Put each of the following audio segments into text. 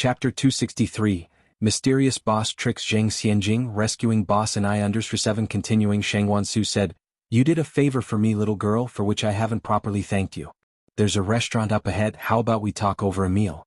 Chapter 263, Mysterious Boss Tricks. Zhang Xianjing rescuing boss and I under 7. Continuing, Shang Wansu said, "You did a favor for me, little girl, for which I haven't properly thanked you. There's a restaurant up ahead, how about we talk over a meal?"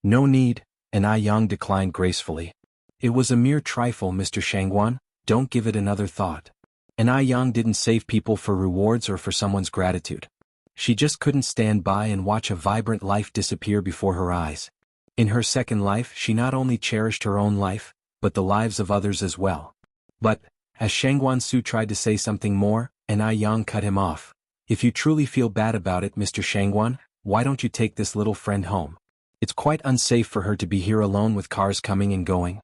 "No need," and I Yang declined gracefully. "It was a mere trifle, Mr. Shangwan, don't give it another thought." And I Yang didn't save people for rewards or for someone's gratitude. She just couldn't stand by and watch a vibrant life disappear before her eyes. In her second life, she not only cherished her own life, but the lives of others as well. But, as Shangwan Su tried to say something more, and I Yang cut him off. "If you truly feel bad about it, Mr. Shangwan, why don't you take this little friend home? It's quite unsafe for her to be here alone with cars coming and going."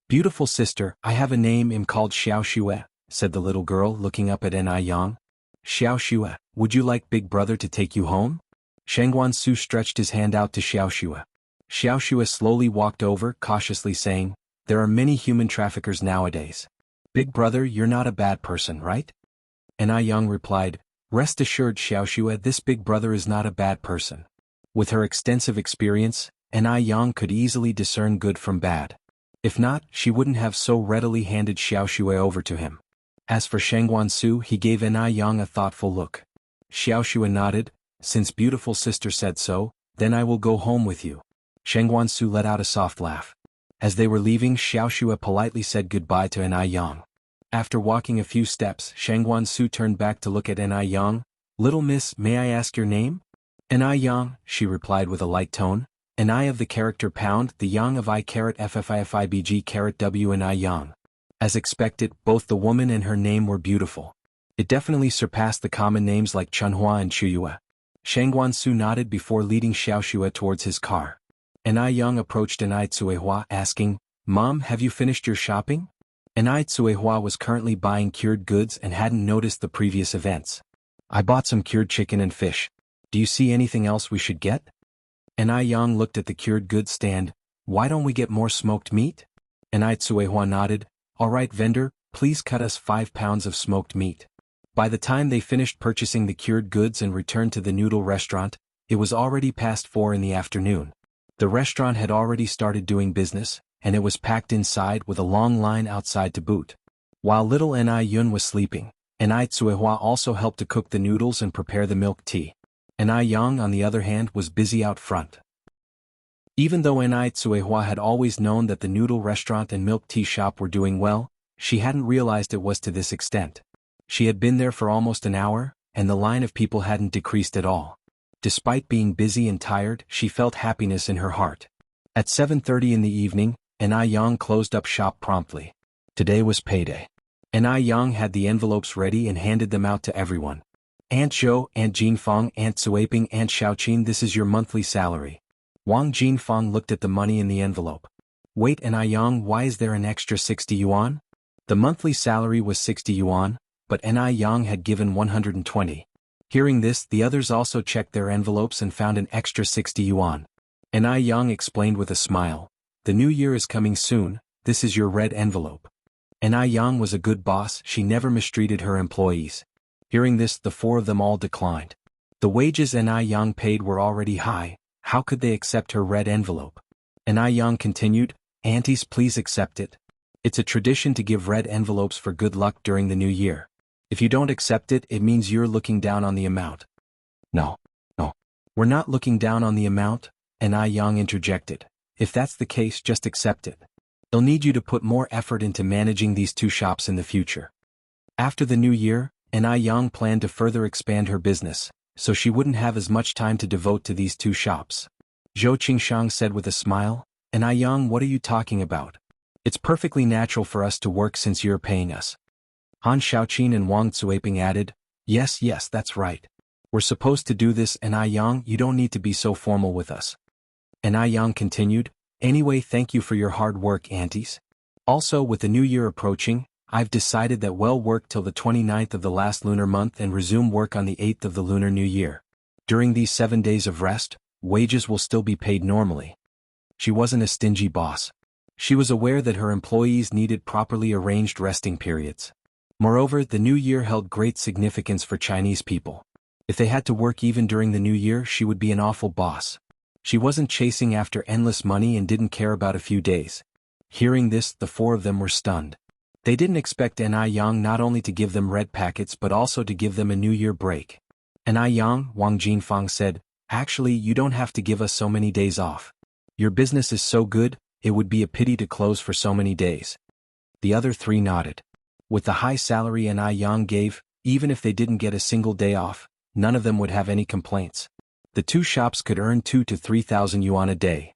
"Beautiful sister, I have a name. I'm called Xiao Xue," said the little girl, looking up at N.I. Yang. "Xiao Xue, would you like Big Brother to take you home?" Shangwan Su stretched his hand out to Xiao Xue. Xiao Xue slowly walked over, cautiously saying, "There are many human traffickers nowadays. Big Brother, you're not a bad person, right?" N.I. Yang replied, "Rest assured, Xiao Xue, this Big Brother is not a bad person." With her extensive experience, N.I. Yang could easily discern good from bad. If not, she wouldn't have so readily handed Xiao Xue over to him. As for Shangwan Su, he gave N.I. Yang a thoughtful look. Xiao Xue nodded. "Since beautiful sister said so, then I will go home with you." Shangwan Su let out a soft laugh. As they were leaving, Xiao Xue politely said goodbye to N.I. Yang. After walking a few steps, Shangwan Su turned back to look at N.I. Yang. "Little miss, may I ask your name?" "N.I. Yang," she replied with a light tone. "N.I. of the character pound, the Yang of I carat FFIFIBG carat W N.I. Yang." As expected, both the woman and her name were beautiful. It definitely surpassed the common names like Chunhua and Chuyue. Shangwan Su nodded before leading Xiao Xue towards his car. N.I. Yang approached N.I. Tsuehua, asking, "Mom, have you finished your shopping?" N.I. Tsuehua was currently buying cured goods and hadn't noticed the previous events. "I bought some cured chicken and fish. Do you see anything else we should get?" N.I. Yang looked at the cured goods stand. "Why don't we get more smoked meat?" N.I. Tsuehua nodded. "All right, vendor, please cut us 5 pounds of smoked meat." By the time they finished purchasing the cured goods and returned to the noodle restaurant, it was already past 4 in the afternoon. The restaurant had already started doing business, and it was packed inside with a long line outside to boot. While little N.I. Yun was sleeping, N.I. Tsuehua also helped to cook the noodles and prepare the milk tea. N.I. Yang, on the other hand, was busy out front. Even though N.I. Tsuehua had always known that the noodle restaurant and milk tea shop were doing well, she hadn't realized it was to this extent. She had been there for almost an hour, and the line of people hadn't decreased at all. Despite being busy and tired, she felt happiness in her heart. At 7:30 in the evening, N.I. Yang closed up shop promptly. Today was payday. N.I. Yang had the envelopes ready and handed them out to everyone. "Aunt Zhou, Aunt Jinfeng, Aunt Suaping, Aunt Xiaoqin, this is your monthly salary." Wang Jinfeng looked at the money in the envelope. "Wait, N.I. Yang, why is there an extra 60 yuan? The monthly salary was 60 yuan, but N.I. Yang had given 120. Hearing this, the others also checked their envelopes and found an extra 60 yuan. N.I. Yang explained with a smile, "The new year is coming soon, this is your red envelope." N.I. Yang was a good boss, she never mistreated her employees. Hearing this, the 4 of them all declined. The wages N.I. Yang paid were already high, how could they accept her red envelope? N.I. Yang continued, "Aunties, please accept it. It's a tradition to give red envelopes for good luck during the new year. If you don't accept it, it means you're looking down on the amount." No. "We're not looking down on the amount," N.I. Yang interjected. "If that's the case, just accept it. They'll need you to put more effort into managing these 2 shops in the future." After the new year, N.I. Yang planned to further expand her business, so she wouldn't have as much time to devote to these 2 shops. Zhou Qingshang said with a smile, "N.I. Yang, what are you talking about? It's perfectly natural for us to work since you're paying us." Han Xiaoqin and Wang Cuaping added, Yes, that's right. We're supposed to do this, and Yang, you don't need to be so formal with us." And Yang continued, "Anyway, thank you for your hard work, aunties. Also, with the new year approaching, I've decided that we'll work till the 29th of the last lunar month and resume work on the 8th of the lunar new year. During these 7 days of rest, wages will still be paid normally." She wasn't a stingy boss. She was aware that her employees needed properly arranged resting periods. Moreover, the new year held great significance for Chinese people. If they had to work even during the new year, she would be an awful boss. She wasn't chasing after endless money and didn't care about a few days. Hearing this, the four of them were stunned. They didn't expect Ni Yang not only to give them red packets but also to give them a New Year break. Ni Yang, Wang Jinfang said, "Actually, you don't have to give us so many days off. Your business is so good, it would be a pity to close for so many days." The other three nodded. With the high salary Ni Yang gave, even if they didn't get a single day off, none of them would have any complaints. The two shops could earn 2,000 to 3,000 yuan a day.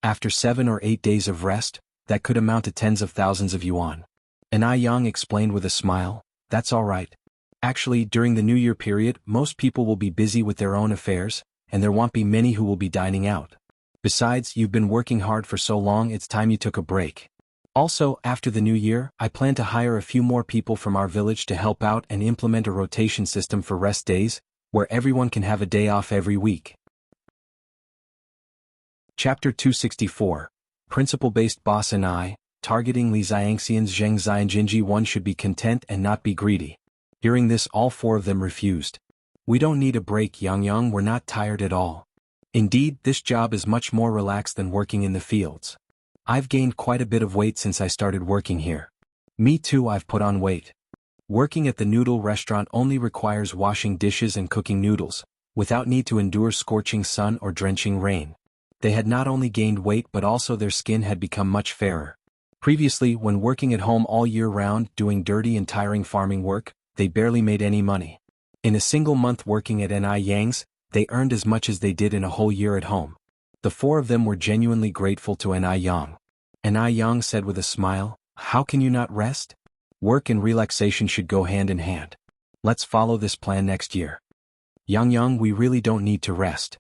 After 7 or 8 days of rest, that could amount to tens of thousands of yuan. Ni Yang explained with a smile, "That's all right. Actually, during the New Year period, most people will be busy with their own affairs, and there won't be many who will be dining out. Besides, you've been working hard for so long, it's time you took a break. Also, after the New Year, I plan to hire a few more people from our village to help out and implement a rotation system for rest days, where everyone can have a day off every week." Chapter 264. Principle-Based Boss and I, Targeting Li Xiangxian's Zheng Xianjinji. One should be content and not be greedy. Hearing this, all four of them refused. "We don't need a break, Yang. We're not tired at all. Indeed, this job is much more relaxed than working in the fields. I've gained quite a bit of weight since I started working here." "Me too, I've put on weight. Working at the noodle restaurant only requires washing dishes and cooking noodles, without need to endure scorching sun or drenching rain." They had not only gained weight but also their skin had become much fairer. Previously, when working at home all year round doing dirty and tiring farming work, they barely made any money. In a single month working at Ni Yang's, they earned as much as they did in a whole year at home. The four of them were genuinely grateful to Ni Yang. Ni Yang said with a smile, "How can you not rest? Work and relaxation should go hand in hand. Let's follow this plan next year." "Yang, we really don't need to rest."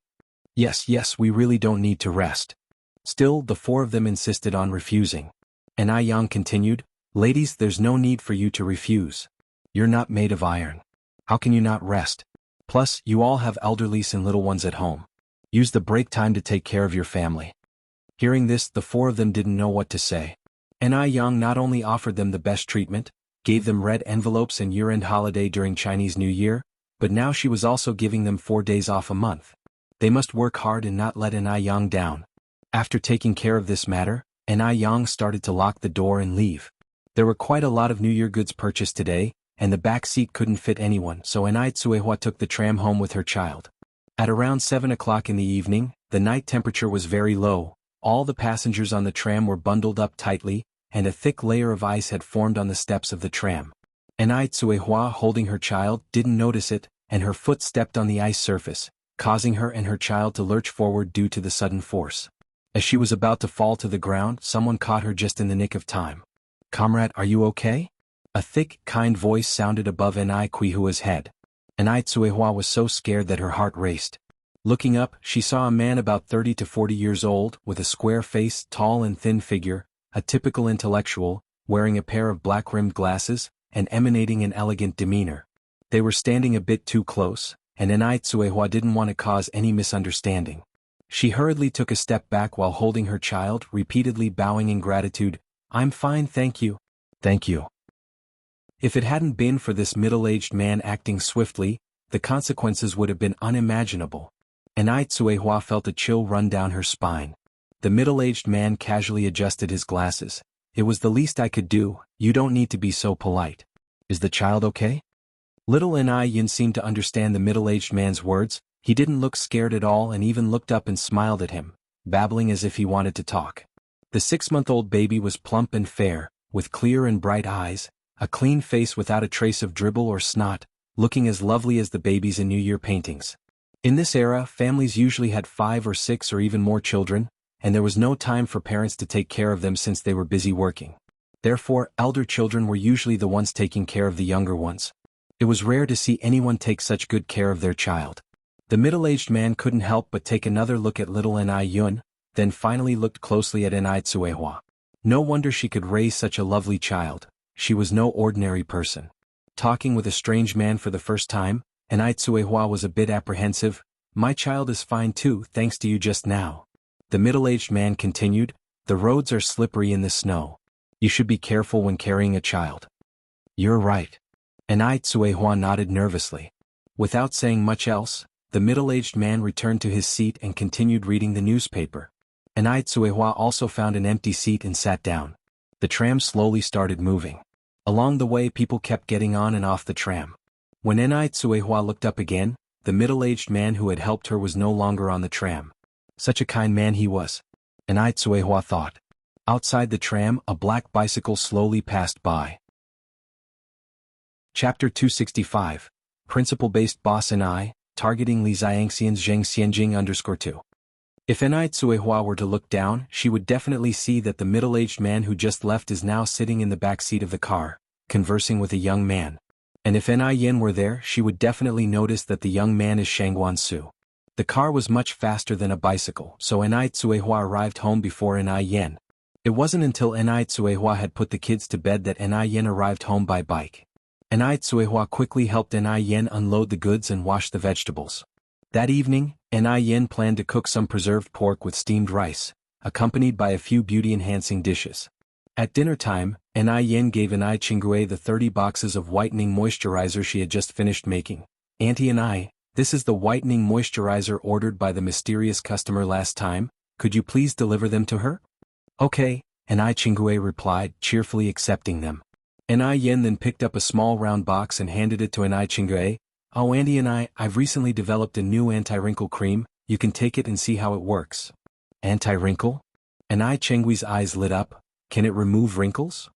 Yes, we really don't need to rest." Still, the four of them insisted on refusing. Ni Yang continued, "Ladies, there's no need for you to refuse. You're not made of iron. How can you not rest? Plus, you all have elderlies and little ones at home. Use the break time to take care of your family." Hearing this, the four of them didn't know what to say. Ni Yang not only offered them the best treatment, gave them red envelopes and year-end holiday during Chinese New Year, but now she was also giving them 4 days off a month. They must work hard and not let Ni Yang down. After taking care of this matter, Ni Yang started to lock the door and leave. There were quite a lot of New Year goods purchased today, and the back seat couldn't fit anyone, so Ni Tsuehua took the tram home with her child. At around 7 o'clock in the evening, the night temperature was very low, all the passengers on the tram were bundled up tightly, and a thick layer of ice had formed on the steps of the tram. Ni Tsuehua, holding her child, didn't notice it, and her foot stepped on the ice surface, causing her and her child to lurch forward due to the sudden force. As she was about to fall to the ground, someone caught her just in the nick of time. "Comrade, are you okay?" A thick, kind voice sounded above Ni Kuihua's head. Ni Tsuehua was so scared that her heart raced. Looking up, she saw a man about 30 to 40 years old, with a square face, tall and thin figure, a typical intellectual, wearing a pair of black-rimmed glasses, and emanating an elegant demeanor. They were standing a bit too close, and Ni Tsuehua didn't want to cause any misunderstanding. She hurriedly took a step back while holding her child, repeatedly bowing in gratitude. "I'm fine, thank you. Thank you." If it hadn't been for this middle-aged man acting swiftly, the consequences would have been unimaginable. Ni Tsuehua felt a chill run down her spine. The middle-aged man casually adjusted his glasses. "It was the least I could do, you don't need to be so polite. Is the child okay?" Little Ni Yin seemed to understand the middle-aged man's words. He didn't look scared at all and even looked up and smiled at him, babbling as if he wanted to talk. The 6-month-old baby was plump and fair, with clear and bright eyes, a clean face without a trace of dribble or snot, looking as lovely as the babies in New Year paintings. In this era, families usually had 5 or 6 or even more children, and there was no time for parents to take care of them since they were busy working. Therefore, elder children were usually the ones taking care of the younger ones. It was rare to see anyone take such good care of their child. The middle-aged man couldn't help but take another look at little Ni Yun, then finally looked closely at Ni Tsuehua. No wonder she could raise such a lovely child. She was no ordinary person. Talking with a strange man for the first time, Ni Tsuehua was a bit apprehensive. "My child is fine too, thanks to you just now." The middle-aged man continued, "The roads are slippery in the snow. You should be careful when carrying a child." "You're right." Ni Tsuehua nodded nervously. Without saying much else, the middle-aged man returned to his seat and continued reading the newspaper. Enai Tsuehua also found an empty seat and sat down. The tram slowly started moving. Along the way people kept getting on and off the tram. When Enai Tsuehua looked up again, the middle-aged man who had helped her was no longer on the tram. Such a kind man he was. Enai Tsuehua thought. Outside the tram, a black bicycle slowly passed by. Chapter 265. Principle-based boss Enai, targeting Li Xiangxian's Zheng Xianjing _2. If Enai Tsuehua were to look down, she would definitely see that the middle-aged man who just left is now sitting in the back seat of the car, conversing with a young man. And if Enai Yen were there, she would definitely notice that the young man is Shangguan Su. The car was much faster than a bicycle, so Enai Tsuehua arrived home before Enai Yen. It wasn't until Enai Tsuehua had put the kids to bed that Enai Yen arrived home by bike. Enai Tsuehua quickly helped Enai Yen unload the goods and wash the vegetables. That evening, Enai Yen planned to cook some preserved pork with steamed rice, accompanied by a few beauty-enhancing dishes. At dinner time, Enai Yen gave Enai Chingue the 30 boxes of whitening moisturizer she had just finished making. Auntie Enai, this is the whitening moisturizer ordered by the mysterious customer last time, could you please deliver them to her? Okay, Enai Chingue replied, cheerfully accepting them. Enai Yen then picked up a small round box and handed it to Enai Chingue. Oh Auntie Enai, I've recently developed a new anti-wrinkle cream, you can take it and see how it works. Anti-wrinkle? Enai Chingue's eyes lit up. Can it remove wrinkles?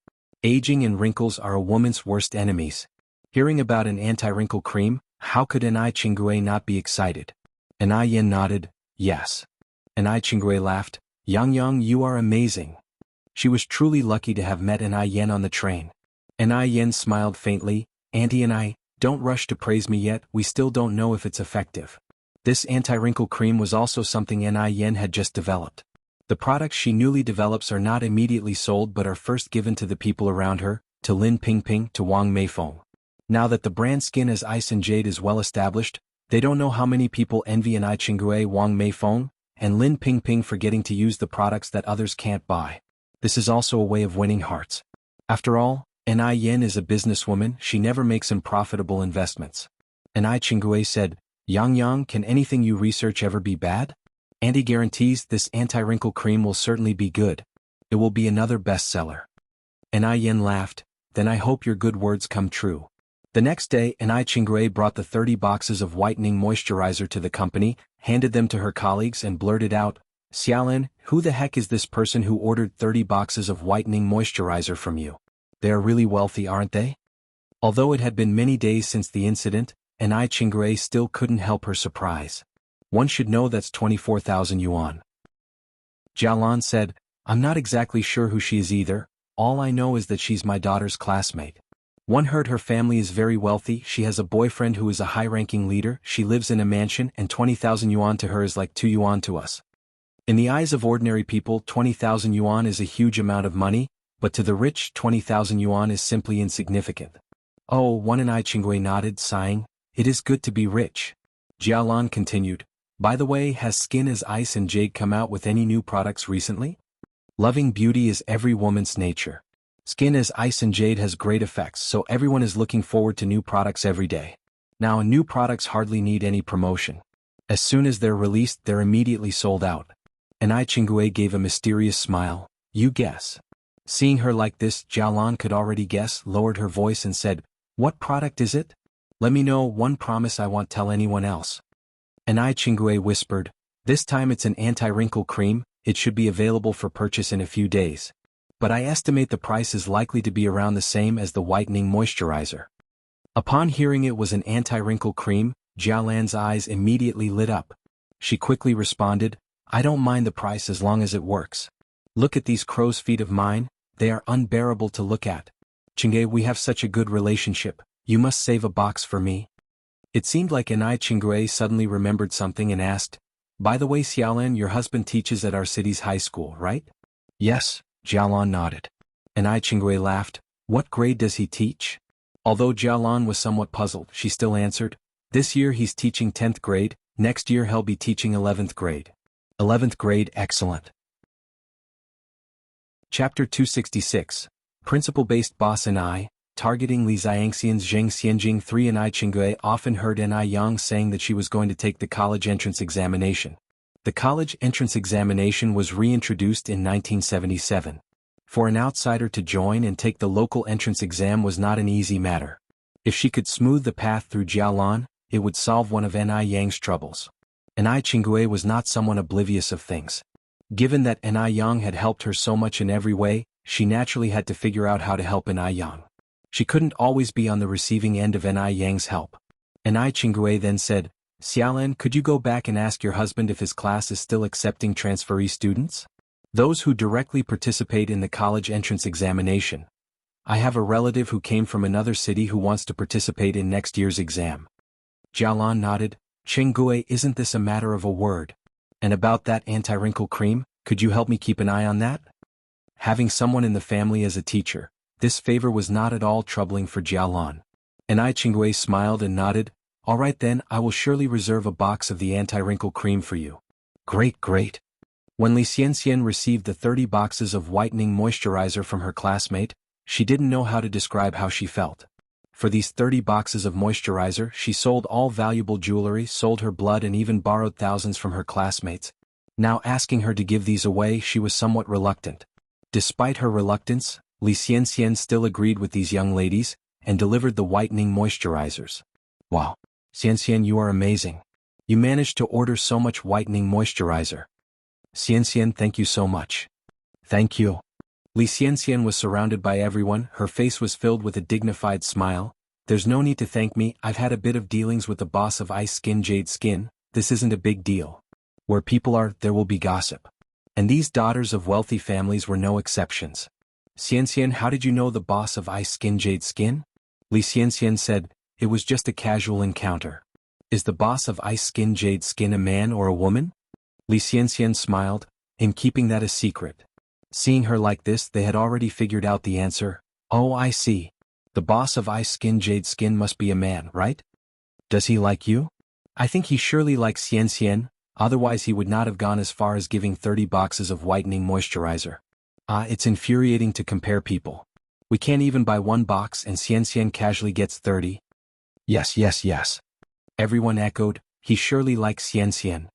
Aging and wrinkles are a woman's worst enemies. Hearing about an anti-wrinkle cream, how could Enai Chingue not be excited? Enai Yen nodded, yes. Enai Chingue laughed, Yang, you are amazing. She was truly lucky to have met Enai Yen on the train. Enai Yen smiled faintly, Auntie Enai, don't rush to praise me yet, we still don't know if it's effective. This anti-wrinkle cream was also something Enai Yen had just developed. The products she newly develops are not immediately sold but are first given to the people around her, to Lin Pingping, to Wang Meifeng. Now that the brand Skin as Ice and Jade is well established, they don't know how many people envy Enai Chingue, Wang Meifeng, and Lin Pingping for getting to use the products that others can't buy. This is also a way of winning hearts. After all, Enai Yen is a businesswoman, she never makes unprofitable investments. Enai Chingue said, Yang, can anything you research ever be bad? Auntie guarantees this anti-wrinkle cream will certainly be good. It will be another bestseller. Enai Yen laughed, then I hope your good words come true. The next day, Enai Chingue brought the 30 boxes of whitening moisturizer to the company, handed them to her colleagues and blurted out, Xiaolin, who the heck is this person who ordered 30 boxes of whitening moisturizer from you? They are really wealthy, aren't they? Although it had been many days since the incident, Enai Chingue still couldn't help her surprise. One should know that's 24,000 yuan. Jialan said, I'm not exactly sure who she is either, all I know is that she's my daughter's classmate. One heard her family is very wealthy, she has a boyfriend who is a high-ranking leader, she lives in a mansion and 20,000 yuan to her is like 2 yuan to us. In the eyes of ordinary people 20,000 yuan is a huge amount of money, but to the rich 20,000 yuan is simply insignificant. Oh, one Enai Chingue nodded, sighing, it is good to be rich. Jialan continued, by the way, has Skin as Ice and Jade come out with any new products recently? Loving beauty is every woman's nature. Skin as Ice and Jade has great effects, so everyone is looking forward to new products every day. Now new products hardly need any promotion. As soon as they're released, they're immediately sold out. Enai Chingue gave a mysterious smile, you guess. Seeing her like this, Jialan could already guess, lowered her voice and said, what product is it? Let me know, one promise I won't tell anyone else. Enai Chingue whispered, this time it's an anti-wrinkle cream, it should be available for purchase in a few days. But I estimate the price is likely to be around the same as the whitening moisturizer. Upon hearing it was an anti-wrinkle cream, Jialan's eyes immediately lit up. She quickly responded, I don't mind the price as long as it works. Look at these crow's feet of mine, they are unbearable to look at. Chingue, we have such a good relationship, you must save a box for me. It seemed like Enai Chingue suddenly remembered something and asked, by the way Xiaolan, your husband teaches at our city's high school, right? Yes, Jialan nodded. Enai Chingue laughed, what grade does he teach? Although Jialan was somewhat puzzled, she still answered, this year he's teaching 10th grade, next year he'll be teaching 11th grade. 11th grade, excellent. Chapter 266, Principle-based boss Enai, targeting Li Xiangxian's Zheng Xianjing 3 and I Qinggui often heard Ni Yang saying that she was going to take the college entrance examination. The college entrance examination was reintroduced in 1977. For an outsider to join and take the local entrance exam was not an easy matter. If she could smooth the path through Jialan, it would solve one of Ni Yang's troubles. Ni Qinggui was not someone oblivious of things. Given that Ni Yang had helped her so much in every way, she naturally had to figure out how to help Ni Yang. She couldn't always be on the receiving end of Ni Yang's help. Ni Qinggui then said, "Xiaolan, could you go back and ask your husband if his class is still accepting transferee students? Those who directly participate in the college entrance examination. I have a relative who came from another city who wants to participate in next year's exam." Jialan nodded. "Qinggui, isn't this a matter of a word? And about that anti-wrinkle cream, could you help me keep an eye on that?" Having someone in the family as a teacher, this favor was not at all troubling for Jialan. Ni Qinggui smiled and nodded. "All right then, I will surely reserve a box of the anti-wrinkle cream for you." "Great, great." When Li Xianxian received the 30 boxes of whitening moisturizer from her classmate, she didn't know how to describe how she felt. For these 30 boxes of moisturizer, she sold all valuable jewelry, sold her blood, and even borrowed thousands from her classmates. Now asking her to give these away, she was somewhat reluctant. Despite her reluctance, Li Xianxian still agreed with these young ladies, and delivered the whitening moisturizers. "Wow. Xianxian, you are amazing. You managed to order so much whitening moisturizer." "Xianxian, thank you so much." "Thank you." Li Xianxian was surrounded by everyone, her face was filled with a dignified smile. "There's no need to thank me, I've had a bit of dealings with the boss of Ice Skin Jade Skin, this isn't a big deal. Where people are, there will be gossip. And these daughters of wealthy families were no exceptions." "Xianxian, how did you know the boss of Ice Skin Jade Skin?" Li Xianxian said, "It was just a casual encounter." "Is the boss of Ice Skin Jade Skin a man or a woman?" Li Xianxian smiled, in keeping that a secret. Seeing her like this, they had already figured out the answer. "Oh, I see. The boss of Ice Skin Jade Skin must be a man, right? Does he like you?" "I think he surely likes Xianxian, otherwise he would not have gone as far as giving 30 boxes of whitening moisturizer." It's infuriating to compare people. We can't even buy one box and Xianxian casually gets 30. Yes, yes, yes. Everyone echoed, "He surely likes Xianxian."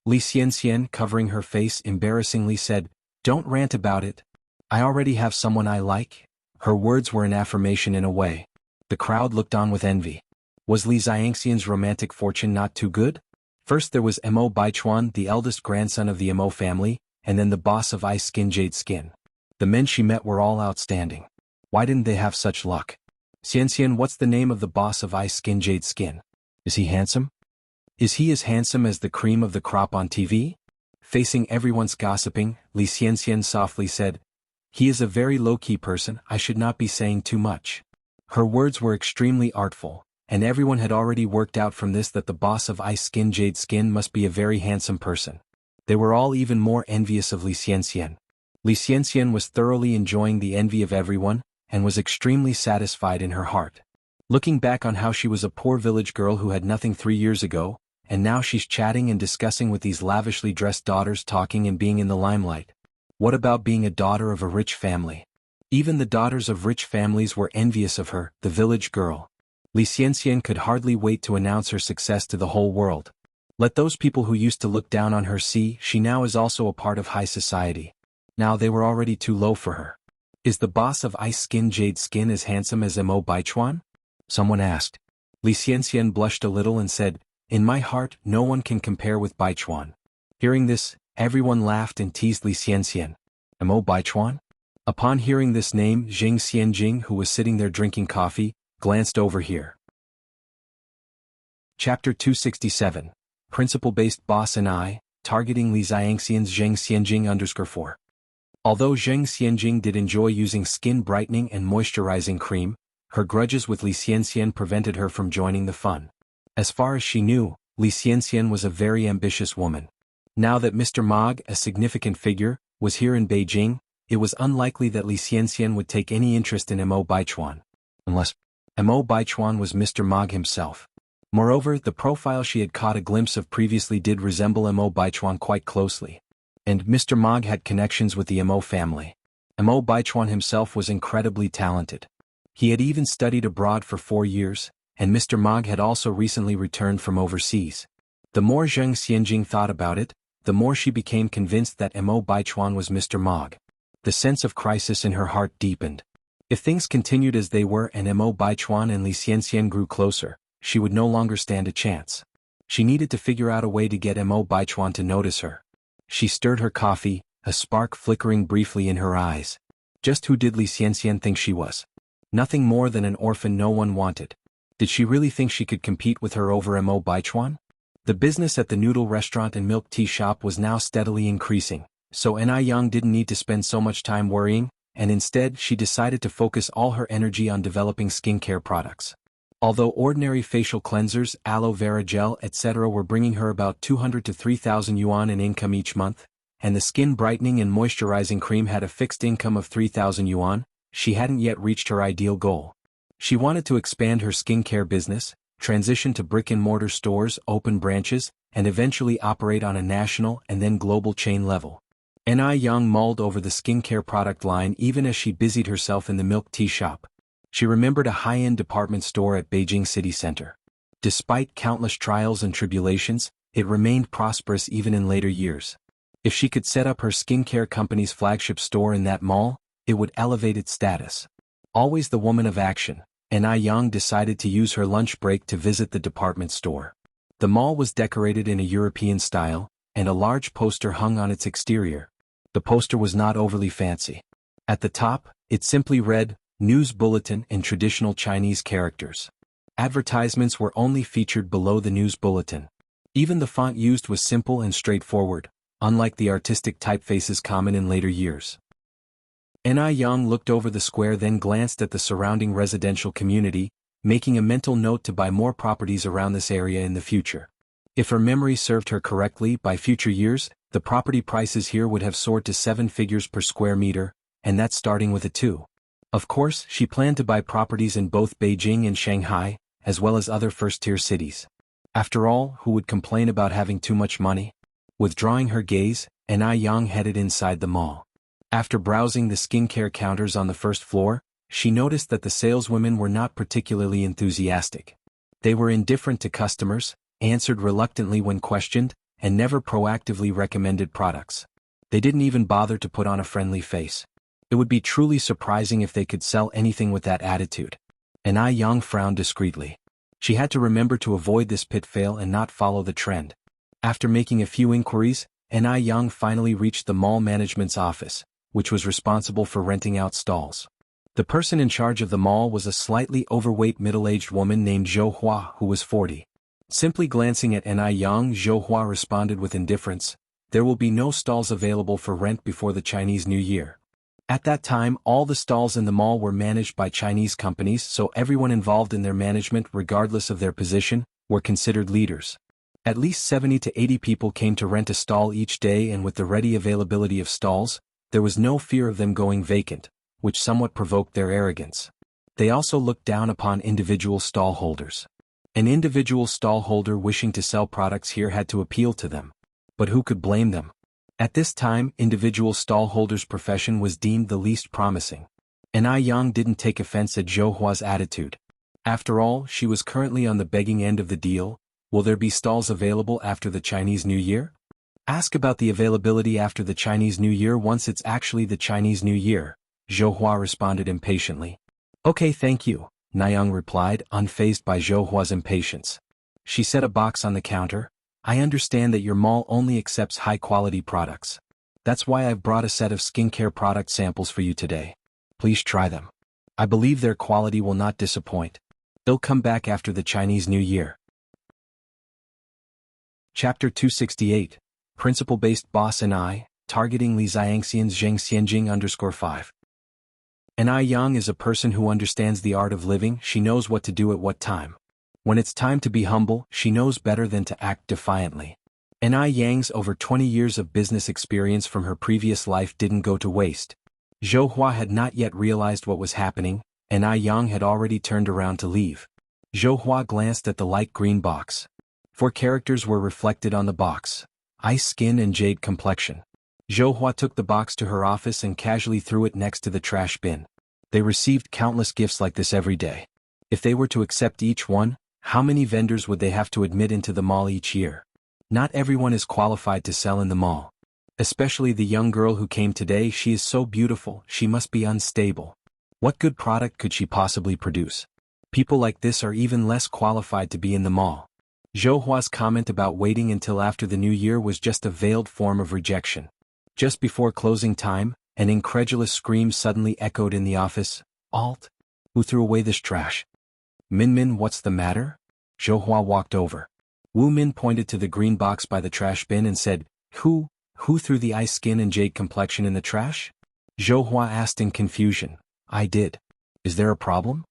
Li Xianxian, covering her face embarrassingly, said, "Don't rant about it. I already have someone I like." Her words were an affirmation in a way. The crowd looked on with envy. Was Li Xiangxian's romantic fortune not too good? First there was Mo Baichuan, the eldest grandson of the Mo family, and then the boss of Ice Skin Jade Skin. The men she met were all outstanding. Why didn't they have such luck? "Xianxian, what's the name of the boss of Ice Skin Jade Skin? Is he handsome? Is he as handsome as the cream of the crop on TV?" Facing everyone's gossiping, Li Xianxian softly said, "He is a very low-key person, I should not be saying too much." Her words were extremely artful, and everyone had already worked out from this that the boss of Ice Skin Jade Skin must be a very handsome person. They were all even more envious of Li Xianxian. Li Xianxian was thoroughly enjoying the envy of everyone, and was extremely satisfied in her heart. Looking back on how she was a poor village girl who had nothing 3 years ago, and now she's chatting and discussing with these lavishly dressed daughters, talking and being in the limelight. What about being a daughter of a rich family? Even the daughters of rich families were envious of her, the village girl. Li Xianxian could hardly wait to announce her success to the whole world. Let those people who used to look down on her see, she now is also a part of high society. Now they were already too low for her. "Is the boss of Ice Skin Jade Skin as handsome as Mo Baichuan?" someone asked. Li Xianxian blushed a little and said, "In my heart, no one can compare with Baichuan." Hearing this, everyone laughed and teased Li Xianxian. "Mo Baichuan?" Upon hearing this name, Zheng Xianjing, who was sitting there drinking coffee, glanced over here. Chapter 267. Principle-Based Boss and I, targeting Li Xiangxian's Zheng Xianjing _4. Although Zheng Xianjing did enjoy using skin brightening and moisturizing cream, her grudges with Li Xianxian prevented her from joining the fun. As far as she knew, Li Xianxian was a very ambitious woman. Now that Mr. Mog, a significant figure, was here in Beijing, it was unlikely that Li Xianxian would take any interest in Mo Baichuan. Unless Mo Baichuan was Mr. Mog himself. Moreover, the profile she had caught a glimpse of previously did resemble Mo Baichuan quite closely. And Mr. Mog had connections with the Mo family. Mo Baichuan himself was incredibly talented. He had even studied abroad for 4 years, and Mr. Mog had also recently returned from overseas. The more Zheng Xianjing thought about it, the more she became convinced that Mo Baichuan was Mr. Mog. The sense of crisis in her heart deepened. If things continued as they were and Mo Baichuan and Li Xianxian grew closer, she would no longer stand a chance. She needed to figure out a way to get Mo Baichuan to notice her. She stirred her coffee, a spark flickering briefly in her eyes. Just who did Li Xianxian think she was? Nothing more than an orphan no one wanted. Did she really think she could compete with her over Mo Baichuan? The business at the noodle restaurant and milk tea shop was now steadily increasing, so Ni Yang didn't need to spend so much time worrying, and instead she decided to focus all her energy on developing skincare products. Although ordinary facial cleansers, aloe vera gel, etc. were bringing her about 200 to 3,000 yuan in income each month, and the skin brightening and moisturizing cream had a fixed income of 3,000 yuan, she hadn't yet reached her ideal goal. She wanted to expand her skincare business, transition to brick-and-mortar stores, open branches, and eventually operate on a national and then global chain level. Ni Yang mulled over the skincare product line even as she busied herself in the milk tea shop. She remembered a high-end department store at Beijing city center. Despite countless trials and tribulations, it remained prosperous even in later years. If she could set up her skincare company's flagship store in that mall, it would elevate its status. Always the woman of action, Ni Yang decided to use her lunch break to visit the department store. The mall was decorated in a European style, and a large poster hung on its exterior. The poster was not overly fancy. At the top, it simply read, "News Bulletin" in traditional Chinese characters. Advertisements were only featured below the news bulletin. Even the font used was simple and straightforward, unlike the artistic typefaces common in later years. Ni Yang looked over the square, then glanced at the surrounding residential community, making a mental note to buy more properties around this area in the future. If her memory served her correctly, by future years, the property prices here would have soared to 7 figures per square meter, and that's starting with a 2. Of course, she planned to buy properties in both Beijing and Shanghai, as well as other first-tier cities. After all, who would complain about having too much money? Withdrawing her gaze, Ni Yang headed inside the mall. After browsing the skincare counters on the first floor, she noticed that the saleswomen were not particularly enthusiastic. They were indifferent to customers, answered reluctantly when questioned, and never proactively recommended products. They didn't even bother to put on a friendly face. It would be truly surprising if they could sell anything with that attitude. Ni Yang frowned discreetly. She had to remember to avoid this pitfall and not follow the trend. After making a few inquiries, Ni Yang finally reached the mall management's office, which was responsible for renting out stalls. The person in charge of the mall was a slightly overweight middle-aged woman named Zhou Hua, who was 40. Simply glancing at Ni Yang, Zhou Hua responded with indifference, "There will be no stalls available for rent before the Chinese New Year." At that time, all the stalls in the mall were managed by Chinese companies, so everyone involved in their management, regardless of their position, were considered leaders. At least 70 to 80 people came to rent a stall each day, and with the ready availability of stalls, there was no fear of them going vacant, which somewhat provoked their arrogance. They also looked down upon individual stall holders. An individual stall holder wishing to sell products here had to appeal to them. But who could blame them? At this time, individual stall holders' profession was deemed the least promising. Ni Yang didn't take offense at Zhou Hua's attitude. After all, she was currently on the begging end of the deal. Will there be stalls available after the Chinese New Year? Ask about the availability after the Chinese New Year once it's actually the Chinese New Year, Zhou Hua responded impatiently. Okay, thank you, Niyang replied, unfazed by Zhou Hua's impatience. She set a box on the counter. I understand that your mall only accepts high-quality products. That's why I've brought a set of skincare product samples for you today. Please try them. I believe their quality will not disappoint. They'll come back after the Chinese New Year. Chapter 268. Principle-Based Boss and I, Targeting Li Xiangxian's Zheng Xianjing 5. Ni Yang is a person who understands the art of living. She knows what to do at what time. When it's time to be humble, she knows better than to act defiantly. Ni Yang's over 20 years of business experience from her previous life didn't go to waste. Zhou Hua had not yet realized what was happening, and Ni Yang had already turned around to leave. Zhou Hua glanced at the light green box. 4 characters were reflected on the box: ice skin and jade complexion. Zhou Hua took the box to her office and casually threw it next to the trash bin. They received countless gifts like this every day. If they were to accept each one, how many vendors would they have to admit into the mall each year? Not everyone is qualified to sell in the mall. Especially the young girl who came today. She is so beautiful, she must be unstable. What good product could she possibly produce? People like this are even less qualified to be in the mall. Zhou Hua's comment about waiting until after the new year was just a veiled form of rejection. Just before closing time, an incredulous scream suddenly echoed in the office. Alt? Who threw away this trash? Min, what's the matter? Zhou Hua walked over. Wu Min pointed to the green box by the trash bin and said, Who threw the ice skin and jade complexion in the trash? Zhou Hua asked in confusion. I did. Is there a problem?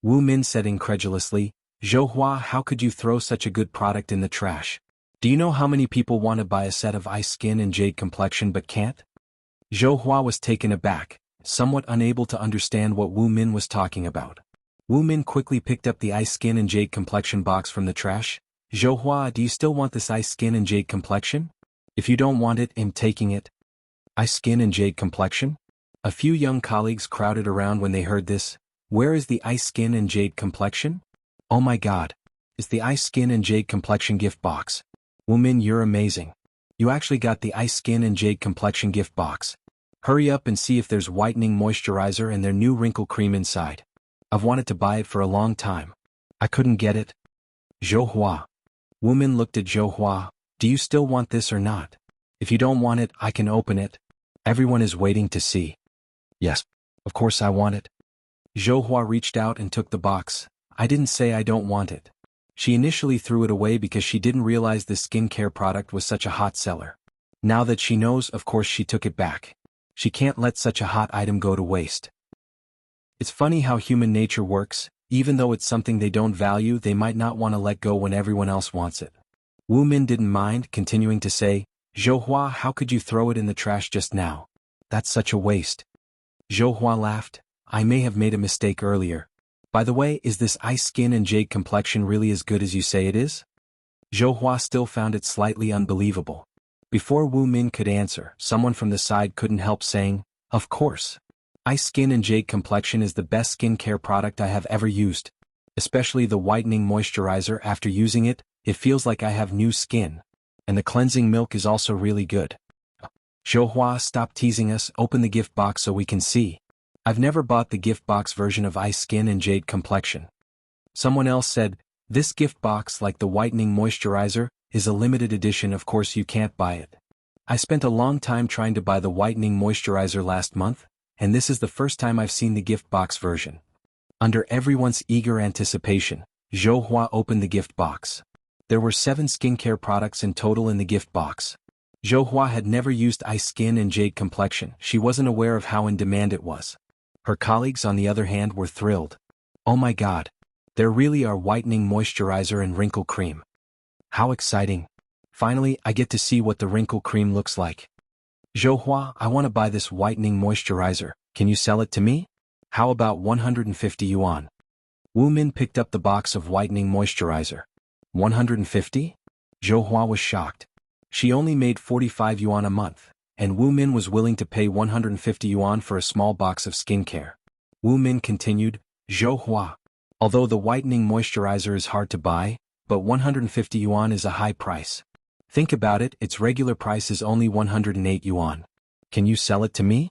Wu Min said incredulously, Zhou Hua, how could you throw such a good product in the trash? Do you know how many people want to buy a set of ice skin and jade complexion but can't? Zhou Hua was taken aback, somewhat unable to understand what Wu Min was talking about. Wu Min quickly picked up the ice skin and jade complexion box from the trash. Zhou Hua, do you still want this ice skin and jade complexion? If you don't want it, I'm taking it. Ice skin and jade complexion? A few young colleagues crowded around when they heard this. Where is the ice skin and jade complexion? Oh my god. It's the ice skin and jade complexion gift box. Wu Min, you're amazing. You actually got the ice skin and jade complexion gift box. Hurry up and see if there's whitening moisturizer and their new wrinkle cream inside. I've wanted to buy it for a long time. I couldn't get it. Zhou Hua. Wu Min looked at Zhou Hua. Do you still want this or not? If you don't want it, I can open it. Everyone is waiting to see. Yes, of course I want it. Zhou Hua reached out and took the box. I didn't say I don't want it. She initially threw it away because she didn't realize this skincare product was such a hot seller. Now that she knows, of course she took it back. She can't let such a hot item go to waste. It's funny how human nature works. Even though it's something they don't value, they might not want to let go when everyone else wants it. Wu Min didn't mind, continuing to say, Zhou Hua, how could you throw it in the trash just now? That's such a waste. Zhou Hua laughed. I may have made a mistake earlier. By the way, is this ice skin and jade complexion really as good as you say it is? Zhou Hua still found it slightly unbelievable. Before Wu Min could answer, someone from the side couldn't help saying, Of course. Ice skin and jade complexion is the best skincare product I have ever used. Especially the whitening moisturizer. After using it, it feels like I have new skin. And the cleansing milk is also really good. Zhou Hua, stop teasing us, open the gift box so we can see. I've never bought the gift box version of ice skin and jade complexion. Someone else said, this gift box, like the whitening moisturizer, is a limited edition. Of course you can't buy it. I spent a long time trying to buy the whitening moisturizer last month, and this is the first time I've seen the gift box version. Under everyone's eager anticipation, Zhou Hua opened the gift box. There were 7 skincare products in total in the gift box. Zhou Hua had never used ice skin and jade complexion. She wasn't aware of how in demand it was. Her colleagues, on the other hand, were thrilled. Oh my god. There really are whitening moisturizer and wrinkle cream. How exciting. Finally, I get to see what the wrinkle cream looks like. Zhou Hua, I want to buy this whitening moisturizer. Can you sell it to me? How about 150 yuan? Wu Min picked up the box of whitening moisturizer. 150? Zhou Hua was shocked. She only made 45 yuan a month, and Wu Min was willing to pay 150 yuan for a small box of skincare. Wu Min continued, Zhou Hua. Although the whitening moisturizer is hard to buy, but 150 yuan is a high price. Think about it, its regular price is only 108 yuan. Can you sell it to me?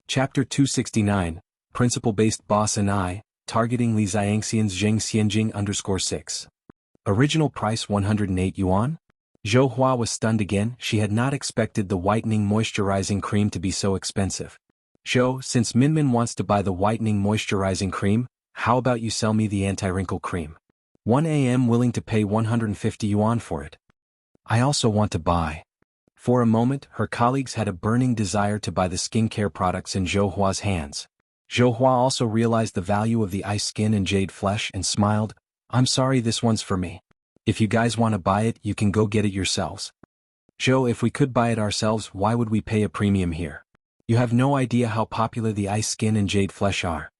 Chapter 269, Principle-Based Boss and I, Targeting Li Xiangxian's Zheng Xianjing _6. Original price 108 yuan? Zhou Hua was stunned again. She had not expected the whitening moisturizing cream to be so expensive. Zhou, since Minmin wants to buy the whitening moisturizing cream, how about you sell me the anti-wrinkle cream? 1 am willing to pay 150 yuan for it. I also want to buy. For a moment, her colleagues had a burning desire to buy the skincare products in Zhou Hua's hands. Zhou Hua also realized the value of the ice skin and jade flesh and smiled, I'm sorry, this one's for me. If you guys want to buy it, you can go get it yourselves. Zhou, if we could buy it ourselves, why would we pay a premium here? You have no idea how popular the ice skin and jade flesh are.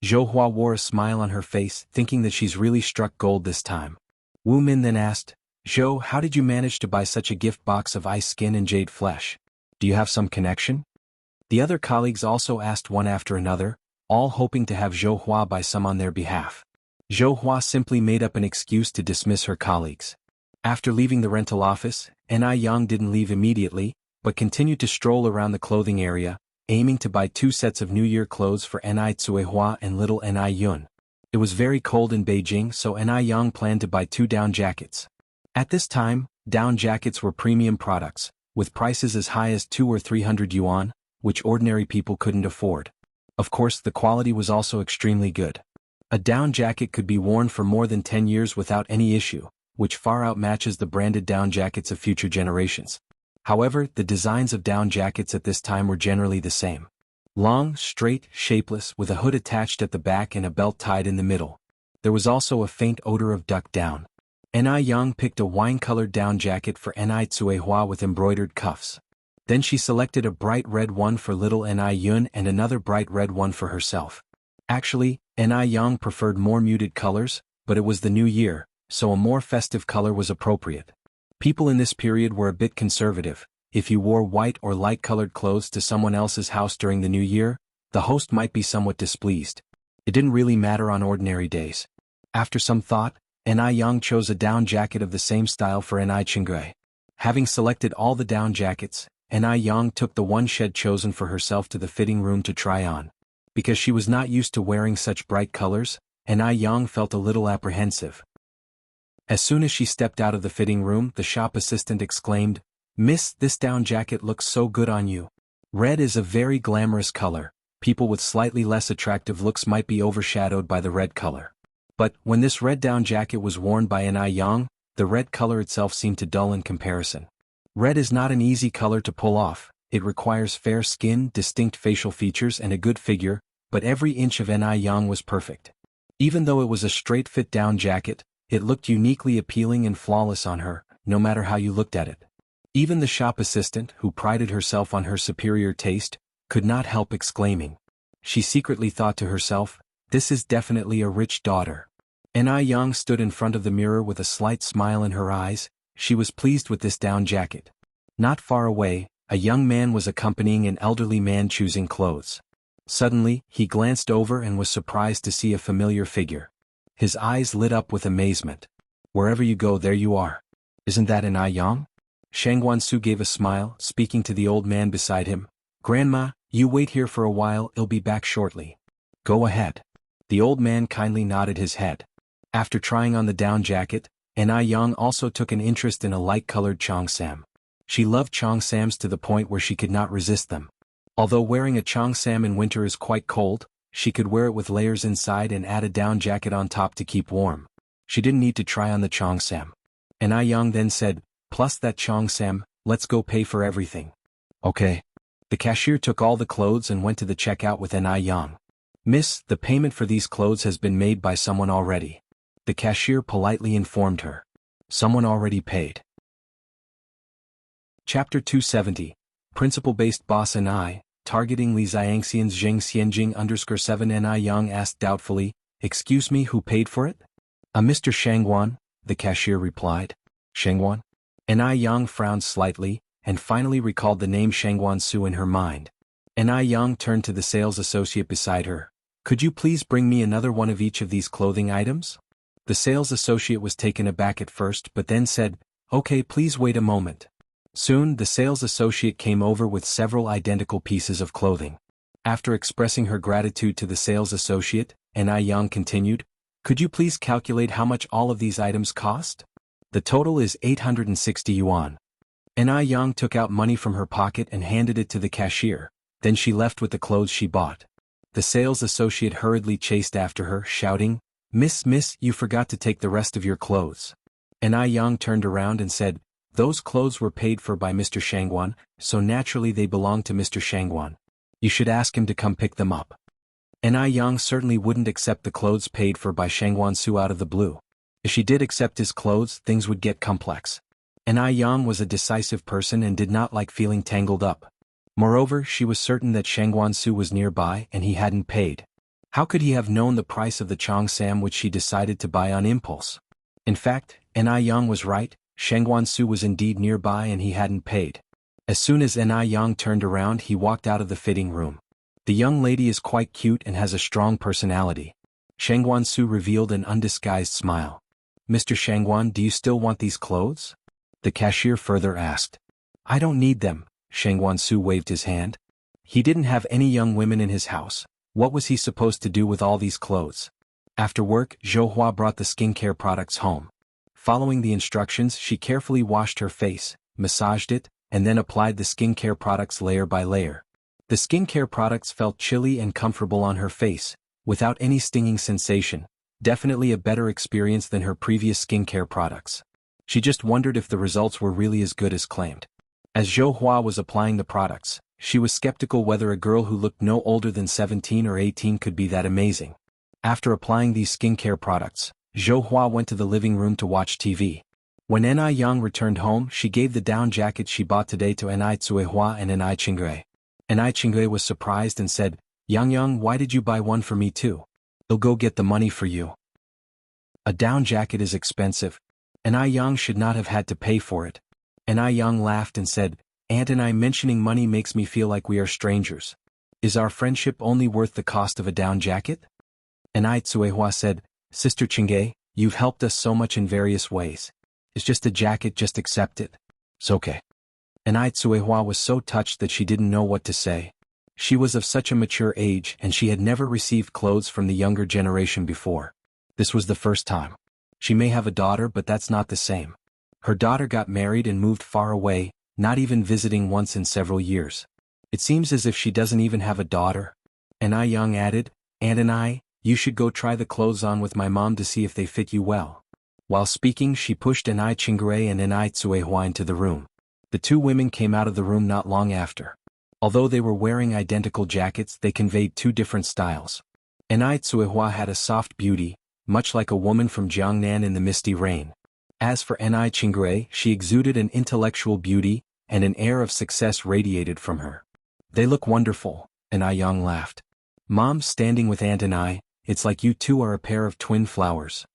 Zhou Hua wore a smile on her face, thinking that she's really struck gold this time. Wu Min then asked, Zhou, how did you manage to buy such a gift box of ice skin and jade flesh? Do you have some connection? The other colleagues also asked one after another, all hoping to have Zhou Hua buy some on their behalf. Zhou Hua simply made up an excuse to dismiss her colleagues. After leaving the rental office, Ni Yang didn't leave immediately, but continued to stroll around the clothing area, aiming to buy 2 sets of New Year clothes for Ni Tsuehua and little Ni Yun. It was very cold in Beijing, so Ni Yang planned to buy 2 down jackets. At this time, down jackets were premium products, with prices as high as 200 or 300 yuan, which ordinary people couldn't afford. Of course, the quality was also extremely good. A down jacket could be worn for more than 10 years without any issue, which far outmatches the branded down jackets of future generations. However, the designs of down jackets at this time were generally the same. Long, straight, shapeless, with a hood attached at the back and a belt tied in the middle. There was also a faint odor of duck down. Ni Yang picked a wine-colored down jacket for Ni Tsuehua with embroidered cuffs. Then she selected a bright red one for little Ni Yun and another bright red one for herself. Actually, Ni Yang preferred more muted colors, but it was the new year, so a more festive color was appropriate. People in this period were a bit conservative. If you wore white or light-colored clothes to someone else's house during the new year, the host might be somewhat displeased. It didn't really matter on ordinary days. After some thought, Ni Yang chose a down jacket of the same style for Ni Chingui. Having selected all the down jackets, Ni Yang took the one she had chosen for herself to the fitting room to try on. Because she was not used to wearing such bright colors, Ni Yang felt a little apprehensive. As soon as she stepped out of the fitting room, the shop assistant exclaimed, "Miss, this down jacket looks so good on you. Red is a very glamorous color. People with slightly less attractive looks might be overshadowed by the red color." But, when this red down jacket was worn by Ni Yang, the red color itself seemed to dull in comparison. Red is not an easy color to pull off. It requires fair skin, distinct facial features and a good figure, but every inch of Ni Yang was perfect. Even though it was a straight-fit down jacket, it looked uniquely appealing and flawless on her, no matter how you looked at it. Even the shop assistant, who prided herself on her superior taste, could not help exclaiming. She secretly thought to herself, "This is definitely a rich daughter." Ni Yang stood in front of the mirror with a slight smile in her eyes. She was pleased with this down jacket. Not far away, a young man was accompanying an elderly man choosing clothes. Suddenly, he glanced over and was surprised to see a familiar figure. His eyes lit up with amazement. "Wherever you go, there you are. Isn't that Ni Yang?" Shang Wansu gave a smile, speaking to the old man beside him. "Grandma, you wait here for a while, I'll be back shortly." "Go ahead." The old man kindly nodded his head. After trying on the down jacket, Ni Yang also took an interest in a light-colored cheongsam. She loved cheongsams to the point where she could not resist them. Although wearing a cheongsam in winter is quite cold, she could wear it with layers inside and add a down jacket on top to keep warm. She didn't need to try on the cheongsam. Ni Yang then said, "Plus that cheongsam, let's go pay for everything." "Okay." The cashier took all the clothes and went to the checkout with Ni Yang. "Miss, the payment for these clothes has been made by someone already." The cashier politely informed her. Someone already paid. Chapter 270, Principle-Based Boss and I, targeting Li Xiangxian's Zheng Xianjing _7. Ni Yang asked doubtfully, "Excuse me, who paid for it?" "A Mr. Shangguan," the cashier replied. "Shangguan?" Ni Yang frowned slightly, and finally recalled the name Shangguan Su in her mind. Ni Yang turned to the sales associate beside her. "Could you please bring me another one of each of these clothing items?" The sales associate was taken aback at first but then said, "Okay, please wait a moment." Soon the sales associate came over with several identical pieces of clothing. After expressing her gratitude to the sales associate, Ni Yang continued, "Could you please calculate how much all of these items cost?" "The total is 860 yuan. Ni Yang took out money from her pocket and handed it to the cashier, then she left with the clothes she bought. The sales associate hurriedly chased after her, shouting, Miss, you forgot to take the rest of your clothes." Ni Yang turned around and said, "Those clothes were paid for by Mr. Shangguan, so naturally they belong to Mr. Shangguan. You should ask him to come pick them up." Ni Yang certainly wouldn't accept the clothes paid for by Shangguan Su out of the blue. If she did accept his clothes, things would get complex. Ni Yang was a decisive person and did not like feeling tangled up. Moreover, she was certain that Shangguan Su was nearby and he hadn't paid. How could he have known the price of the cheongsam which she decided to buy on impulse? In fact, Ni Yang was right, Shangguan Su was indeed nearby and he hadn't paid. As soon as Ni Yang turned around, he walked out of the fitting room. The young lady is quite cute and has a strong personality. Shangguan Su revealed an undisguised smile. Mr. Shangguan, do you still want these clothes? The cashier further asked. I don't need them, Shangguan Su waved his hand. He didn't have any young women in his house. What was he supposed to do with all these clothes? After work, Zhou Hua brought the skincare products home. Following the instructions, she carefully washed her face, massaged it, and then applied the skincare products layer by layer. The skincare products felt chilly and comfortable on her face, without any stinging sensation, definitely a better experience than her previous skincare products. She just wondered if the results were really as good as claimed. As Zhou Hua was applying the products, she was skeptical whether a girl who looked no older than 17 or 18 could be that amazing. After applying these skincare products, Zhou Hua went to the living room to watch TV. When Ni Yang returned home, she gave the down jacket she bought today to Ni Tsuehua and Ni Qingui. Ni Qingui was surprised and said, Yang, why did you buy one for me too? I'll go get the money for you. A down jacket is expensive. Ni Yang should not have had to pay for it. Ni Yang laughed and said, Aunt and I mentioning money makes me feel like we are strangers. Is our friendship only worth the cost of a down jacket? Ni Tsuehua said, Sister Qingui, you've helped us so much in various ways. It's just a jacket, just accept it. It's okay. Ni Tsuehua was so touched that she didn't know what to say. She was of such a mature age and she had never received clothes from the younger generation before. This was the first time. She may have a daughter, but that's not the same. Her daughter got married and moved far away, not even visiting once in several years. It seems as if she doesn't even have a daughter. Ni Yang added, Aunt and I, you should go try the clothes on with my mom to see if they fit you well. While speaking, she pushed Ni Qingui and Ni Tsuehua into the room. The two women came out of the room not long after. Although they were wearing identical jackets, they conveyed two different styles. Ni Tsuehua had a soft beauty, much like a woman from Jiangnan in the misty rain. As for Ni Qingui, she exuded an intellectual beauty, and an air of success radiated from her. They look wonderful, Ni Yang laughed. Mom, standing with Aunt and I, it's like you two are a pair of twin flowers.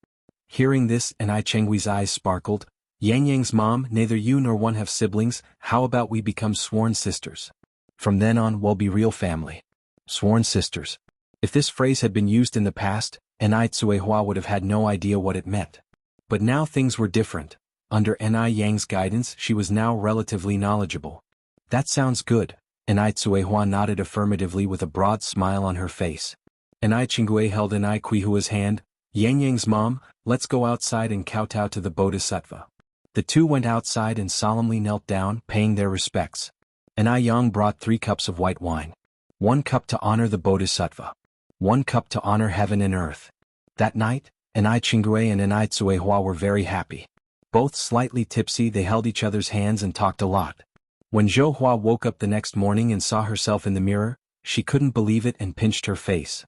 Hearing this, Ni Chenggui's eyes sparkled. Yang's mom, neither you nor one have siblings, how about we become sworn sisters? From then on we'll be real family. Sworn sisters. If this phrase had been used in the past, Ni Tsuehua would have had no idea what it meant. But now things were different. Under Ni Yang's guidance, she was now relatively knowledgeable. That sounds good. Ni Tsuehua nodded affirmatively with a broad smile on her face. Ni Qingui held Ni Qihua's hand. Yang's mom, let's go outside and kowtow to the Bodhisattva. The two went outside and solemnly knelt down, paying their respects. Ni Yang brought 3 cups of white wine. 1 cup to honor the Bodhisattva. 1 cup to honor heaven and earth. That night, Ni Qingui and Ni Tsuehua were very happy. Both slightly tipsy, they held each other's hands and talked a lot. When Zhou Hua woke up the next morning and saw herself in the mirror, she couldn't believe it and pinched her face.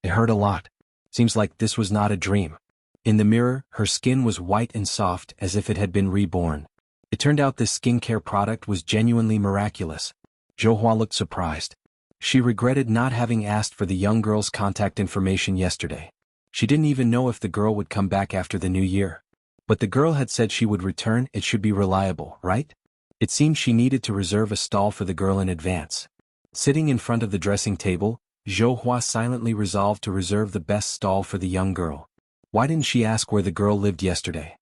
It hurt a lot. Seems like this was not a dream. In the mirror, her skin was white and soft as if it had been reborn. It turned out this skincare product was genuinely miraculous. Zhou Hua looked surprised. She regretted not having asked for the young girl's contact information yesterday. She didn't even know if the girl would come back after the new year. But the girl had said she would return, it should be reliable, right? It seemed she needed to reserve a stall for the girl in advance. Sitting in front of the dressing table, Zhou Hua silently resolved to reserve the best stall for the young girl. Why didn't she ask where the girl lived yesterday?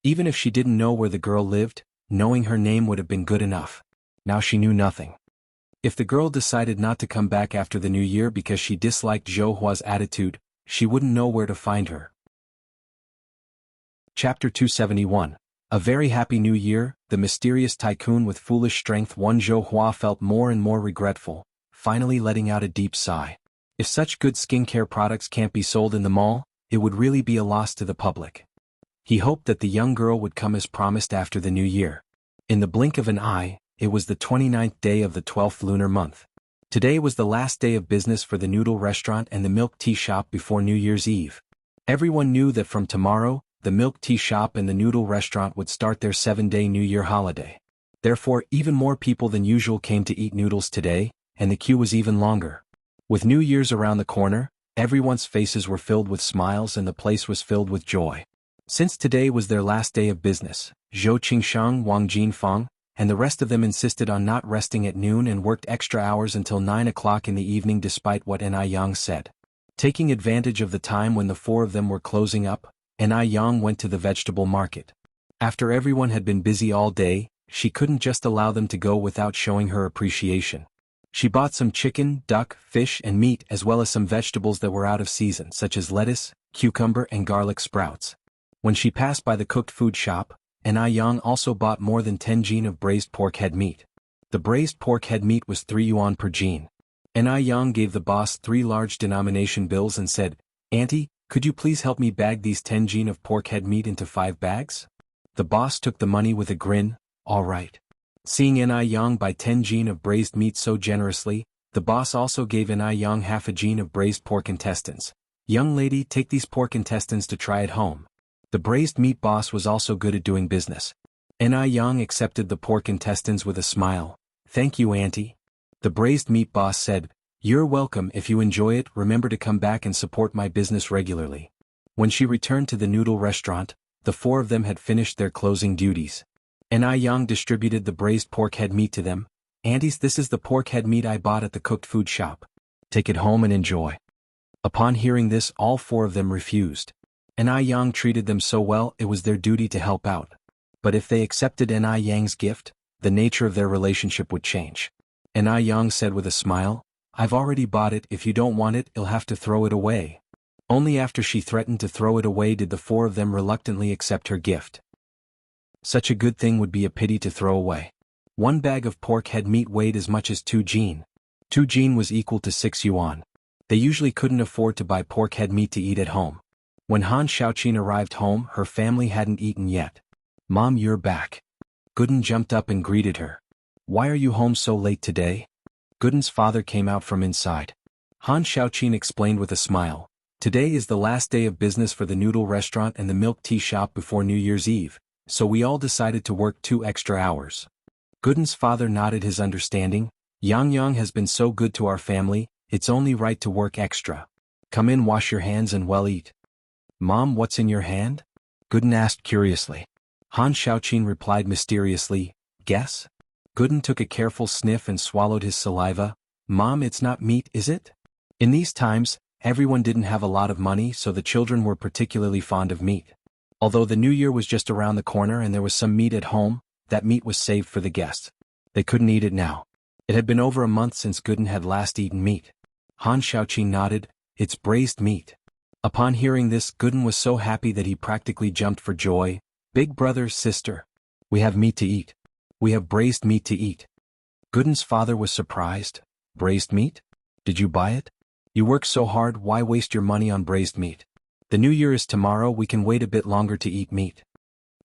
Even if she didn't know where the girl lived, knowing her name would have been good enough. Now she knew nothing. If the girl decided not to come back after the new year because she disliked Zhou Hua's attitude, she wouldn't know where to find her. Chapter 271. A very happy new year. The mysterious tycoon with foolish strength. Zhou Hua felt more and more regretful, finally letting out a deep sigh. If such good skincare products can't be sold in the mall, it would really be a loss to the public. He hoped that the young girl would come as promised after the new year. In the blink of an eye, it was the 29th day of the 12th lunar month. Today was the last day of business for the noodle restaurant and the milk tea shop before New Year's Eve. Everyone knew that from tomorrow, the milk tea shop and the noodle restaurant would start their 7-day New Year holiday. Therefore, even more people than usual came to eat noodles today, and the queue was even longer. With New Year's around the corner, everyone's faces were filled with smiles and the place was filled with joy. Since today was their last day of business, Zhou Qingsheng, Wang Jinfeng, and the rest of them insisted on not resting at noon and worked extra hours until 9 o'clock in the evening despite what Ni Yang said. Taking advantage of the time when the four of them were closing up, Ni Yang went to the vegetable market. After everyone had been busy all day, she couldn't just allow them to go without showing her appreciation. She bought some chicken, duck, fish, and meat as well as some vegetables that were out of season such as lettuce, cucumber, and garlic sprouts. When she passed by the cooked food shop, Ni Yang also bought more than 10 jin of braised pork head meat. The braised pork head meat was 3 yuan per jin. Ni Yang gave the boss 3 large denomination bills and said, "Auntie, could you please help me bag these 10 jin of pork head meat into 5 bags? The boss took the money with a grin. "All right." Seeing Ni Yang buy 10 jin of braised meat so generously, the boss also gave Ni Yang half a jin of braised pork intestines. "Young lady, take these pork intestines to try at home." The braised meat boss was also good at doing business. Ni Yang accepted the pork intestines with a smile. "Thank you, auntie." The braised meat boss said, "You're welcome. If you enjoy it, remember to come back and support my business regularly." When she returned to the noodle restaurant, the four of them had finished their closing duties. Ni Yang distributed the braised pork head meat to them. "Aunties, this is the pork head meat I bought at the cooked food shop. Take it home and enjoy." Upon hearing this, all four of them refused. Ni Yang treated them so well it was their duty to help out. But if they accepted Ni Yang's gift, the nature of their relationship would change. Ni Yang said with a smile, "I've already bought it. If you don't want it, you'll have to throw it away." Only after she threatened to throw it away did the four of them reluctantly accept her gift. Such a good thing would be a pity to throw away. 1 bag of pork head meat weighed as much as 2 jin. 2 jin was equal to 6 yuan. They usually couldn't afford to buy pork head meat to eat at home. When Han Xiaoqin arrived home, her family hadn't eaten yet. "Mom, you're back." Gooden jumped up and greeted her. "Why are you home so late today?" Gooden's father came out from inside. Han Xiaoqin explained with a smile, "Today is the last day of business for the noodle restaurant and the milk tea shop before New Year's Eve, so we all decided to work 2 extra hours." Gooden's father nodded his understanding. "Yang Yang has been so good to our family, it's only right to work extra. Come in, wash your hands and well eat." "Mom, what's in your hand?" Gooden asked curiously. Han Xiaoqin replied mysteriously, "Guess?" Gooden took a careful sniff and swallowed his saliva. "Mom, it's not meat, is it?" In these times, everyone didn't have a lot of money, so the children were particularly fond of meat. Although the new year was just around the corner and there was some meat at home, that meat was saved for the guests. They couldn't eat it now. It had been over a month since Gooden had last eaten meat. Han Xiaoqin nodded, "It's braised meat." Upon hearing this, Gooden was so happy that he practically jumped for joy. "Big brother, sister. We have meat to eat. We have braised meat to eat." Gooden's father was surprised. "Braised meat? Did you buy it? You work so hard, why waste your money on braised meat? The new year is tomorrow, we can wait a bit longer to eat meat."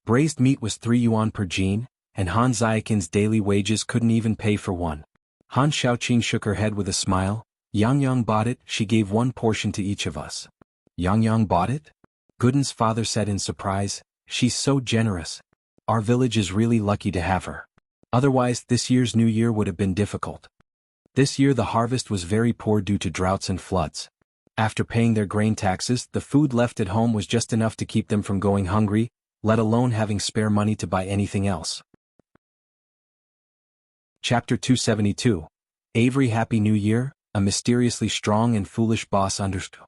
Braised meat was 3 yuan per jin, and Han Xiaoqin's daily wages couldn't even pay for one. Han Xiaoqin shook her head with a smile. "Yang Yang bought it, she gave 1 portion to each of us." "Yang Yang bought it?" Gooden's father said in surprise, "She's so generous. Our village is really lucky to have her. Otherwise, this year's New Year would have been difficult." This year the harvest was very poor due to droughts and floods. After paying their grain taxes, the food left at home was just enough to keep them from going hungry, let alone having spare money to buy anything else. Chapter 272. Avery Happy New Year, a mysteriously strong and foolish boss understood.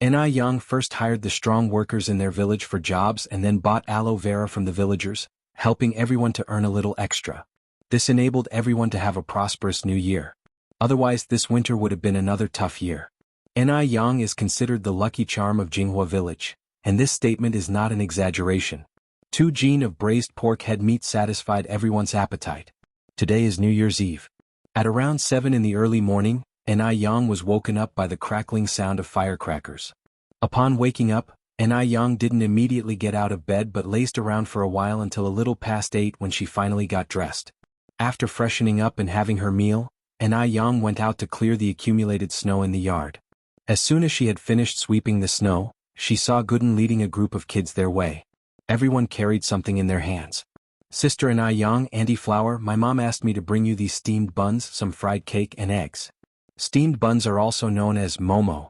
Ni Yang first hired the strong workers in their village for jobs and then bought aloe vera from the villagers, helping everyone to earn a little extra. This enabled everyone to have a prosperous new year. Otherwise, this winter would have been another tough year. Ni Yang is considered the lucky charm of Jinghua village, and this statement is not an exaggeration. 2 jin of braised pork head meat satisfied everyone's appetite. Today is New Year's Eve. At around 7 in the early morning, Ni Yang was woken up by the crackling sound of firecrackers. Upon waking up, Ni Yang didn't immediately get out of bed but lazed around for a while until a little past 8 when she finally got dressed. After freshening up and having her meal, Ni Yang went out to clear the accumulated snow in the yard. As soon as she had finished sweeping the snow, she saw Gooden leading a group of kids their way. Everyone carried something in their hands. "Sister Ni Yang, Auntie Flower, my mom asked me to bring you these steamed buns, some fried cake and eggs." Steamed buns are also known as momo.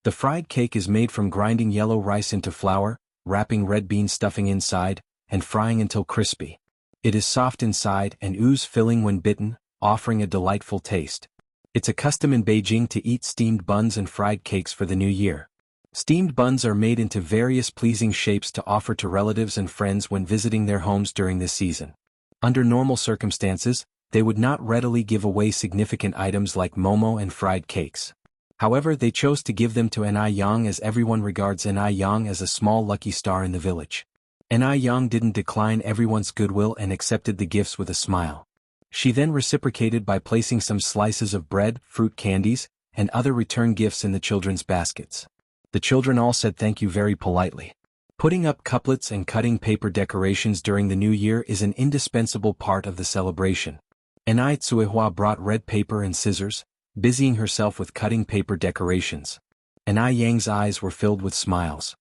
The fried cake is made from grinding yellow rice into flour, wrapping red bean stuffing inside, and frying until crispy. It is soft inside and ooze filling when bitten, offering a delightful taste. It's a custom in Beijing to eat steamed buns and fried cakes for the new year. Steamed buns are made into various pleasing shapes to offer to relatives and friends when visiting their homes during this season. Under normal circumstances, they would not readily give away significant items like momo and fried cakes. However, they chose to give them to Ni Yang as everyone regards Ni Yang as a small lucky star in the village. Ni Yang didn't decline everyone's goodwill and accepted the gifts with a smile. She then reciprocated by placing some slices of bread, fruit candies, and other return gifts in the children's baskets. The children all said thank you very politely. Putting up couplets and cutting paper decorations during the new year is an indispensable part of the celebration. Ni Tsuehua brought red paper and scissors, busying herself with cutting paper decorations. Ni Yang's eyes were filled with smiles.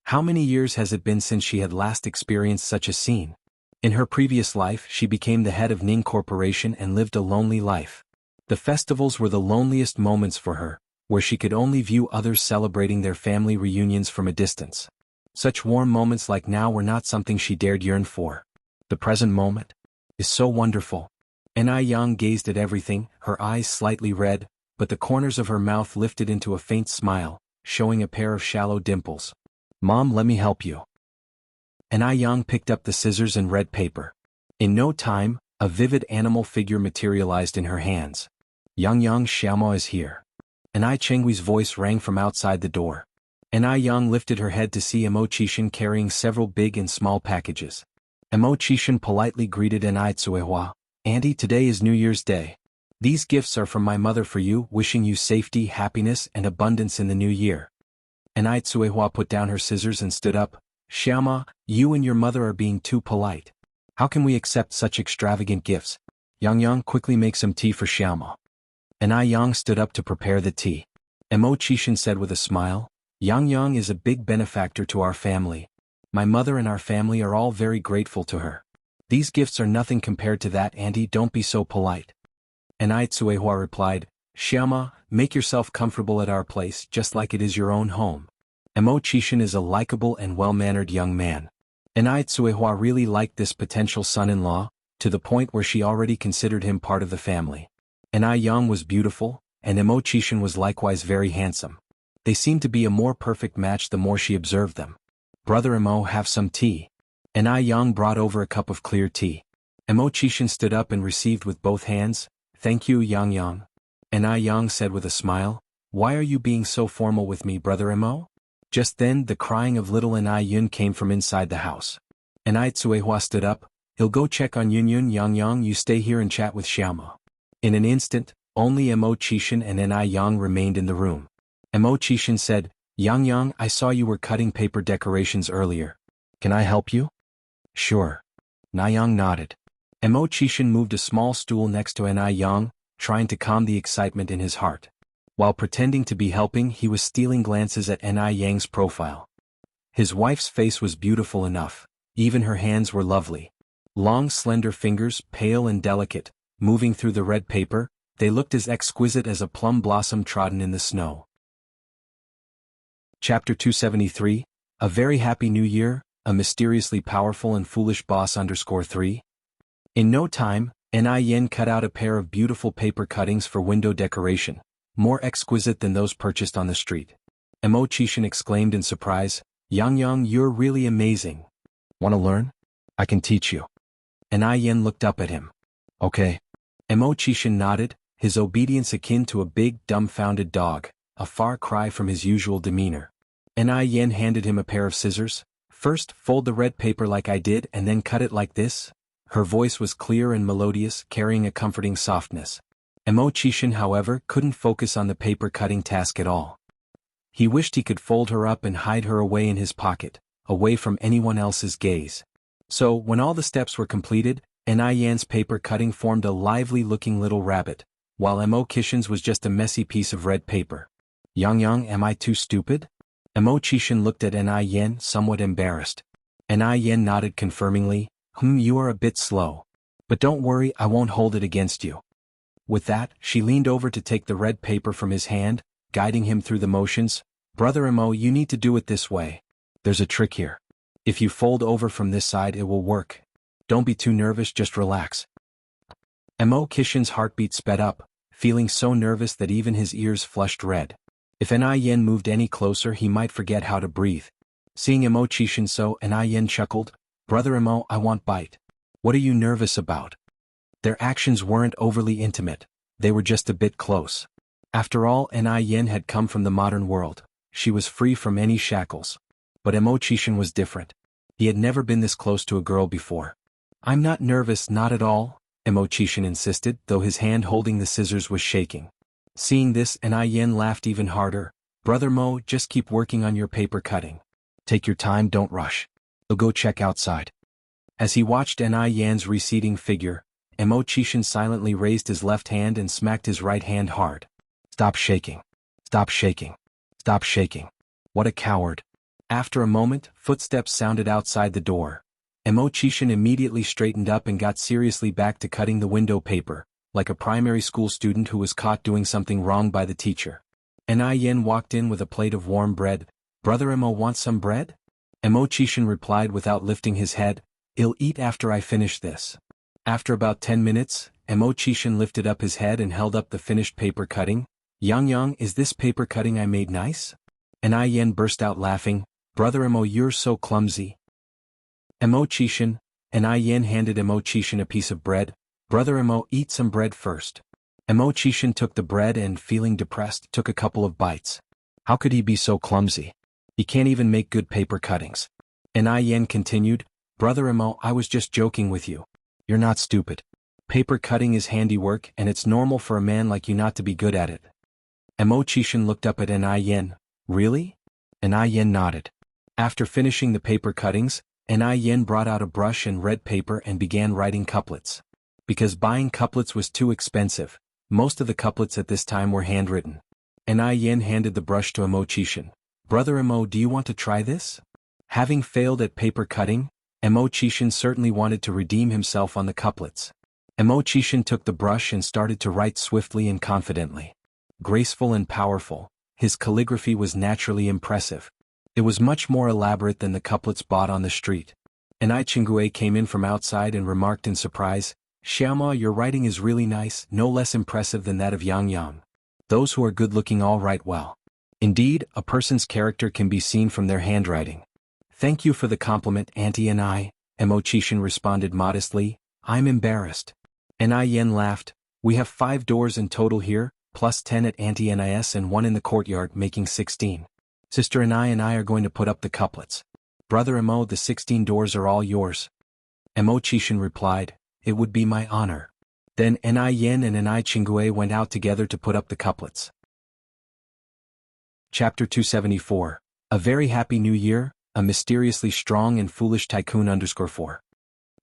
How many years has it been since she had last experienced such a scene? In her previous life, she became the head of Ning Corporation and lived a lonely life. The festivals were the loneliest moments for her, where she could only view others celebrating their family reunions from a distance. Such warm moments like now were not something she dared yearn for. The present moment is so wonderful. Ni Yang gazed at everything, her eyes slightly red, but the corners of her mouth lifted into a faint smile, showing a pair of shallow dimples. Mom, let me help you. Ni Yang picked up the scissors and red paper. In no time, a vivid animal figure materialized in her hands. Yang Xiaomo is here. Ni Chenghui's voice rang from outside the door. Ni Yang lifted her head to see Mo Qishan carrying several big and small packages. Mo Qishan politely greeted Ni Tsuehua. Auntie, today is New Year's Day. These gifts are from my mother for you, wishing you safety, happiness, and abundance in the new year. Ni Tsuehua put down her scissors and stood up. Xiaoma, you and your mother are being too polite. How can we accept such extravagant gifts? Yang, quickly make some tea for Xiaoma. Ni Yang stood up to prepare the tea. Mo Qishan said with a smile, Yang is a big benefactor to our family. My mother and our family are all very grateful to her. These gifts are nothing compared to that, auntie, don't be so polite. Ni Tsuehua replied, Xiaoma, make yourself comfortable at our place just like it is your own home. Mo Qishan is a likable and well-mannered young man. Ni Tsuehua really liked this potential son-in-law, to the point where she already considered him part of the family. Ni Yang was beautiful, and Mo Qishan was likewise very handsome. They seemed to be a more perfect match the more she observed them. Brother Mo, have some tea. Ni Yang brought over a cup of clear tea. Mo Qishan stood up and received with both hands. Thank you, Yang. Ni Yang said with a smile, why are you being so formal with me, Brother Mo? Just then, the crying of little Ni Yun came from inside the house. Ni Tsuehua stood up. He'll go check on Yun. Yang, you stay here and chat with Xiaoma. In an instant, only Mo Qishan and Ni Yang remained in the room. Mo Qishan said, Yang, I saw you were cutting paper decorations earlier. Can I help you? Sure. Ni Yang nodded. Mo Qishan moved a small stool next to Ni Yang, trying to calm the excitement in his heart. While pretending to be helping, he was stealing glances at Ni Yang's profile. His wife's face was beautiful enough. Even her hands were lovely. Long, slender fingers, pale and delicate, moving through the red paper, they looked as exquisite as a plum blossom trodden in the snow. Chapter 273, A Very Happy New Year, A Mysteriously Powerful and Foolish Boss _3. In no time, Ni Yen cut out a pair of beautiful paper cuttings for window decoration, more exquisite than those purchased on the street. Mo Qishan exclaimed in surprise, Yang, you're really amazing. Want to learn? I can teach you. Ni Yen looked up at him. Okay. Mo Qishan nodded, his obedience akin to a big, dumbfounded dog, a far cry from his usual demeanor. Ni Yen handed him a pair of scissors. First, fold the red paper like I did and then cut it like this. Her voice was clear and melodious, carrying a comforting softness. Mo Qishan, however, couldn't focus on the paper cutting task at all. He wished he could fold her up and hide her away in his pocket, away from anyone else's gaze. So, when all the steps were completed, Ni Yan's paper cutting formed a lively-looking little rabbit, while Mo Qishan's was just a messy piece of red paper. Yang, am I too stupid? Mo Qishan looked at Ni Yen, somewhat embarrassed. Ni Yen nodded confirmingly, you are a bit slow. But don't worry, I won't hold it against you. With that, she leaned over to take the red paper from his hand, guiding him through the motions. Brother Mo, you need to do it this way. There's a trick here. If you fold over from this side, it will work. Don't be too nervous, just relax. Mo Kishin's heartbeat sped up, feeling so nervous that even his ears flushed red. If An Yen moved any closer he might forget how to breathe. Seeing Mo Chishin so, An Yen chuckled, "Brother Mo, I want bite. What are you nervous about?" Their actions weren't overly intimate, they were just a bit close. After all, An Yen had come from the modern world, she was free from any shackles. But Mo Chishin was different. He had never been this close to a girl before. "I'm not nervous, not at all," Mo Chishin insisted, though his hand holding the scissors was shaking. Seeing this, An Yen laughed even harder. "Brother Mo, just keep working on your paper cutting. Take your time, don't rush. I'll go check outside." As he watched An Yen's receding figure, Mo Chishin silently raised his left hand and smacked his right hand hard. "Stop shaking. Stop shaking. Stop shaking. What a coward." After a moment, footsteps sounded outside the door. Mo Chishin immediately straightened up and got seriously back to cutting the window paper, like a primary school student who was caught doing something wrong by the teacher. An Yen walked in with a plate of warm bread. "Brother Mo, want some bread?" Mo Chishin replied without lifting his head, "I'll eat after I finish this." After about 10 minutes, Mo Chishin lifted up his head and held up the finished paper cutting. Yang, is this paper cutting I made nice?" An Yen burst out laughing, "Brother Mo, you're so clumsy." Mo Chishin, An Yen handed Mo Chishin a piece of bread. "Brother Mo, eat some bread first." Mo Chishin took the bread and, feeling depressed, took a couple of bites. How could he be so clumsy? He can't even make good paper cuttings. An Yen continued, "Brother Mo, I was just joking with you. You're not stupid. Paper cutting is handiwork and it's normal for a man like you not to be good at it." Mo Chishin looked up at An Yen. "Really?" An Yen nodded. After finishing the paper cuttings, An Yen brought out a brush and red paper and began writing couplets. Because buying couplets was too expensive, most of the couplets at this time were handwritten. An Yen handed the brush to Mo Chishin. "Brother Mo, do you want to try this?" Having failed at paper cutting, Mo Chishin certainly wanted to redeem himself on the couplets. Mo Chishin took the brush and started to write swiftly and confidently. Graceful and powerful, his calligraphy was naturally impressive. It was much more elaborate than the couplets bought on the street. An Chingue came in from outside and remarked in surprise, "Xiaoma, your writing is really nice, no less impressive than that of Yang. Those who are good-looking all write well. Indeed, a person's character can be seen from their handwriting." "Thank you for the compliment, Auntie and Mo Chishin responded modestly, "I'm embarrassed." An Yen laughed, "We have 5 doors in total here, plus 10 at Auntie Nis and 1 in the courtyard, making 16. Sister and I are going to put up the couplets. Brother Mo, the 16 doors are all yours." Mo Chishin replied, "It would be my honor." Then An Yen and An Chingue went out together to put up the couplets. Chapter 274. A Very Happy New Year, a Mysteriously Strong and Foolish Tycoon _4.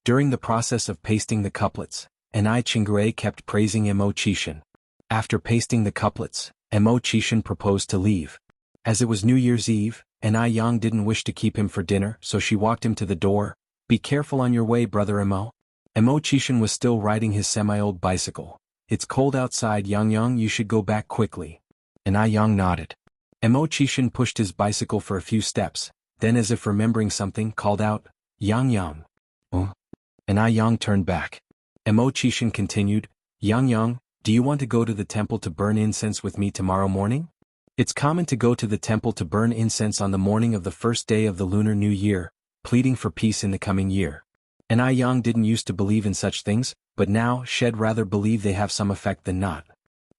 During the process of pasting the couplets, An Chingue kept praising Mo Chishin. After pasting the couplets, Mo Chishin proposed to leave. As it was New Year's Eve, An Yang didn't wish to keep him for dinner, so she walked him to the door. "Be careful on your way, Brother Mo." Mo Chishin was still riding his semi-old bicycle. "It's cold outside, Yang, you should go back quickly." An Yang nodded. Mo Chishin pushed his bicycle for a few steps, then as if remembering something, called out, "Yang. Oh." An Yang turned back. Mo Chishin continued, "Yang, do you want to go to the temple to burn incense with me tomorrow morning? It's common to go to the temple to burn incense on the morning of the first day of the Lunar New Year, pleading for peace in the coming year." An Yang didn't used to believe in such things, but now she'd rather believe they have some effect than not.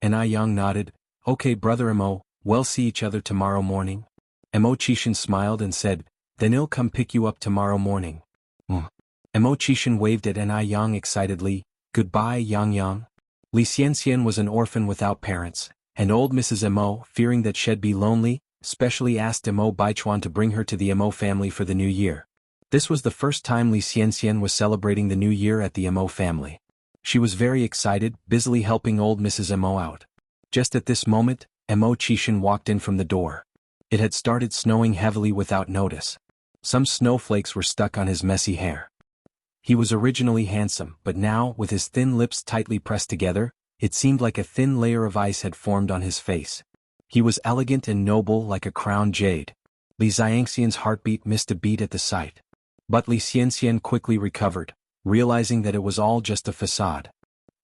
An Yang nodded, "Okay, Brother Mo, we'll see each other tomorrow morning." Mo Chishin smiled and said, "Then I'll come pick you up tomorrow morning." Mo Chishin waved at An Yang excitedly, "Goodbye, Yang." Li Xianxian was an orphan without parents, and old Mrs. Mo, fearing that she'd be lonely, specially asked Mo Baichuan to bring her to the Mo family for the new year. This was the first time Li Xianxian was celebrating the new year at the Mo family. She was very excited, busily helping old Mrs. Mo out. Just at this moment, Mo Chishin walked in from the door. It had started snowing heavily without notice. Some snowflakes were stuck on his messy hair. He was originally handsome, but now, with his thin lips tightly pressed together, it seemed like a thin layer of ice had formed on his face. He was elegant and noble like a crowned jade. Li Xianxian's heartbeat missed a beat at the sight. But Li Xianxian quickly recovered. realizing that it was all just a facade.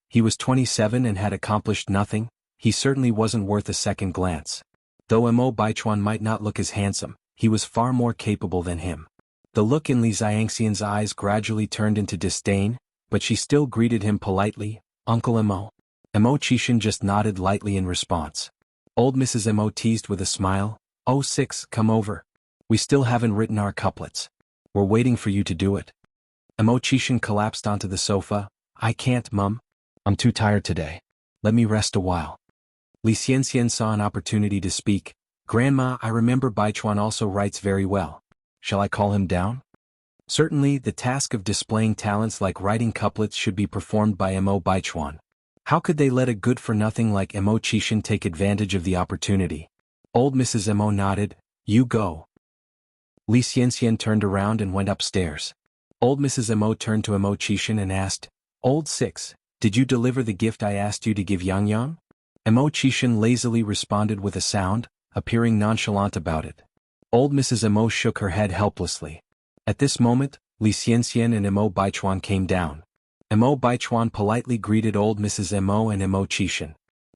He was 27 and had accomplished nothing. He certainly wasn't worth a second glance. Though Mo Baichuan might not look as handsome, he was far more capable than him. The look in Li Xiangxian's eyes gradually turned into disdain, but she still greeted him politely, "Uncle Mo." Mo Qishan just nodded lightly in response. Old Mrs. Mo teased with a smile, "Oh 6, come over. We still haven't written our couplets. We're waiting for you to do it." Mo Qishan collapsed onto the sofa. "I can't, Mum. I'm too tired today. Let me rest a while." Li Xianxian saw an opportunity to speak. "Grandma, I remember Baichuan also writes very well. Shall I call him down?" Certainly, the task of displaying talents like writing couplets should be performed by Mo Baichuan. How could they let a good-for-nothing like Mo Qishan take advantage of the opportunity? Old Mrs. Mo nodded. "You go." Li Xianxian turned around and went upstairs. Old Mrs. Mo turned to Mo Qishan and asked, "Old 6, did you deliver the gift I asked you to give Yang Yang?" Mo Qishan lazily responded with a sound, appearing nonchalant about it. Old Mrs. Mo shook her head helplessly. At this moment, Li Xianxian and Mo Baichuan came down. Mo Baichuan politely greeted Old Mrs. Mo and Mo Qishan.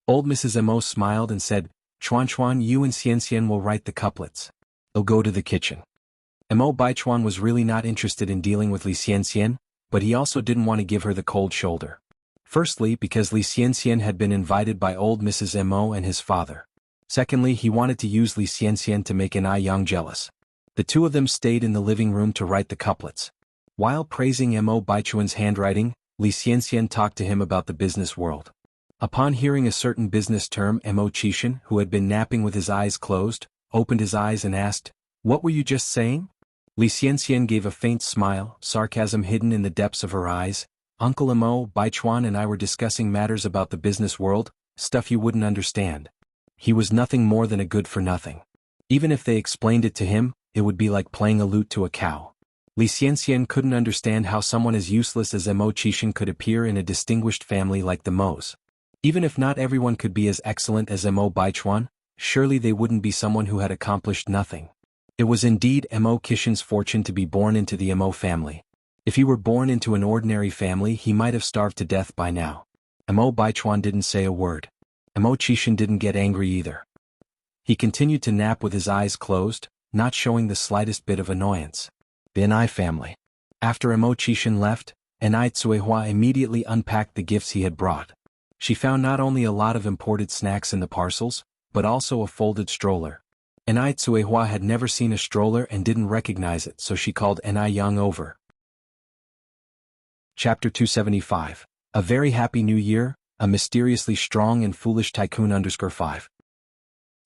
Old Mrs. Mo smiled and said, "Chuan, you and Xianxian will write the couplets. They'll go to the kitchen." Mo Baichuan was really not interested in dealing with Li Xianxian, but he also didn't want to give her the cold shoulder. Firstly, because Li Xianxian had been invited by Old Mrs. Mo and his father. Secondly, he wanted to use Li Xianxian to make Yang jealous. The two of them stayed in the living room to write the couplets. While praising Mo Baichuan's handwriting, Li Xianxian talked to him about the business world. Upon hearing a certain business term, Mo Qishan, who had been napping with his eyes closed, opened his eyes and asked, "What were you just saying?" Li Xianxian gave a faint smile, sarcasm hidden in the depths of her eyes. "Uncle Mo Baichuan and I were discussing matters about the business world, stuff you wouldn't understand. He was nothing more than a good-for-nothing. Even if they explained it to him, it would be like playing a lute to a cow." Li Xianxian couldn't understand how someone as useless as Mo Qishan could appear in a distinguished family like the Mo's. Even if not everyone could be as excellent as Mo Baichuan, surely they wouldn't be someone who had accomplished nothing. It was indeed Mo Qishan's fortune to be born into the Mo family. If he were born into an ordinary family, he might have starved to death by now. Mo Baichuan didn't say a word. Mo Qishan didn't get angry either. He continued to nap with his eyes closed, not showing the slightest bit of annoyance. The Nai family. After Mo Qishan left, Nai Tsuehua immediately unpacked the gifts he had brought. She found not only a lot of imported snacks in the parcels, but also a folded stroller. Nai Tsuehua had never seen a stroller and didn't recognize it, so she called Nai Yang over. Chapter 275. A Very Happy New Year, a Mysteriously Strong and Foolish Tycoon _5.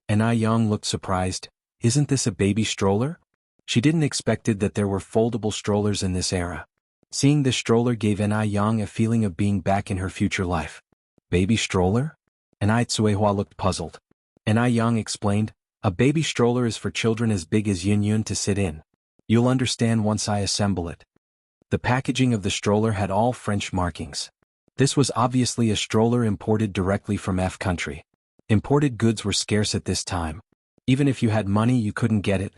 Nai Yang looked surprised. "Isn't this a baby stroller?" She didn't expected that there were foldable strollers in this era. Seeing this stroller gave Nai Yang a feeling of being back in her future life. "Baby stroller?" Nai Tsuehua looked puzzled. Nai Yang explained, "A baby stroller is for children as big as Yun Yun to sit in. You'll understand once I assemble it." The packaging of the stroller had all French markings. This was obviously a stroller imported directly from F country. Imported goods were scarce at this time. Even if you had money, you couldn't get it.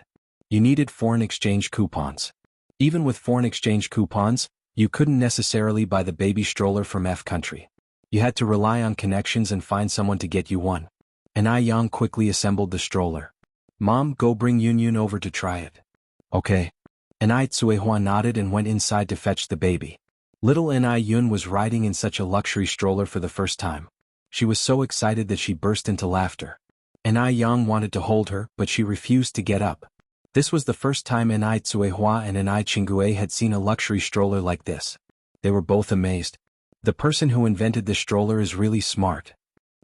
You needed foreign exchange coupons. Even with foreign exchange coupons, you couldn't necessarily buy the baby stroller from F country. You had to rely on connections and find someone to get you one. Nai Yang quickly assembled the stroller. "Mom, go bring Yun Yun over to try it." "Okay." Nai Tsuehua nodded and went inside to fetch the baby. Little Nai Yun was riding in such a luxury stroller for the first time. She was so excited that she burst into laughter. Nai Yang wanted to hold her, but she refused to get up. This was the first time Nai Tsuehua and Nai Qingue had seen a luxury stroller like this. They were both amazed. The person who invented this stroller is really smart.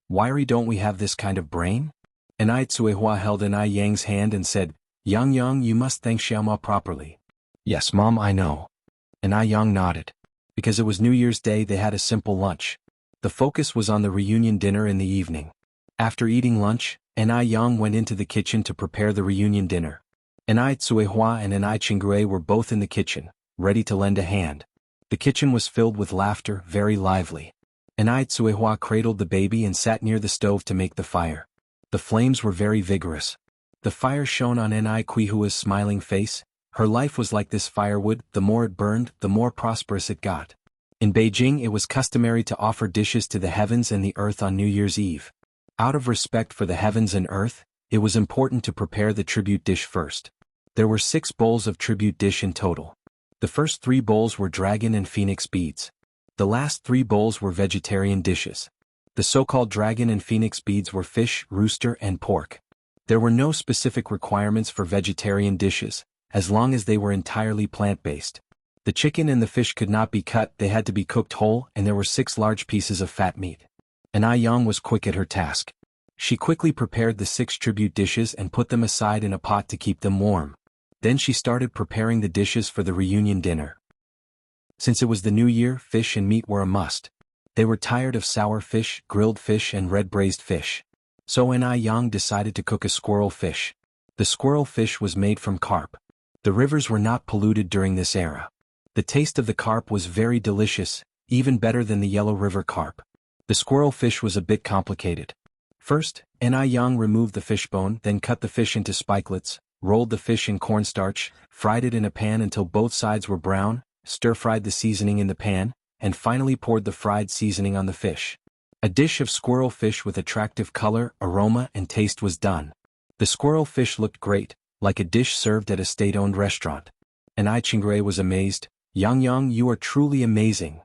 Why don't we have this kind of brain? Nai Tsuehua held Nai Yang's hand and said, "Yang Yang, you must thank Xiaoma properly." "Yes, Mom, I know." Nai Yang nodded. Because it was New Year's Day, they had a simple lunch. The focus was on the reunion dinner in the evening. After eating lunch, Nai Yang went into the kitchen to prepare the reunion dinner. Nai Tsuehua and Nai Qingue were both in the kitchen, ready to lend a hand. The kitchen was filled with laughter, very lively. Nai Tsuehua cradled the baby and sat near the stove to make the fire. The flames were very vigorous. The fire shone on Nai Qihua's smiling face, Her life was like this firewood, the more it burned, the more prosperous it got. In Beijing it was customary to offer dishes to the heavens and the earth on New Year's Eve. Out of respect for the heavens and earth, it was important to prepare the tribute dish first. There were 6 bowls of tribute dish in total. The first 3 bowls were dragon and phoenix beads. The last 3 bowls were vegetarian dishes. The so-called dragon and phoenix beads were fish, rooster, and pork. There were no specific requirements for vegetarian dishes, as long as they were entirely plant-based. The chicken and the fish could not be cut, they had to be cooked whole, and there were 6 large pieces of fat meat. And Ai Yang was quick at her task. She quickly prepared the 6 tribute dishes and put them aside in a pot to keep them warm. Then she started preparing the dishes for the reunion dinner. Since it was the new year, fish and meat were a must. They were tired of sour fish, grilled fish, and red braised fish. So Ai Yang decided to cook a squirrel fish. The squirrel fish was made from carp. The rivers were not polluted during this era. The taste of the carp was very delicious, even better than the Yellow River carp. The squirrel fish was a bit complicated. First, Ai Yang removed the fishbone, then cut the fish into spikelets, rolled the fish in cornstarch, fried it in a pan until both sides were brown, stir-fried the seasoning in the pan, and finally poured the fried seasoning on the fish. A dish of squirrel fish with attractive color, aroma, and taste was done. The squirrel fish looked great, like a dish served at a state-owned restaurant. Ai Chingray was amazed. Yang, you are truly amazing.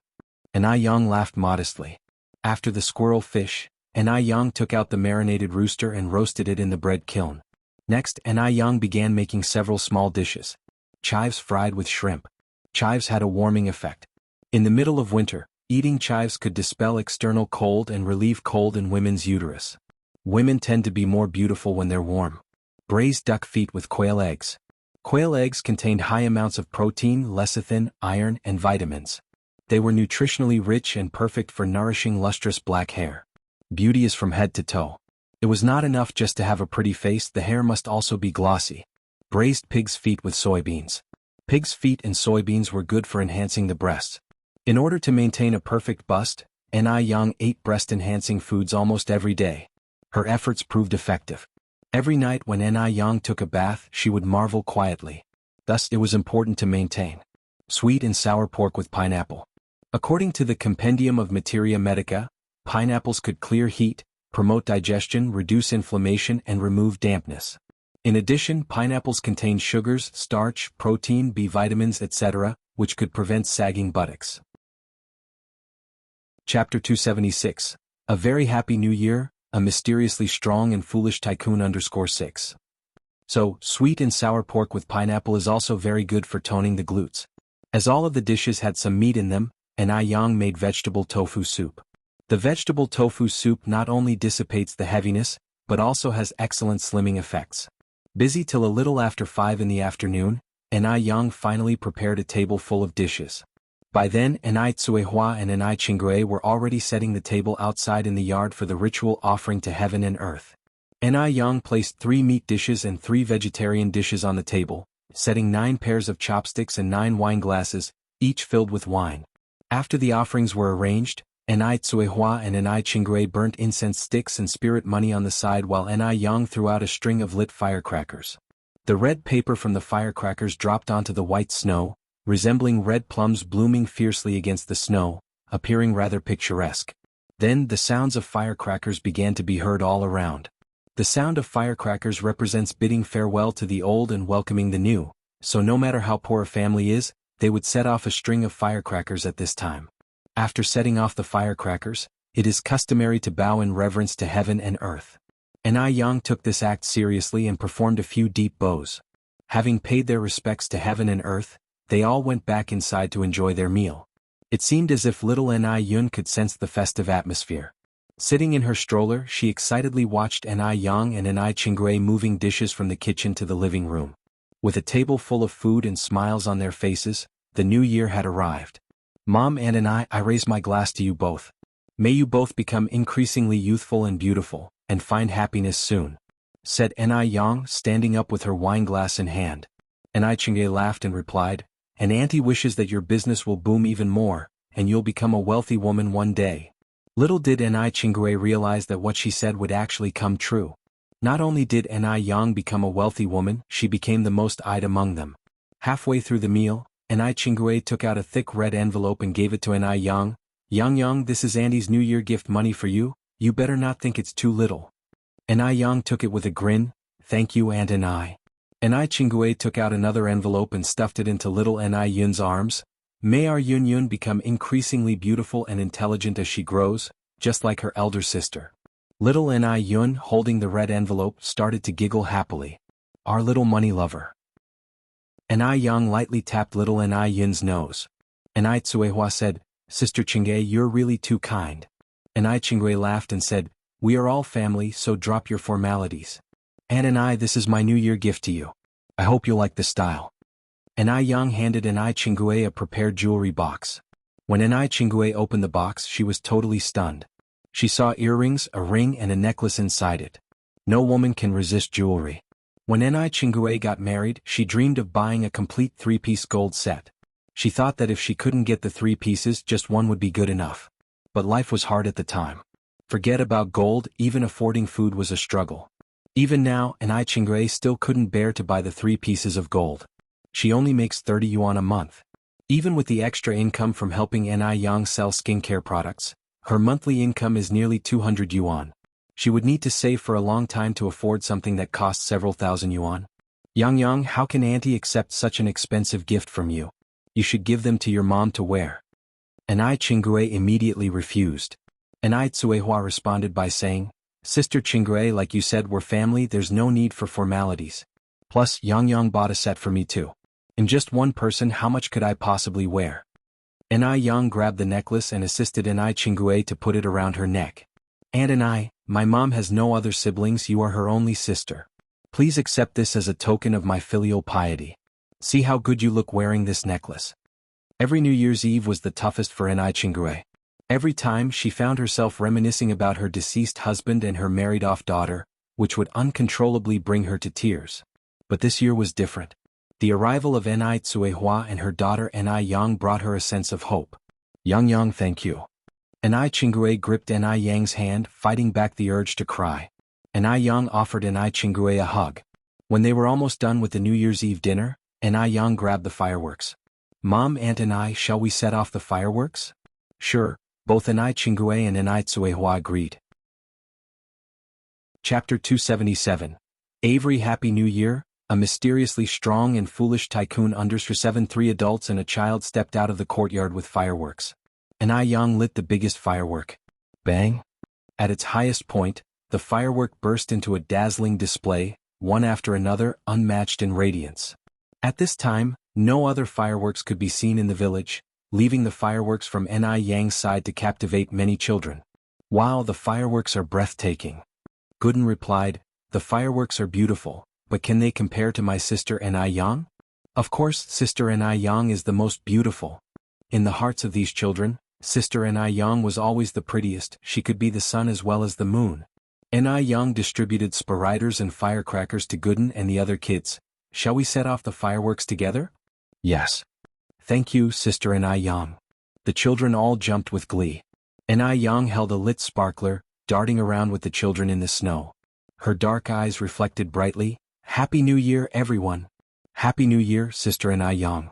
Ai Yang laughed modestly. After the squirrel fish, Ai Yang took out the marinated rooster and roasted it in the bread kiln. Next, Ai Yang began making several small dishes. Chives fried with shrimp. Chives had a warming effect. In the middle of winter, eating chives could dispel external cold and relieve cold in women's uterus. Women tend to be more beautiful when they're warm. Braised duck feet with quail eggs. Quail eggs contained high amounts of protein, lecithin, iron, and vitamins. They were nutritionally rich and perfect for nourishing lustrous black hair. Beauty is from head to toe. It was not enough just to have a pretty face, the hair must also be glossy. Braised pig's feet with soybeans. Pig's feet and soybeans were good for enhancing the breasts. In order to maintain a perfect bust, Ai Yang ate breast-enhancing foods almost every day. Her efforts proved effective. Every night when Ai Yang took a bath, she would marvel quietly. Thus, it was important to maintain. Sweet and sour pork with pineapple. According to the Compendium of Materia Medica, pineapples could clear heat, promote digestion, reduce inflammation, and remove dampness. In addition, pineapples contain sugars, starch, protein, B vitamins, etc., which could prevent sagging buttocks. Chapter 276. A Very Happy New Year, a Mysteriously Strong and Foolish Tycoon _6. So, sweet and sour pork with pineapple is also very good for toning the glutes. As all of the dishes had some meat in them, Ai Yang made vegetable tofu soup. The vegetable tofu soup not only dissipates the heaviness, but also has excellent slimming effects. Busy till a little after 5 in the afternoon, Ai Yang finally prepared a table full of dishes. By then, Ai Tsuehua and Ai Qingui were already setting the table outside in the yard for the ritual offering to heaven and earth. Ai Yang placed 3 meat dishes and 3 vegetarian dishes on the table, setting 9 pairs of chopsticks and 9 wine glasses, each filled with wine. After the offerings were arranged, Ai Tsuehua and Ai Qingui burnt incense sticks and spirit money on the side while Ai Yang threw out a string of lit firecrackers. The red paper from the firecrackers dropped onto the white snow, resembling red plums blooming fiercely against the snow, appearing rather picturesque. Then the sounds of firecrackers began to be heard all around. The sound of firecrackers represents bidding farewell to the old and welcoming the new, so no matter how poor a family is, they would set off a string of firecrackers at this time. After setting off the firecrackers, it is customary to bow in reverence to heaven and earth. Ai Yang took this act seriously and performed a few deep bows. Having paid their respects to heaven and earth, they all went back inside to enjoy their meal. It seemed as if little Ai Yun could sense the festive atmosphere. Sitting in her stroller, she excitedly watched Ai Yang and Ai Qingui moving dishes from the kitchen to the living room. With a table full of food and smiles on their faces, the new year had arrived. Mom and I raise my glass to you both. May you both become increasingly youthful and beautiful, and find happiness soon, said Ai Yang, standing up with her wine glass in hand. Ai Qingui laughed and replied, and Auntie wishes that your business will boom even more, and you'll become a wealthy woman one day. Little did Ai Qingui realize that what she said would actually come true. Not only did Ai Yang become a wealthy woman, she became the most eyed among them. Halfway through the meal, Anai Chingue took out a thick red envelope and gave it to Anai Yang. Yang, this is Auntie's New Year gift money for you, you better not think it's too little. Anai Yang took it with a grin. Thank you, Aunt Anai. Anai Chingue took out another envelope and stuffed it into little Anai Yun's arms. May our Yun Yun become increasingly beautiful and intelligent as she grows, just like her elder sister. Little Anai Yun, holding the red envelope, started to giggle happily. Our little money lover. Anai Yang lightly tapped little Anai Yun's nose. Anai Tsuehua said, Sister Chingue, you're really too kind. Anai Chingue laughed and said, we are all family, so drop your formalities. Aunt Anai, this is my New Year gift to you. I hope you'll like the style. Anai Yang handed Anai Chingue a prepared jewelry box. When Anai Chingue opened the box, she was totally stunned. She saw earrings, a ring, and a necklace inside it. No woman can resist jewelry. When Anai Chingue got married, she dreamed of buying a complete 3-piece gold set. She thought that if she couldn't get the 3 pieces, just one would be good enough. But life was hard at the time. Forget about gold, even affording food was a struggle. Even now, Anai Chingue still couldn't bear to buy the 3 pieces of gold. She only makes 30 yuan a month. Even with the extra income from helping Anai Yang sell skincare products, her monthly income is nearly 200 yuan. She would need to save for a long time to afford something that costs several thousand yuan. Yang, how can Auntie accept such an expensive gift from you? You should give them to your mom to wear. Anai Chingue immediately refused. Anai Tsuehua responded by saying, Sister Chingue, like you said, we're family, there's no need for formalities. Plus, Yang bought a set for me too. In just one person, how much could I possibly wear? Anai Yang grabbed the necklace and assisted Anai Chingue to put it around her neck. Aunt Anai, my mom has no other siblings, you are her only sister. Please accept this as a token of my filial piety. See how good you look wearing this necklace. Every New Year's Eve was the toughest for Anai Chingue. Every time she found herself reminiscing about her deceased husband and her married-off daughter, which would uncontrollably bring her to tears. But this year was different. The arrival of Anai Tsuehua and her daughter Anai Yang brought her a sense of hope. Yang, thank you. Anai Chingue gripped Anai Yang's hand, fighting back the urge to cry. Anai Yang offered Anai Chingue a hug. When they were almost done with the New Year's Eve dinner, Anai Yang grabbed the fireworks. Mom, Aunt Anai, shall we set off the fireworks? Sure, both Anai Chingue and Anai Tsuehua agreed. Chapter 277. Avery Happy New Year. A mysteriously strong and foolish tycoon under 3 adults and a child stepped out of the courtyard with fireworks. Anai Yang lit the biggest firework. Bang! At its highest point, the firework burst into a dazzling display, one after another, unmatched in radiance. At this time, no other fireworks could be seen in the village, leaving the fireworks from Anai Yang's side to captivate many children. Wow, the fireworks are breathtaking. Gooden replied, the fireworks are beautiful, but can they compare to my sister Anai Yang? Of course, Sister Anai Yang is the most beautiful. In the hearts of these children, Sister Anai Yang was always the prettiest, she could be the sun as well as the moon. Anai Yang distributed spiriders and firecrackers to Gooden and the other kids. Shall we set off the fireworks together? Yes. Thank you, Sister Anai Yang. The children all jumped with glee. Anai Yang held a lit sparkler, darting around with the children in the snow. Her dark eyes reflected brightly, Happy New Year, everyone. Happy New Year, Sister Anai Yang.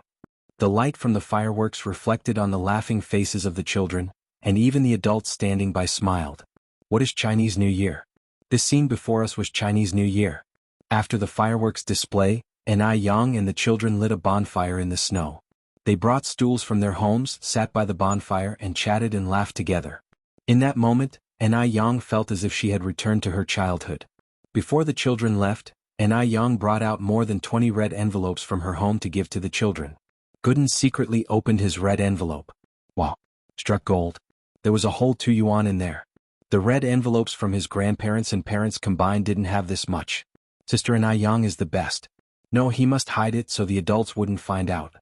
The light from the fireworks reflected on the laughing faces of the children, and even the adults standing by smiled. What is Chinese New Year? This scene before us was Chinese New Year. After the fireworks display, Anai Yang and the children lit a bonfire in the snow. They brought stools from their homes, sat by the bonfire and chatted and laughed together. In that moment, Anai Yang felt as if she had returned to her childhood. Before the children left, Anai Yang brought out more than 20 red envelopes from her home to give to the children. Gooden secretly opened his red envelope. Wow! Struck gold. There was a whole 2 yuan in there. The red envelopes from his grandparents and parents combined didn't have this much. Sister Anai Yang is the best. No, he must hide it so the adults wouldn't find out.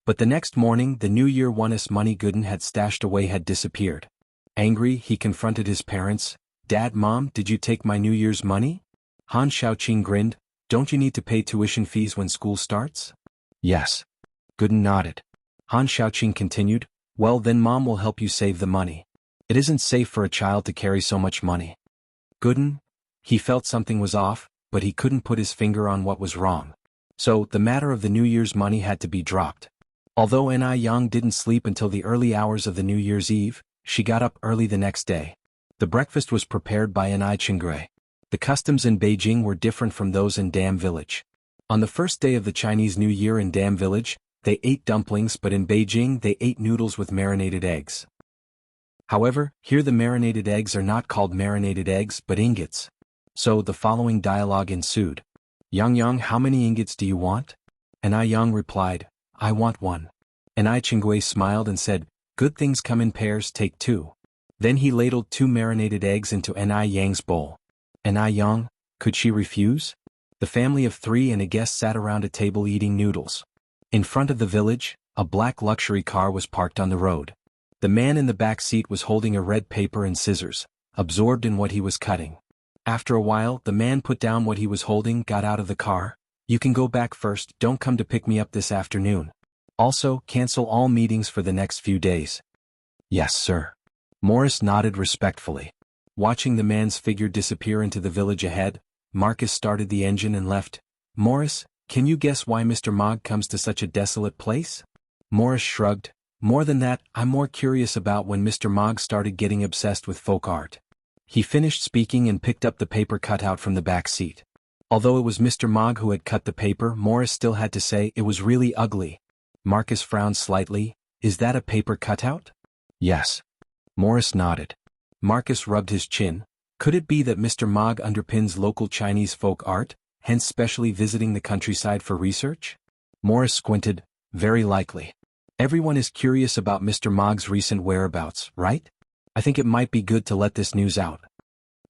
But the next morning, the New Year one's money Gooden had stashed away had disappeared. Angry, he confronted his parents. Dad, Mom, did you take my New Year's money? Han Xiaoqing grinned. Don't you need to pay tuition fees when school starts? Yes. Gooden nodded. Han Xiaoqing continued, well then Mom will help you save the money. It isn't safe for a child to carry so much money. Gooden? He felt something was off, but he couldn't put his finger on what was wrong. So, the matter of the New Year's money had to be dropped. Although Ni Yang didn't sleep until the early hours of the New Year's Eve, she got up early the next day. The breakfast was prepared by Ni Chingui. The customs in Beijing were different from those in Dam Village. On the first day of the Chinese New Year in Dam Village, they ate dumplings, but in Beijing they ate noodles with marinated eggs. However, here the marinated eggs are not called marinated eggs but ingots. So the following dialogue ensued. Yang, how many ingots do you want? Ni Yang replied, I want one. Ni Chingui smiled and said, good things come in pairs, take two. Then he ladled 2 marinated eggs into Ni Yang's bowl. Ni Yang, could she refuse? The family of 3 and a guest sat around a table eating noodles. In front of the village, a black luxury car was parked on the road. The man in the back seat was holding a red paper and scissors, absorbed in what he was cutting. After a while, the man put down what he was holding, got out of the car. You can go back first, don't come to pick me up this afternoon. Also, cancel all meetings for the next few days. Yes, sir. Morris nodded respectfully. Watching the man's figure disappear into the village ahead, Marcus started the engine and left. Morris, can you guess why Mr. Mogg comes to such a desolate place? Morris shrugged. More than that, I'm more curious about when Mr. Mogg started getting obsessed with folk art. He finished speaking and picked up the paper cutout from the back seat. Although it was Mr. Mogg who had cut the paper, Morris still had to say it was really ugly. Marcus frowned slightly. Is that a paper cutout? Yes. Morris nodded. Marcus rubbed his chin. Could it be that Mr. Mogg underpins local Chinese folk art, hence specially visiting the countryside for research? Morris squinted. Very likely. Everyone is curious about Mr. Mogg's recent whereabouts, right? I think it might be good to let this news out.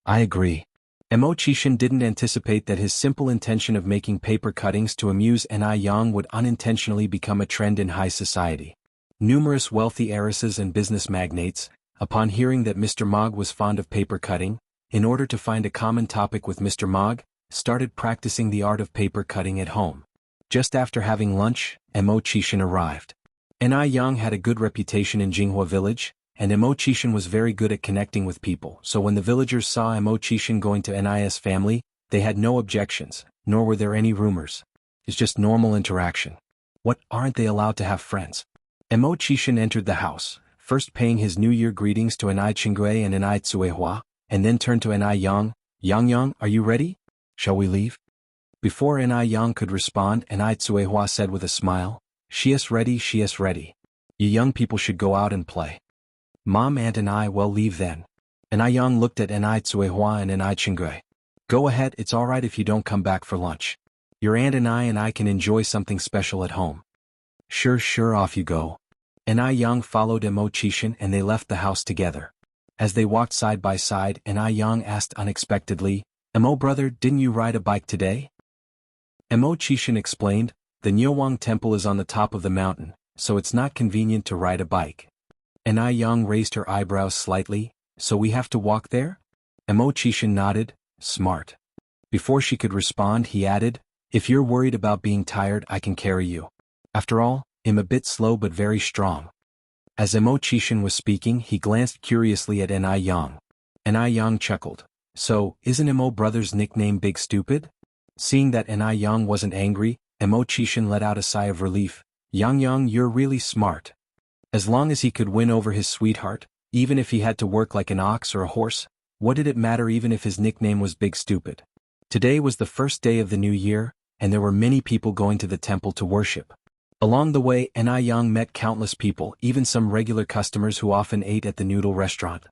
I agree. Mo Chishan didn't anticipate that his simple intention of making paper cuttings to amuse Ni Yang would unintentionally become a trend in high society. Numerous wealthy heiresses and business magnates, upon hearing that Mr. Mogg was fond of paper cutting, in order to find a common topic with Mr. Mogg, started practicing the art of paper cutting at home. Just after having lunch, Mo Chishan arrived. Ni Yang had a good reputation in Jinghua village, and Mo Chishan was very good at connecting with people, so when the villagers saw Mo Chishan going to Ni's family, they had no objections, nor were there any rumors. It's just normal interaction. What, aren't they allowed to have friends? Mo Chishan entered the house, first paying his New Year greetings to Ni Chingui and Ni Tsuehua, and then turned to Ni Yang. Yang, are you ready? Shall we leave? Before Ni Yang could respond, Ni Tsuehua said with a smile, she is ready. You young people should go out and play. Mom, Aunt and I will leave then. Ni Yang looked at Ni Tsuehua and Ni Chingui. Go ahead, it's alright if you don't come back for lunch. Your aunt and I can enjoy something special at home. Sure, off you go. Ni Yang followed Mo Chishan and they left the house together. As they walked side by side, Ni Yang asked unexpectedly, Mo brother, didn't you ride a bike today? Mo Chishan explained, the Nyowang temple is on the top of the mountain, so it's not convenient to ride a bike. Ni Yang raised her eyebrows slightly, so we have to walk there? Mo Chishan nodded, smart. Before she could respond, he added, if you're worried about being tired, I can carry you. After all, I'm a bit slow but very strong. As Mo Chishan was speaking, he glanced curiously at Ni Yang. Ni Yang chuckled. So, isn't Mo brother's nickname Big Stupid? Seeing that Ni Yang wasn't angry, Mo Chishan let out a sigh of relief. Yang, you're really smart. As long as he could win over his sweetheart, even if he had to work like an ox or a horse, what did it matter even if his nickname was Big Stupid? Today was the first day of the new year, and there were many people going to the temple to worship. Along the way, Ni Yang met countless people, even some regular customers who often ate at the noodle restaurant.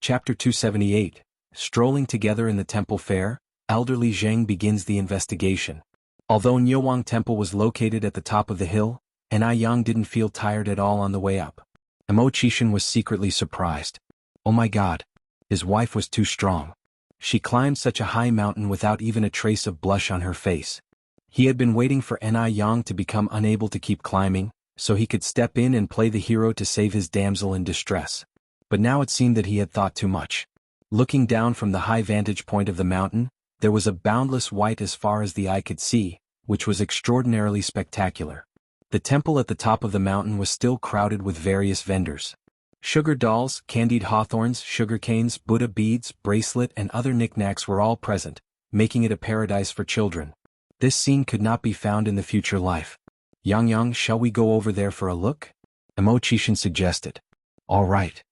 Chapter 278. Strolling together in the temple fair, elderly Zheng begins the investigation. Although Nyowang Temple was located at the top of the hill, Ni Yang didn't feel tired at all on the way up. Mo Chishan was secretly surprised. Oh my god. His wife was too strong. She climbed such a high mountain without even a trace of blush on her face. He had been waiting for Ni Yang to become unable to keep climbing, so he could step in and play the hero to save his damsel in distress. But now it seemed that he had thought too much. Looking down from the high vantage point of the mountain, there was a boundless white as far as the eye could see, which was extraordinarily spectacular. The temple at the top of the mountain was still crowded with various vendors. Sugar dolls, candied hawthorns, sugar canes, Buddha beads, bracelet and other knickknacks were all present, making it a paradise for children. This scene could not be found in the future life. Yang, shall we go over there for a look? Emo Chishin suggested. All right.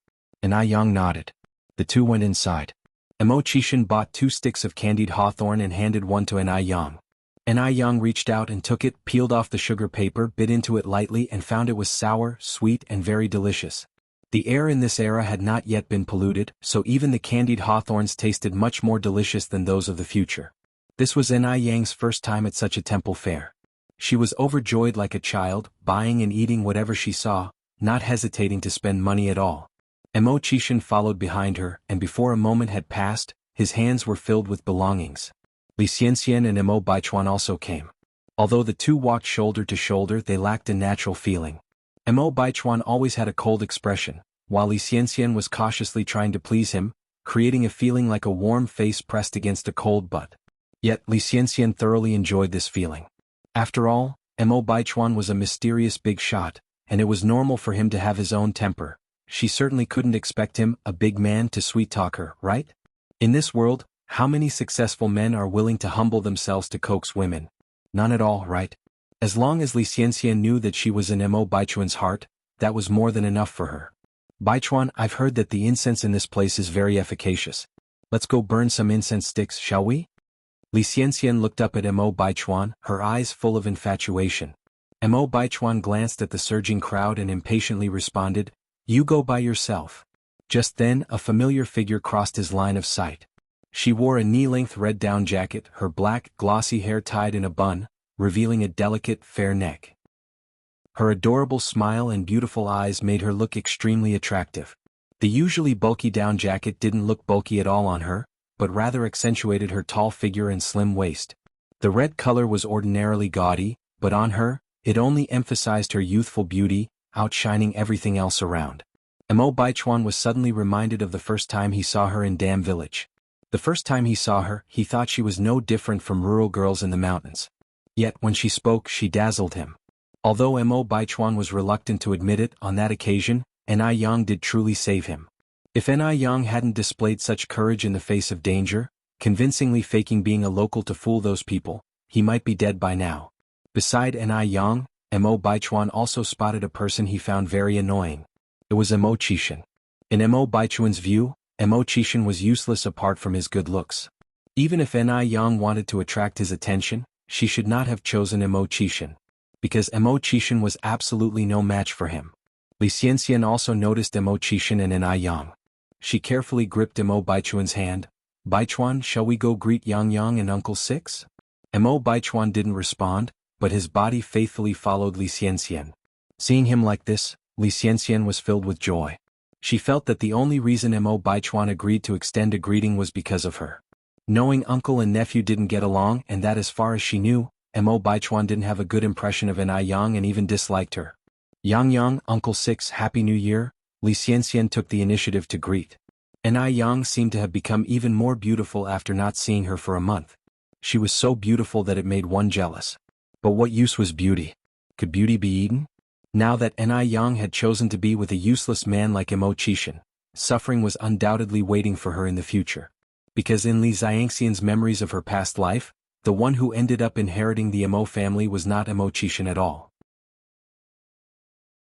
And Yang nodded. The two went inside. Emo Chishin bought 2 sticks of candied hawthorn and handed one to Yang. Yang reached out and took it, peeled off the sugar paper, bit into it lightly and found it was sour, sweet and very delicious. The air in this era had not yet been polluted, so even the candied hawthorns tasted much more delicious than those of the future. This was Yang's first time at such a temple fair. She was overjoyed like a child, buying and eating whatever she saw, not hesitating to spend money at all. Emo Chishin followed behind her, and before a moment had passed, his hands were filled with belongings. Li Xianxian and Emo Baichuan also came. Although the two walked shoulder to shoulder, they lacked a natural feeling. Emo Baichuan always had a cold expression, while Li Xianxian was cautiously trying to please him, creating a feeling like a warm face pressed against a cold butt. Yet Li Xianxian thoroughly enjoyed this feeling. After all, Emo Baichuan was a mysterious big shot, and it was normal for him to have his own temper. She certainly couldn't expect him, a big man, to sweet-talk her, right? In this world, how many successful men are willing to humble themselves to coax women? None at all, right? As long as Li Xianxian knew that she was in Emo Baichuan's heart, that was more than enough for her. Baichuan, I've heard that the incense in this place is very efficacious. Let's go burn some incense sticks, shall we? Li Xianxian looked up at Emo Baichuan, her eyes full of infatuation. Emo Baichuan glanced at the surging crowd and impatiently responded, You go by yourself. Just then, a familiar figure crossed his line of sight. She wore a knee-length red down jacket, her black, glossy hair tied in a bun, revealing a delicate, fair neck. Her adorable smile and beautiful eyes made her look extremely attractive. The usually bulky down jacket didn't look bulky at all on her, but rather accentuated her tall figure and slim waist. The red color was ordinarily gaudy, but on her, it only emphasized her youthful beauty, outshining everything else around. Emo Baichuan was suddenly reminded of the first time he saw her in Dam Village. The first time he saw her, he thought she was no different from rural girls in the mountains. Yet when she spoke, she dazzled him. Although Emo Baichuan was reluctant to admit it, on that occasion, Yang did truly save him. If Yang hadn't displayed such courage in the face of danger, convincingly faking being a local to fool those people, he might be dead by now. Beside Yang, Emo Baichuan also spotted a person he found very annoying. It was Emo Chishin. In Emo Baichuan's view, Emo Chishin was useless apart from his good looks. Even if Yang wanted to attract his attention, she should not have chosen Emo Chishin. Because Emo Chishin was absolutely no match for him. Li Xianxian also noticed Emo Chishin and Yang. She carefully gripped Emo Baichuan's hand. Baichuan, shall we go greet Yang and Uncle Six? Emo Baichuan didn't respond, but his body faithfully followed Li Xianxian. Seeing him like this, Li Xianxian was filled with joy. She felt that the only reason Emo Baichuan agreed to extend a greeting was because of her. Knowing uncle and nephew didn't get along and that as far as she knew, Emo Baichuan didn't have a good impression of Yang and even disliked her. Yang, Uncle Six, Happy New Year, Li Xianxian took the initiative to greet. Yang seemed to have become even more beautiful after not seeing her for a month. She was so beautiful that it made one jealous. But what use was beauty? Could beauty be eaten? Now that Yang had chosen to be with a useless man like Emo Chishin, suffering was undoubtedly waiting for her in the future. Because in Li Xianxian's memories of her past life, the one who ended up inheriting the Emo family was not Emo Chishin at all.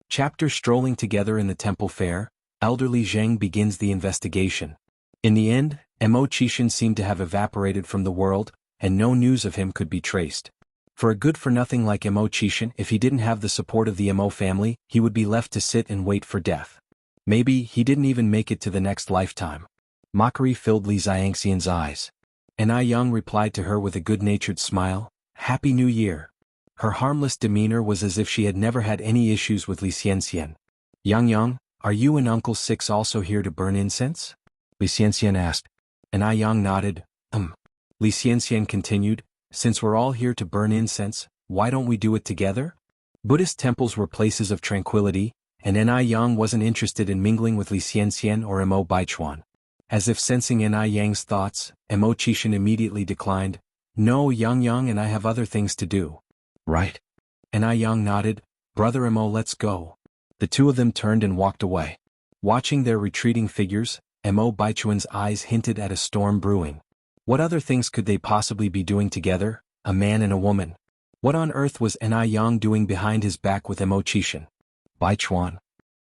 Chapter Strolling together in the temple fair, elderly Zheng begins the investigation. In the end, Emo Chishin seemed to have evaporated from the world, and no news of him could be traced. For a good-for-nothing like Emo Chishin, if he didn't have the support of the Emo family, he would be left to sit and wait for death. Maybe he didn't even make it to the next lifetime. Mockery filled Li Xianxian's eyes. Yang replied to her with a good-natured smile, Happy New Year. Her harmless demeanor was as if she had never had any issues with Li Xianxian. Yang, are you and Uncle Six also here to burn incense? Li Xianxian asked. Yang nodded, Li Xianxian continued, Since we're all here to burn incense, why don't we do it together? Buddhist temples were places of tranquility, and Yang wasn't interested in mingling with Li Xianxian or Emo Baichuan. As if sensing Yang's thoughts, Emo Chishin immediately declined, No, Yang and I have other things to do. Right? Yang nodded, Brother Emo, let's go. The two of them turned and walked away. Watching their retreating figures, Emo Baichuan's eyes hinted at a storm brewing. What other things could they possibly be doing together? a man and a woman. What on earth was Ni Yang doing behind his back with Mo Qixin? Baichuan.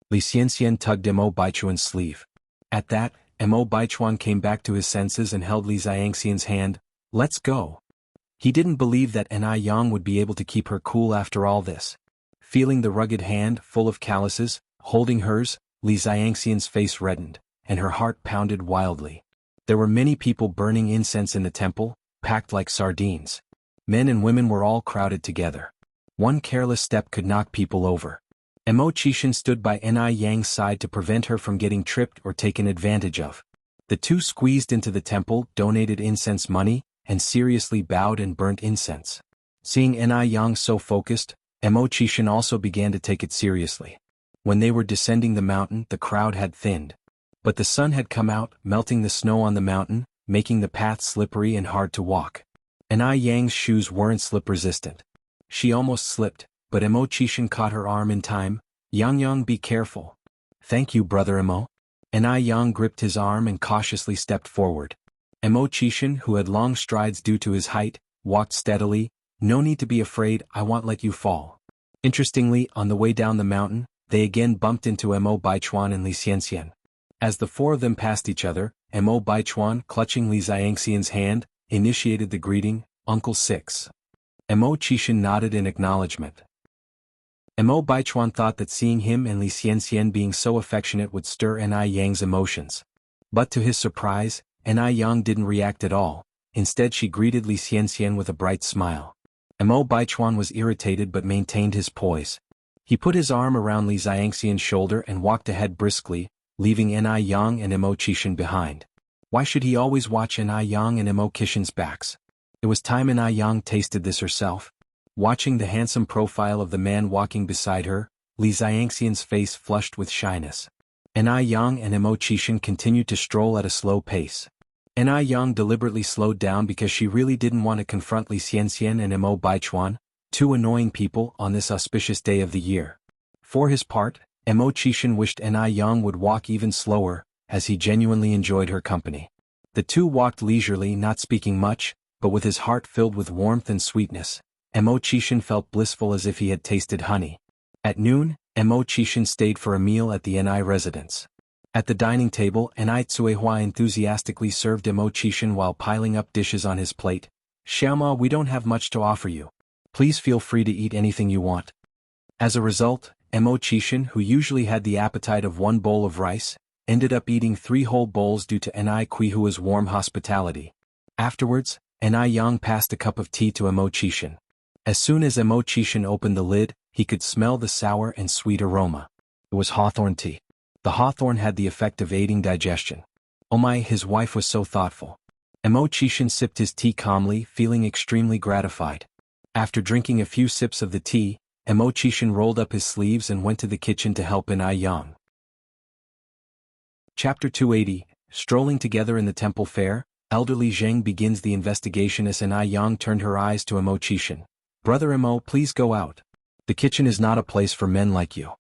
Li Xianxian tugged Mo Baichuan's sleeve. At that, Mo Baichuan came back to his senses and held Li Xianxian's hand. Let's go. He didn't believe that Ni Yang would be able to keep her cool after all this. Feeling the rugged hand full of calluses, holding hers, Li Xianxian's face reddened, and her heart pounded wildly. There were many people burning incense in the temple, packed like sardines. Men and women were all crowded together. One careless step could knock people over. Mo Qixin stood by Ni Yang's side to prevent her from getting tripped or taken advantage of. The two squeezed into the temple, donated incense money, and seriously bowed and burnt incense. Seeing Ni Yang so focused, Mo Qixin also began to take it seriously. When they were descending the mountain, the crowd had thinned. But the sun had come out, melting the snow on the mountain, making the path slippery and hard to walk. Ni Yang's shoes weren't slip-resistant. She almost slipped, but Mo Qixin caught her arm in time. Yang, be careful. Thank you, brother Mo. Ni Yang gripped his arm and cautiously stepped forward. Mo Qixin, who had long strides due to his height, walked steadily. No need to be afraid, I won't let you fall. Interestingly, on the way down the mountain, they again bumped into Mo Baichuan and Li Xianxian. As the four of them passed each other, Mo Baichuan, clutching Li Xianxian's hand, initiated the greeting, Uncle Six. Mo Qixin nodded in acknowledgement. Mo Baichuan thought that seeing him and Li Xianxian being so affectionate would stir Ni Yang's emotions. But to his surprise, Ni Yang didn't react at all. Instead she greeted Li Xianxian with a bright smile. Mo Baichuan was irritated but maintained his poise. He put his arm around Li Xianxian's shoulder and walked ahead briskly, leaving Ni Yang and Mo Qixin behind. Why should he always watch Ni Yang and Mo Qixin's backs? It was time Ni Yang tasted this herself. Watching the handsome profile of the man walking beside her, Li Xianxian's face flushed with shyness. Ni Yang and Mo Qixin continued to stroll at a slow pace. Ni Yang deliberately slowed down because she really didn't want to confront Li Xianxian and Mo Baichuan, two annoying people, on this auspicious day of the year. For his part, Mo Qixin wished Ni Yang would walk even slower, as he genuinely enjoyed her company. The two walked leisurely, not speaking much, but with his heart filled with warmth and sweetness. Mo Qixin felt blissful as if he had tasted honey. At noon, Mo Qixin stayed for a meal at the Ni residence. At the dining table, Ni Tsuehua enthusiastically served Mo Qixin while piling up dishes on his plate. Xiaoma, we don't have much to offer you. Please feel free to eat anything you want. As a result, Mo Qixin, who usually had the appetite of one bowl of rice, ended up eating 3 whole bowls due to Ni Quihua's warm hospitality. Afterwards, Ni Yang passed a cup of tea to Mo Qixin. As soon as Mo Qixin opened the lid, he could smell the sour and sweet aroma. It was hawthorn tea. The hawthorn had the effect of aiding digestion. Oh my, his wife was so thoughtful. Mo Qixin sipped his tea calmly, feeling extremely gratified. After drinking a few sips of the tea, Mo Qixin rolled up his sleeves and went to the kitchen to help Ni Yang. Chapter 280, Strolling Together in the Temple Fair, elderly Zheng begins the investigation as Ni Yang turned her eyes to Mo Qixin. Brother Mo, please go out. The kitchen is not a place for men like you.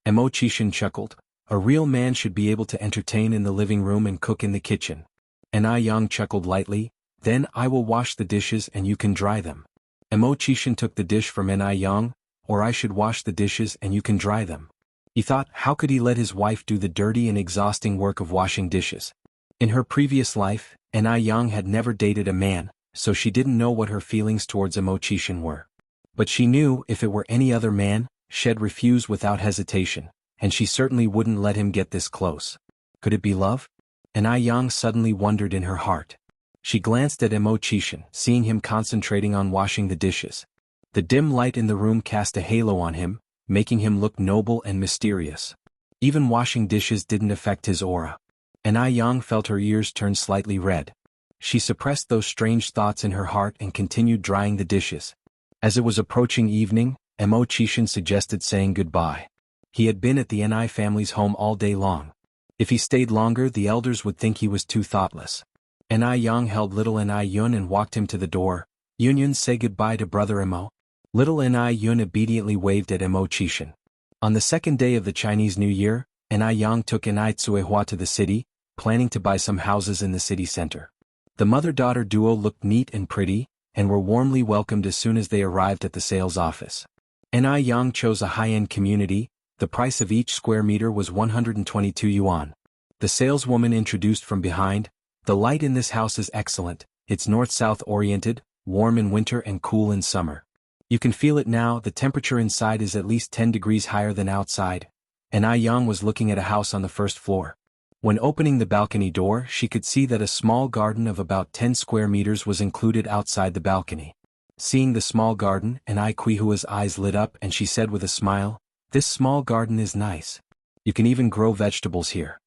Mo Qixin chuckled. A real man should be able to entertain in the living room and cook in the kitchen. Ni Yang chuckled lightly. Then I will wash the dishes and you can dry them. Mo Qixin took the dish from Ni Yang. Or I should wash the dishes and you can dry them. He thought, how could he let his wife do the dirty and exhausting work of washing dishes? In her previous life, Ni Yang had never dated a man, so she didn't know what her feelings towards Mo Qixin were. But she knew if it were any other man, she'd refuse without hesitation, and she certainly wouldn't let him get this close. Could it be love? Ni Yang suddenly wondered in her heart. She glanced at Mo Qixin, seeing him concentrating on washing the dishes. The dim light in the room cast a halo on him, making him look noble and mysterious. Even washing dishes didn't affect his aura. Ni Yang felt her ears turn slightly red. She suppressed those strange thoughts in her heart and continued drying the dishes. As it was approaching evening, Mo Qixin suggested saying goodbye. He had been at the Ni family's home all day long. If he stayed longer, the elders would think he was too thoughtless. Ni Yang held little Ni Yun and walked him to the door. Yun, say goodbye to brother Mo. Little Ni Yun obediently waved at Mo Qixin. On the second day of the Chinese New Year, Ni Yang took Ni Tsuehua to the city, planning to buy some houses in the city center. The mother-daughter duo looked neat and pretty, and were warmly welcomed as soon as they arrived at the sales office. Ni Yang chose a high-end community. The price of each square meter was 122 yuan. The saleswoman introduced from behind, "The light in this house is excellent, it's north-south oriented, warm in winter and cool in summer. You can feel it now, the temperature inside is at least 10 degrees higher than outside." Ni Yang was looking at a house on the first floor. When opening the balcony door, she could see that a small garden of about 10 square meters was included outside the balcony. Seeing the small garden, Ni Hua's eyes lit up and she said with a smile, "This small garden is nice. You can even grow vegetables here."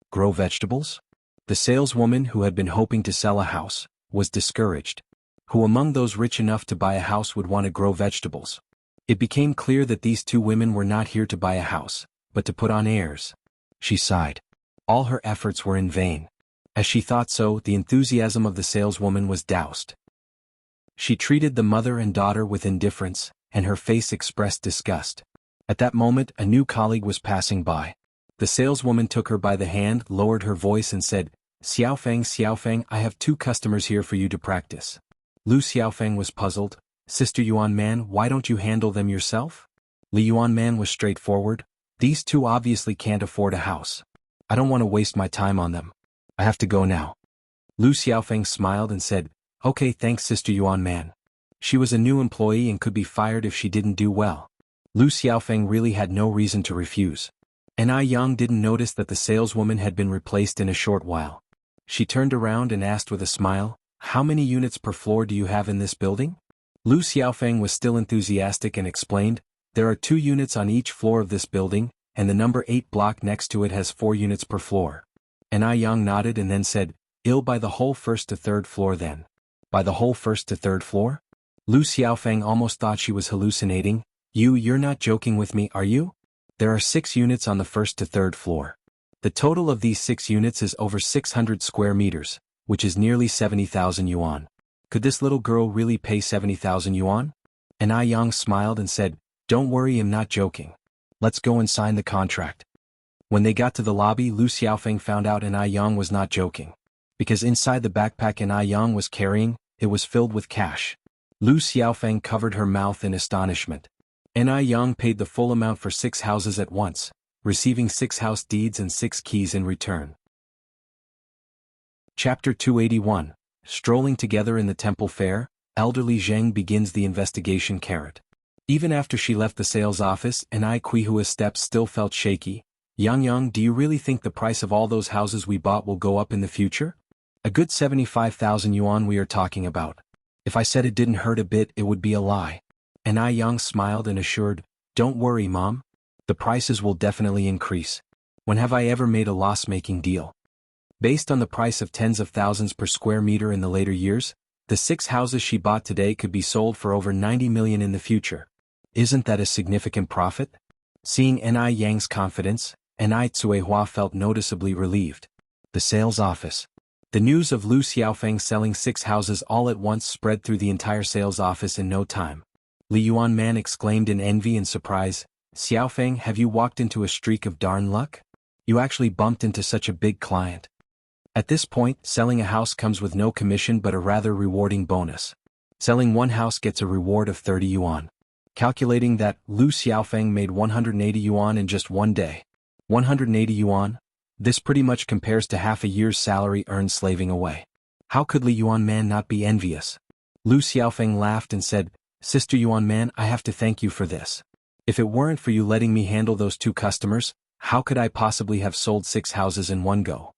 Grow vegetables? The saleswoman, who had been hoping to sell a house, was discouraged. Who among those rich enough to buy a house would want to grow vegetables? It became clear that these two women were not here to buy a house, but to put on airs. She sighed. All her efforts were in vain. As she thought so, the enthusiasm of the saleswoman was doused. She treated the mother and daughter with indifference, and her face expressed disgust. At that moment, a new colleague was passing by. The saleswoman took her by the hand, lowered her voice and said, Xiaofeng, I have 2 customers here for you to practice." Lu Xiaofeng was puzzled. "Sister Yuan Man, why don't you handle them yourself?" Li Yuan Man was straightforward. "These 2 obviously can't afford a house. I don't want to waste my time on them. I have to go now." Lu Xiaofeng smiled and said, "Okay, thanks Sister Yuan Man." She was a new employee and could be fired if she didn't do well. Lu Xiaofeng really had no reason to refuse. Ni Yang didn't notice that the saleswoman had been replaced in a short while. She turned around and asked with a smile, "How many units per floor do you have in this building?" Lu Xiaofeng was still enthusiastic and explained, "There are 2 units on each floor of this building, and the number 8 block next to it has 4 units per floor." Ni Yang nodded and then said, "I'll buy the whole 1st to 3rd floor then." "Buy the whole 1st to 3rd floor?" Lu Xiaofeng almost thought she was hallucinating. You're not joking with me, are you? There are 6 units on the 1st to 3rd floor. The total of these 6 units is over 600 square meters, which is nearly 70,000 yuan. Could this little girl really pay 70,000 yuan? Ni Yang smiled and said, "Don't worry, I'm not joking. Let's go and sign the contract." When they got to the lobby, Lu Xiaofeng found out Ni Yang was not joking. Because inside the backpack Ni Yang was carrying, it was filled with cash. Lu Xiaofeng covered her mouth in astonishment. Ni Yang paid the full amount for 6 houses at once, receiving 6 house deeds and 6 keys in return. Chapter 281. Strolling together in the temple fair, elderly Zheng begins the investigation. Even after she left the sales office, Ni Hua's steps still felt shaky. Yang, do you really think the price of all those houses we bought will go up in the future? A good 75,000 yuan we are talking about. If I said it didn't hurt a bit, it would be a lie. Ni Yang smiled and assured, "Don't worry, Mom. The prices will definitely increase. When have I ever made a loss-making deal?" Based on the price of tens of thousands per square meter in the later years, the 6 houses she bought today could be sold for over 90 million in the future. Isn't that a significant profit? Seeing Ni Yang's confidence, Ni Hua felt noticeably relieved. The sales office. The news of Lu Xiaofeng selling 6 houses all at once spread through the entire sales office in no time. Li Yuan Man exclaimed in envy and surprise, "Xiaofeng, have you walked into a streak of darn luck? You actually bumped into such a big client." At this point, selling a house comes with no commission but a rather rewarding bonus. Selling 1 house gets a reward of 30 yuan. Calculating that, Lu Xiaofeng made 180 yuan in just 1 day. 180 yuan? This pretty much compares to half a year's salary earned slaving away. How could Li Yuan Man not be envious? Lu Xiaofeng laughed and said, "Sister Yuan Man, I have to thank you for this. If it weren't for you letting me handle those 2 customers, how could I possibly have sold 6 houses in one go?"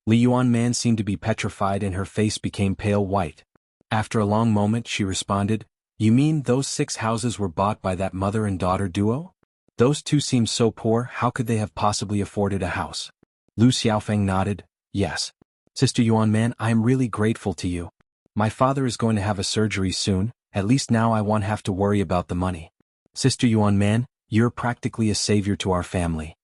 Li Yuan Man seemed to be petrified and her face became pale white. After a long moment she responded, "You mean those 6 houses were bought by that mother and daughter duo? Those 2 seem so poor, how could they have possibly afforded a house?" Lu Xiaofeng nodded, "Yes. Sister Yuan Man, I am really grateful to you. My father is going to have a surgery soon, at least now I won't have to worry about the money. Sister Yuan Man, you're practically a savior to our family."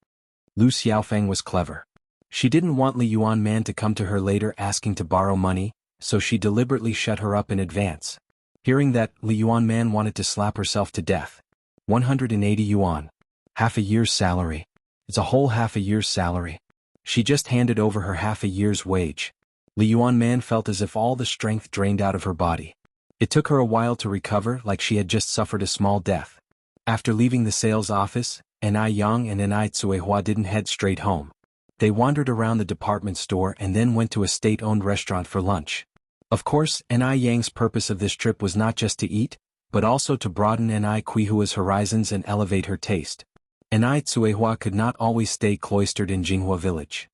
Lu Xiaofeng was clever. She didn't want Li Yuan Man to come to her later asking to borrow money, so she deliberately shut her up in advance. Hearing that, Li Yuan Man wanted to slap herself to death. 180 yuan. Half a year's salary. It's a whole half a year's salary. She just handed over her half a year's wage. Li Yuan Man felt as if all the strength drained out of her body. It took her a while to recover, like she had just suffered a small death. After leaving the sales office, Enai Yang and Enai Tsuehua didn't head straight home. They wandered around the department store and then went to a state-owned restaurant for lunch. Of course, Enai Yang's purpose of this trip was not just to eat, but also to broaden Enai Qihua's horizons and elevate her taste. Enai Tsuehua could not always stay cloistered in Jinghua village.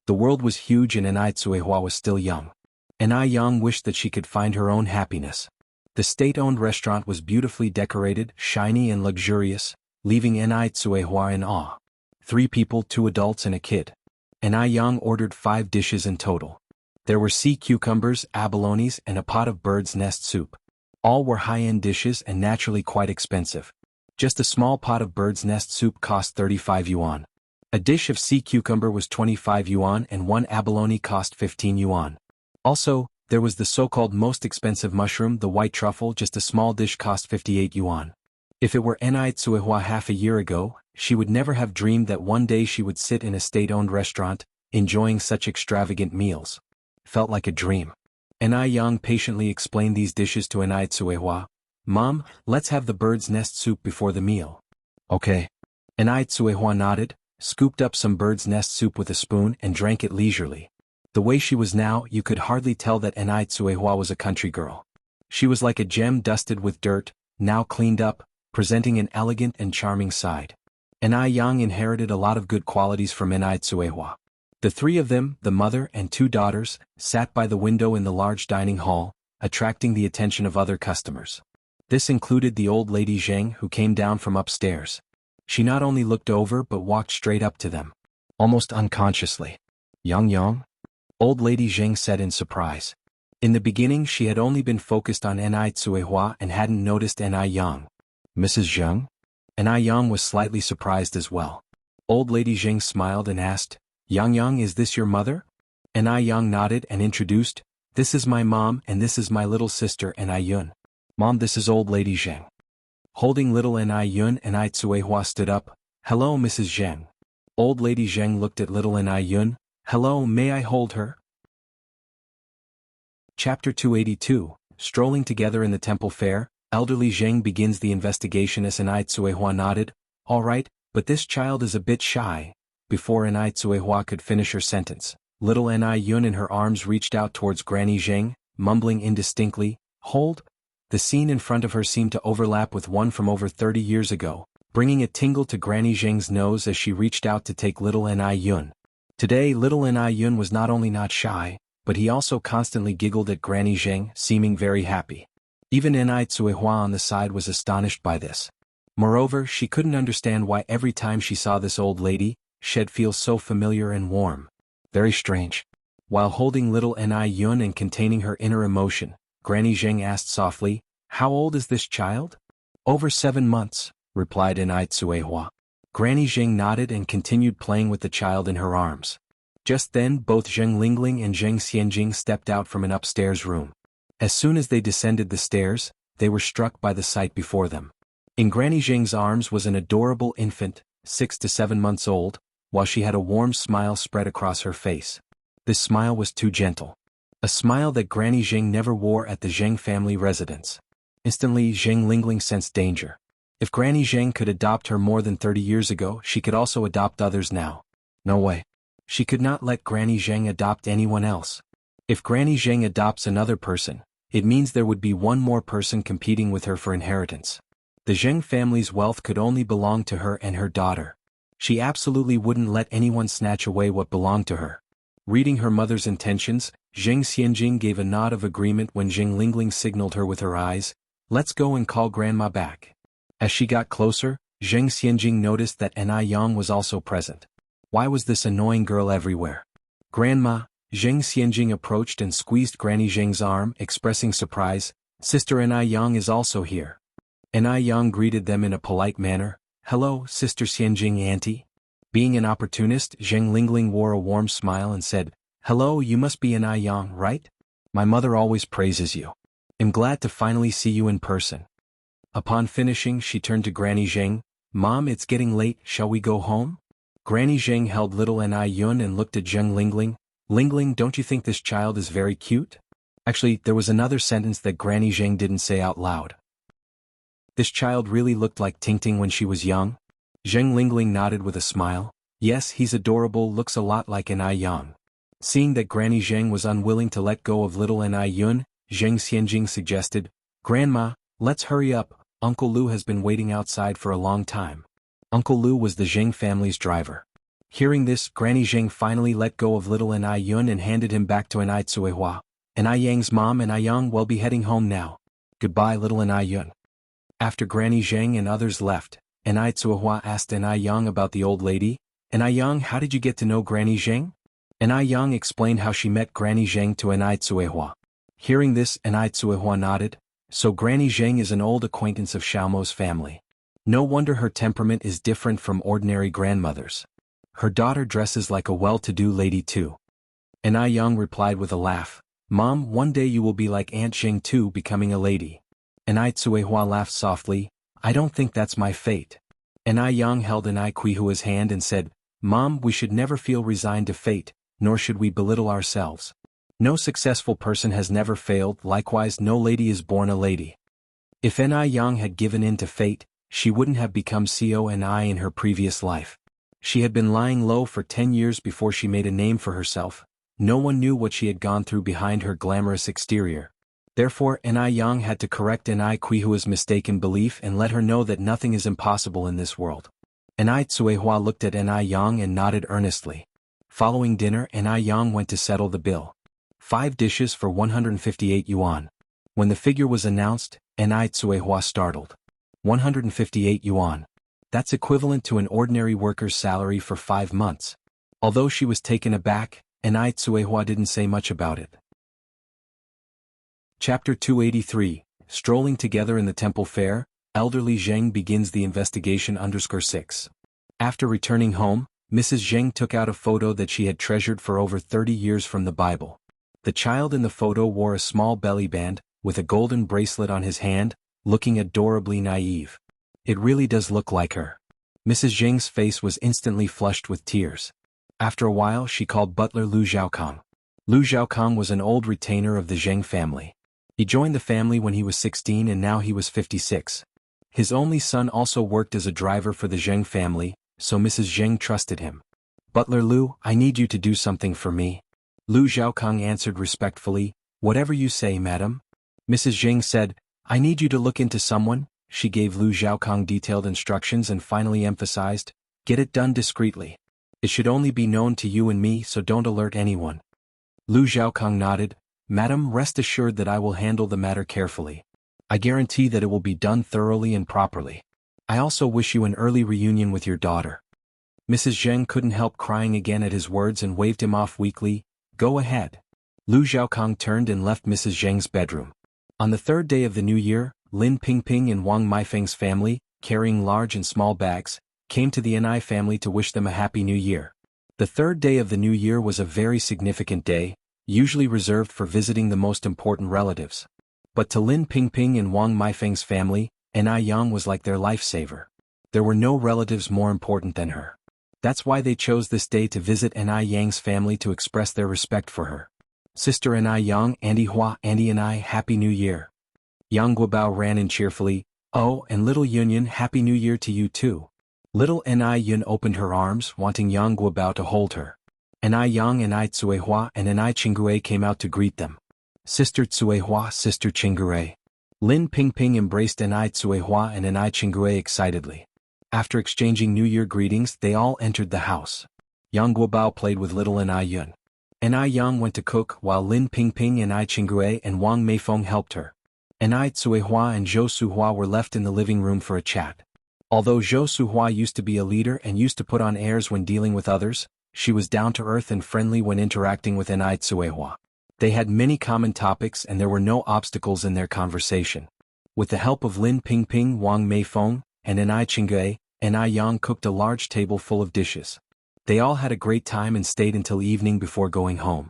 The world was huge and Enai Tsuehua was still young. Enai Yang wished that she could find her own happiness. The state-owned restaurant was beautifully decorated, shiny and luxurious, leaving Enai Tsuehua in awe. 3 people, 2 adults and a kid. Enai Yang ordered 5 dishes in total. There were sea cucumbers, abalones and a pot of bird's nest soup. All were high-end dishes and naturally quite expensive. Just a small pot of bird's nest soup cost 35 yuan. A dish of sea cucumber was 25 yuan and 1 abalone cost 15 yuan. Also, there was the so-called most expensive mushroom, the white truffle. Just a small dish cost 58 yuan. If it were Enai Tsuehua half a year ago, she would never have dreamed that one day she would sit in a state-owned restaurant, enjoying such extravagant meals. Felt like a dream. Enai Yang patiently explained these dishes to Enai Tsuehua. Mom, let's have the bird's nest soup before the meal. Okay. Enai Tsuehua nodded, scooped up some bird's nest soup with a spoon and drank it leisurely. The way she was now, you could hardly tell that Enai Tsuehua was a country girl. She was like a gem dusted with dirt, now cleaned up, presenting an elegant and charming side. Enai Yang inherited a lot of good qualities from Enai Tsuehua. The 3 of them, the mother and 2 daughters, sat by the window in the large dining hall, attracting the attention of other customers. This included the old lady Zheng, who came down from upstairs. She not only looked over but walked straight up to them. Almost unconsciously. Yang? Old lady Zheng said in surprise. In the beginning she had only been focused on Enai Tsuehua and hadn't noticed Enai Yang. Mrs. Zheng? Enai Yang was slightly surprised as well. Old lady Zheng smiled and asked, Yang, is this your mother? Enai Yang nodded and introduced, this is my mom and this is my little sister Enai Yun. Mom, this is old lady Zheng. Holding little Enai Yun, Enai Tsuehua stood up. Hello, Mrs. Zheng. Old lady Zheng looked at little Enai Yun. Hello, may I hold her? Chapter 282, Strolling together in the temple fair, elderly Zheng begins the investigation as Enai Tsuehua nodded. All right, but this child is a bit shy. Before Enai Tsuehua could finish her sentence, little Enai Yun in her arms reached out towards Granny Zheng, mumbling indistinctly, hold? The scene in front of her seemed to overlap with one from over 30 years ago, bringing a tingle to Granny Zheng's nose as she reached out to take little Enai Yun. Today little Enai Yun was not only not shy, but he also constantly giggled at Granny Zheng, seeming very happy. Even Enai Tsuehua on the side was astonished by this. Moreover, she couldn't understand why every time she saw this old lady, she'd feel so familiar and warm. Very strange. While holding little Enai Yun and containing her inner emotion, Granny Zheng asked softly, how old is this child? Over 7 months, replied Enai Tsuehua. Granny Zheng nodded and continued playing with the child in her arms. Just then both Zheng Lingling and Zheng Xianjing stepped out from an upstairs room. As soon as they descended the stairs, they were struck by the sight before them. In Granny Zheng's arms was an adorable infant, 6 to 7 months old, while she had a warm smile spread across her face. This smile was too gentle. A smile that Granny Zheng never wore at the Zheng family residence. Instantly Zheng Lingling sensed danger. If Granny Zheng could adopt her more than 30 years ago, she could also adopt others now. No way. She could not let Granny Zheng adopt anyone else. If Granny Zheng adopts another person, it means there would be one more person competing with her for inheritance. The Zheng family's wealth could only belong to her and her daughter. She absolutely wouldn't let anyone snatch away what belonged to her. Reading her mother's intentions, Zheng Xianjing gave a nod of agreement when Zheng Lingling signaled her with her eyes, let's go and call Grandma back. As she got closer, Zheng Xianjing noticed that Enai Yang was also present. Why was this annoying girl everywhere? Grandma, Zheng Xianjing approached and squeezed Granny Zheng's arm, expressing surprise, Sister Enai Yang is also here. Enai Yang greeted them in a polite manner, hello, Sister Xianjing auntie. Being an opportunist, Zheng Lingling wore a warm smile and said, hello, you must be Enai Yang, right? My mother always praises you. I'm glad to finally see you in person. Upon finishing, she turned to Granny Zheng, Mom, it's getting late, shall we go home? Granny Zheng held little Enai Yun and looked at Zheng Lingling. Lingling, don't you think this child is very cute? Actually, there was another sentence that Granny Zheng didn't say out loud. This child really looked like Tingting when she was young? Zheng Lingling nodded with a smile. Yes, he's adorable, looks a lot like N.I. Yang. Seeing that Granny Zheng was unwilling to let go of little N.I. Yun, Zheng Xianjing suggested, Grandma, let's hurry up, Uncle Lu has been waiting outside for a long time. Uncle Lu was the Zheng family's driver. Hearing this, Granny Zheng finally let go of little N.I. Yun and handed him back to N.I. Tsuehua. N.I. Yang's mom and N.I. Yang will be heading home now. Goodbye, little N.I. Yun. After Granny Zheng and others left, N.I. Tsuehua asked N.I. Yang about the old lady. N.I. Yang, how did you get to know Granny Zheng? N.I. Yang explained how she met Granny Zheng to N.I. Tsuehua. Hearing this, N.I. Tsuehua nodded. So Granny Zheng is an old acquaintance of Xiaomo's family. No wonder her temperament is different from ordinary grandmothers. Her daughter dresses like a well-to-do lady too. N.I. Yang replied with a laugh. Mom, one day you will be like Aunt Zheng too, becoming a lady. N.I. Tsuehua laughed softly. I don't think that's my fate. N.I. Yang held N.I. Quihua's hand and said, Mom, we should never feel resigned to fate, nor should we belittle ourselves. No successful person has never failed, likewise no lady is born a lady. If N.I. Yang had given in to fate, she wouldn't have become CONI in her previous life. She had been lying low for 10 years before she made a name for herself. No one knew what she had gone through behind her glamorous exterior. Therefore, N.I. Yang had to correct N.I. Quihua's mistaken belief and let her know that nothing is impossible in this world. N.I. Tsuehua looked at N.I. Yang and nodded earnestly. Following dinner, N.I. Yang went to settle the bill. 5 dishes for 158 yuan. When the figure was announced, N.I. Tsuehua startled. 158 yuan. That's equivalent to an ordinary worker's salary for 5 months. Although she was taken aback, N.I. Tsuehua didn't say much about it. Chapter 283, Strolling Together in the Temple Fair, Elderly Zheng begins the investigation. 6. After returning home, Mrs. Zheng took out a photo that she had treasured for over 30 years from the Bible. The child in the photo wore a small belly band, with a golden bracelet on his hand, looking adorably naive. It really does look like her. Mrs. Zheng's face was instantly flushed with tears. After a while she called butler Lu Zhaokang. Lu Zhaokang was an old retainer of the Zheng family. He joined the family when he was 16 and now he was 56. His only son also worked as a driver for the Zheng family, so Mrs. Zheng trusted him. Butler Lu, I need you to do something for me. Lu Zhaokang answered respectfully, Whatever you say, madam. Mrs. Zheng said, I need you to look into someone. She gave Lu Zhaokang detailed instructions and finally emphasized, Get it done discreetly. It should only be known to you and me, so don't alert anyone. Lu Zhaokang nodded, Madam, rest assured that I will handle the matter carefully. I guarantee that it will be done thoroughly and properly. I also wish you an early reunion with your daughter. Mrs. Zheng couldn't help crying again at his words and waved him off weakly. Go ahead. Lu Zhaokang turned and left Mrs. Zheng's bedroom. On the 3rd day of the new year, Lin Pingping and Wang Maifeng's family, carrying large and small bags, came to the N.I. family to wish them a happy new year. The 3rd day of the new year was a very significant day, usually reserved for visiting the most important relatives. But to Lin Pingping and Wang Maifeng's family, N.I. Yang was like their lifesaver. There were no relatives more important than her. That's why they chose this day to visit N.I. Yang's family to express their respect for her. Sister N.I. Yang, Auntie Hua, Auntie and I, Happy New Year. Yang Guobao ran in cheerfully. Oh, and little Yunyan, Happy New Year to you too. Little N.I. Yun opened her arms, wanting Yang Guobao to hold her. N.I. Yang, N.I. Tsuehua and N.I. Qingguei came out to greet them. Sister Tsuehua, Sister Qingguei. Lin Pingping embraced N.I. Tsuehua and N.I. Qingguei excitedly. After exchanging New Year greetings, they all entered the house. Yang Guobao played with little N.I. Yun. N.I. Yang went to cook while Lin Pingping, N.I. Qingguei and Wang Meifeng helped her. N.I. Tsuehua and Zhou Suhua were left in the living room for a chat. Although Zhou Suhua used to be a leader and used to put on airs when dealing with others, she was down-to-earth and friendly when interacting with N.I. Tsuehua. They had many common topics and there were no obstacles in their conversation. With the help of Lin Pingping, Wang Meifeng, and N.I. Qingguei, N.I. Yang cooked a large table full of dishes. They all had a great time and stayed until evening before going home.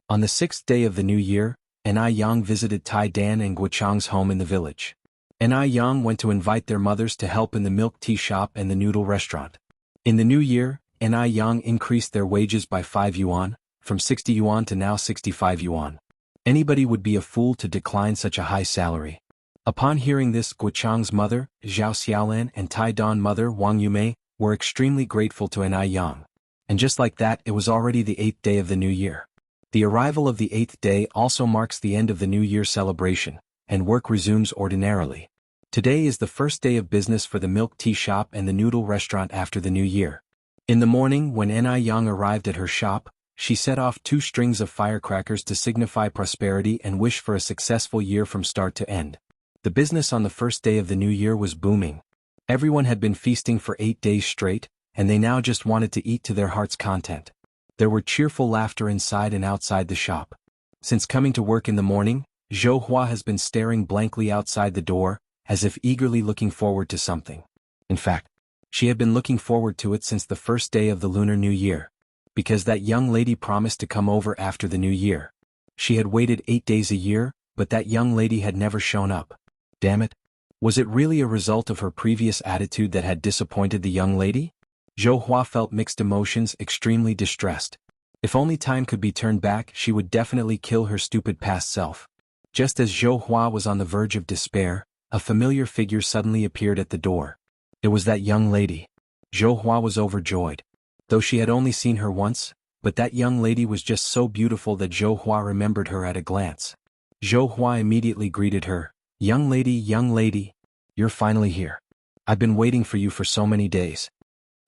On the 6th day of the new year, N.I. Yang visited Tai Dan and Guochang's home in the village. N.I. Yang went to invite their mothers to help in the milk tea shop and the noodle restaurant. In the new year, N.I. Yang increased their wages by 5 yuan, from 60 yuan to now 65 yuan. Anybody would be a fool to decline such a high salary. Upon hearing this, Guochang's mother, Zhao Xiaolan, and Tai Don's mother, Wang Yumei, were extremely grateful to An Yang. And just like that, it was already the 8th day of the new year. The arrival of the 8th day also marks the end of the New Year celebration, and work resumes ordinarily. Today is the first day of business for the milk tea shop and the noodle restaurant after the new year. In the morning, when An Yang arrived at her shop, she set off 2 strings of firecrackers to signify prosperity and wish for a successful year from start to end. The business on the first day of the new year was booming. Everyone had been feasting for 8 days straight, and they now just wanted to eat to their heart's content. There were cheerful laughter inside and outside the shop. Since coming to work in the morning, Zhou Hua has been staring blankly outside the door, as if eagerly looking forward to something. In fact, she had been looking forward to it since the first day of the Lunar New Year. Because that young lady promised to come over after the new year. She had waited 8 days a year, but that young lady had never shown up. Damn it. Was it really a result of her previous attitude that had disappointed the young lady? Zhou Hua felt mixed emotions, extremely distressed. If only time could be turned back, she would definitely kill her stupid past self. Just as Zhou Hua was on the verge of despair, a familiar figure suddenly appeared at the door. It was that young lady. Zhou Hua was overjoyed. Though she had only seen her once, but that young lady was just so beautiful that Zhou Hua remembered her at a glance. Zhou Hua immediately greeted her. Young lady, you're finally here. I've been waiting for you for so many days.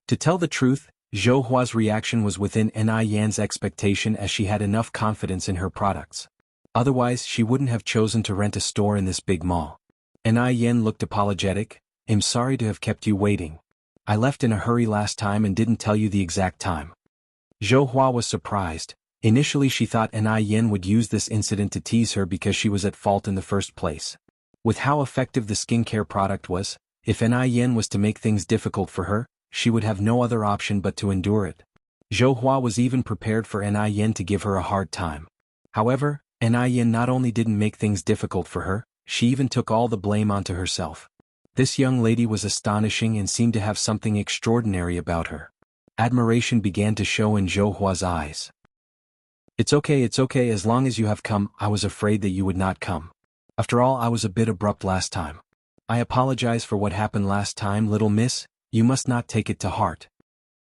To tell the truth, Zhou Hua's reaction was within An Yan's expectation as she had enough confidence in her products. Otherwise, she wouldn't have chosen to rent a store in this big mall. An Yan looked apologetic. I'm sorry to have kept you waiting. I left in a hurry last time and didn't tell you the exact time. Zhou Hua was surprised. Initially she thought An Yan would use this incident to tease her because she was at fault in the first place. With how effective the skincare product was, if An Yan was to make things difficult for her, she would have no other option but to endure it. Zhou Hua was even prepared for An Yan to give her a hard time. However, An Yan not only didn't make things difficult for her, she even took all the blame onto herself. This young lady was astonishing and seemed to have something extraordinary about her. Admiration began to show in Zhou Hua's eyes. It's okay, as long as you have come. I was afraid that you would not come. After all, I was a bit abrupt last time. I apologize for what happened last time, little miss. You must not take it to heart.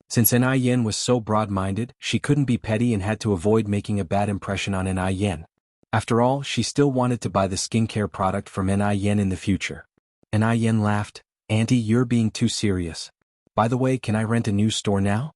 Since An Yan was so broad-minded, she couldn't be petty and had to avoid making a bad impression on An Yan. After all, she still wanted to buy the skincare product from An Yan in the future. An Yan laughed. Auntie, you're being too serious. By the way, can I rent a new store now?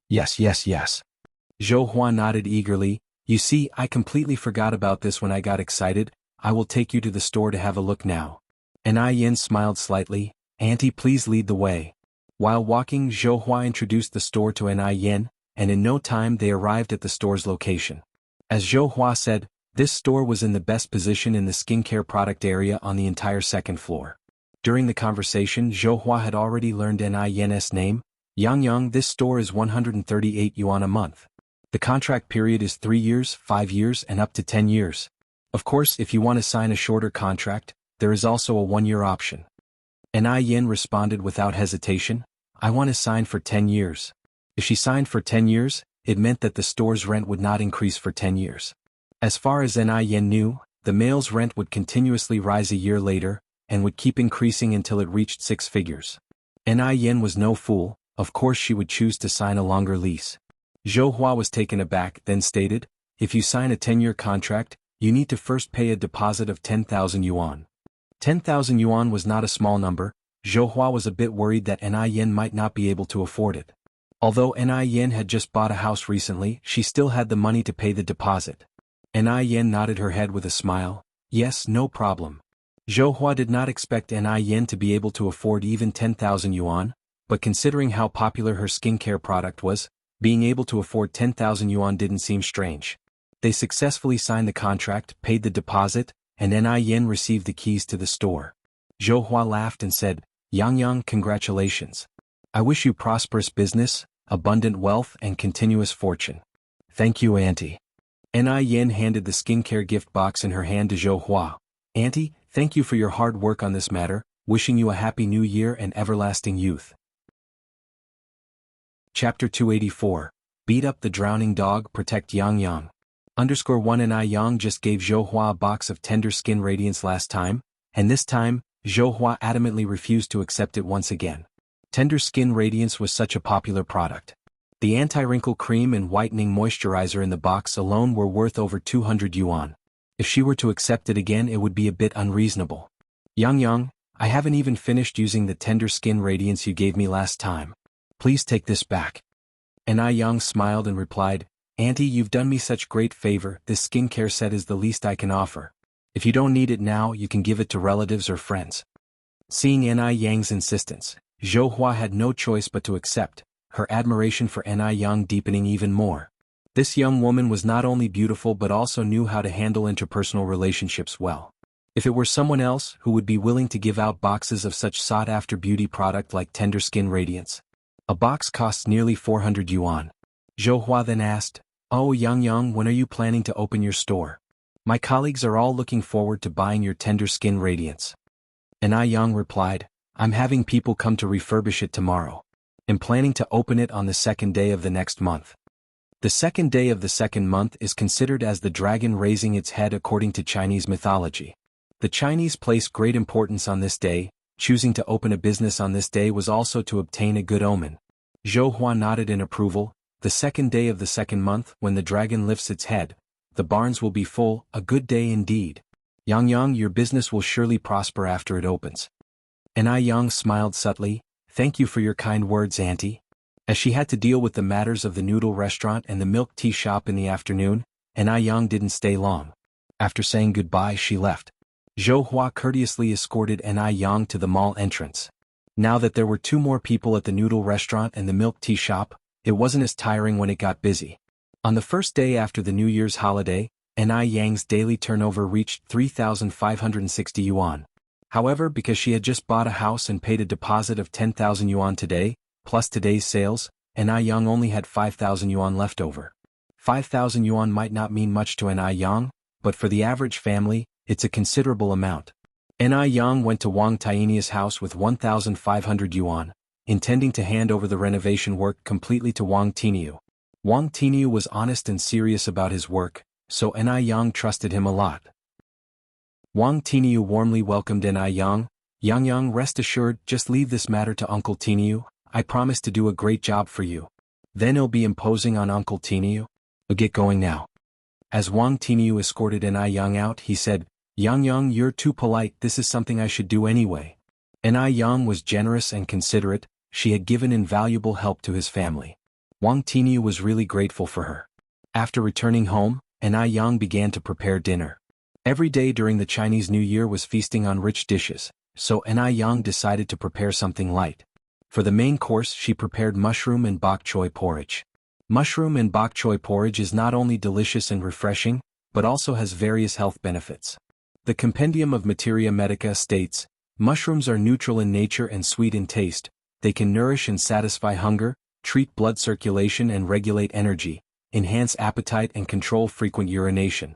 Yes. Zhou Hua nodded eagerly. You see, I completely forgot about this when I got excited. I will take you to the store to have a look now. An Yan smiled slightly. Auntie, please lead the way. While walking, Zhou Hua introduced the store to An Yan, and in no time they arrived at the store's location. As Zhou Hua said, this store was in the best position in the skincare product area on the entire second floor. During the conversation, Zhou Hua had already learned An Yan's name. Yang, this store is 138 yuan a month. The contract period is 3 years, 5 years, and up to 10 years. Of course, if you want to sign a shorter contract, there is also a 1-year option. An Yan responded without hesitation. I want to sign for 10 years. If she signed for 10 years, it meant that the store's rent would not increase for 10 years. As far as An Yan knew, the male's rent would continuously rise a year later, and would keep increasing until it reached 6 figures. An Yan was no fool. Of course she would choose to sign a longer lease. Zhou Hua was taken aback, then stated, if you sign a 10-year contract, you need to first pay a deposit of 10,000 yuan. 10,000 yuan was not a small number. Zhou Hua was a bit worried that An Yan might not be able to afford it. Although An Yan had just bought a house recently, she still had the money to pay the deposit. An Yan nodded her head with a smile. Yes, no problem. Zhou Hua did not expect An Yan to be able to afford even 10,000 yuan, but considering how popular her skincare product was, being able to afford 10,000 yuan didn't seem strange. They successfully signed the contract, paid the deposit, and An Yan received the keys to the store. Zhou Hua laughed and said, Yang, congratulations. I wish you prosperous business, abundant wealth, and continuous fortune. Thank you, Auntie. An Yan handed the skincare gift box in her hand to Zhou Hua. Auntie, thank you for your hard work on this matter, wishing you a happy new year and everlasting youth. Chapter 284. Beat up the drowning dog, protect Yang. _1 and I Yang just gave Zhou Hua a box of tender skin radiance last time, and this time, Zhou Hua adamantly refused to accept it once again. Tender skin radiance was such a popular product. The anti-wrinkle cream and whitening moisturizer in the box alone were worth over 200 yuan. If she were to accept it again, it would be a bit unreasonable. Yang, I haven't even finished using the tender skin radiance you gave me last time. Please take this back. And I Yang smiled and replied, Auntie, you've done me such great favor, this skincare set is the least I can offer. If you don't need it now, you can give it to relatives or friends. Seeing N.I. Yang's insistence, Zhou Hua had no choice but to accept, her admiration for N.I. Yang deepening even more. This young woman was not only beautiful but also knew how to handle interpersonal relationships well. If it were someone else who would be willing to give out boxes of such sought-after beauty product like tender skin radiance. A box costs nearly 400 yuan. Zhou Hua then asked, Oh Yang, when are you planning to open your store? My colleagues are all looking forward to buying your tender skin radiance. And I Yang replied, I'm having people come to refurbish it tomorrow. I'm planning to open it on the second day of the next month. The second day of the second month is considered as the dragon raising its head according to Chinese mythology. The Chinese place great importance on this day. Choosing to open a business on this day was also to obtain a good omen. Zhou Hua nodded in approval. The second day of the second month, when the dragon lifts its head, the barns will be full, a good day indeed. Yang, your business will surely prosper after it opens. And I Yang smiled subtly, Thank you for your kind words, Auntie. As she had to deal with the matters of the noodle restaurant and the milk tea shop in the afternoon, and I Yang didn't stay long. After saying goodbye, she left. Zhou Hua courteously escorted N.I. Yang to the mall entrance. Now that there were 2 more people at the noodle restaurant and the milk tea shop, it wasn't as tiring when it got busy. On the first day after the New Year's holiday, N.I. Yang's daily turnover reached 3,560 yuan. However, because she had just bought a house and paid a deposit of 10,000 yuan today, plus today's sales, N.I. Yang only had 5,000 yuan left over. 5,000 yuan might not mean much to N.I. Yang, but for the average family, it's a considerable amount. N.I. Yang went to Wang Tiania's house with 1,500 yuan, intending to hand over the renovation work completely to Wang Tiniu. Wang Tiniu was honest and serious about his work, so N.I. Yang trusted him a lot. Wang Tiniu warmly welcomed N.I. Yang. Yang, rest assured, just leave this matter to Uncle Tiniu. I promise to do a great job for you. Then it'll be imposing on Uncle Tiniu. Get going now. As Wang Tiniu escorted N.I. Yang out, he said, Yang, you're too polite, this is something I should do anyway. N.I. Yang was generous and considerate, she had given invaluable help to his family. Wang Tiniu was really grateful for her. After returning home, N.I. Yang began to prepare dinner. Every day during the Chinese New Year was feasting on rich dishes, so N.I. Yang decided to prepare something light. For the main course, she prepared mushroom and bok choy porridge. Mushroom and bok choy porridge is not only delicious and refreshing, but also has various health benefits. The Compendium of Materia Medica states, mushrooms are neutral in nature and sweet in taste, they can nourish and satisfy hunger, treat blood circulation and regulate energy, enhance appetite and control frequent urination.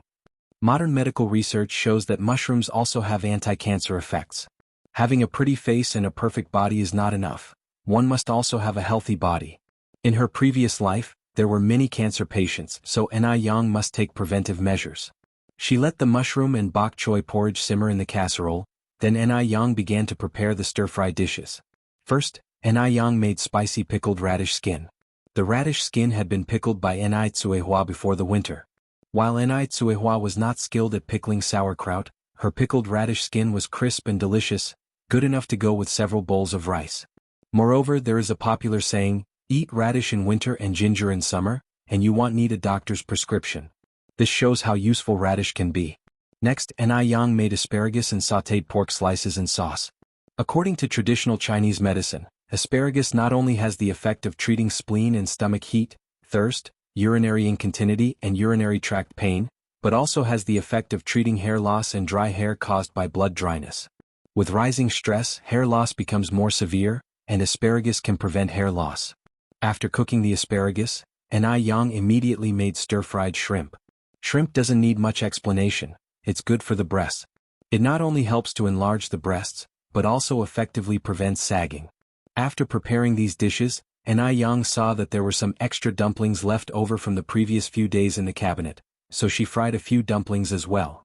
Modern medical research shows that mushrooms also have anti-cancer effects. Having a pretty face and a perfect body is not enough. One must also have a healthy body. In her previous life, there were many cancer patients, so N.I. Yang must take preventive measures. She let the mushroom and bok choy porridge simmer in the casserole, then N.I. Yang began to prepare the stir-fry dishes. First, N.I. Yang made spicy pickled radish skin. The radish skin had been pickled by N.I. Tsuehua before the winter. While N.I. Tsuehua was not skilled at pickling sauerkraut, her pickled radish skin was crisp and delicious, good enough to go with several bowls of rice. Moreover, there is a popular saying, eat radish in winter and ginger in summer, and you won't need a doctor's prescription. This shows how useful radish can be. Next, N.I. Yang made asparagus and sautéed pork slices in sauce. According to traditional Chinese medicine, asparagus not only has the effect of treating spleen and stomach heat, thirst, urinary incontinency and urinary tract pain, but also has the effect of treating hair loss and dry hair caused by blood dryness. With rising stress, hair loss becomes more severe, and asparagus can prevent hair loss. After cooking the asparagus, N.I. Yang immediately made stir-fried shrimp. Shrimp doesn't need much explanation, it's good for the breasts. It not only helps to enlarge the breasts, but also effectively prevents sagging. After preparing these dishes, N.I. Yang saw that there were some extra dumplings left over from the previous few days in the cabinet, so she fried a few dumplings as well.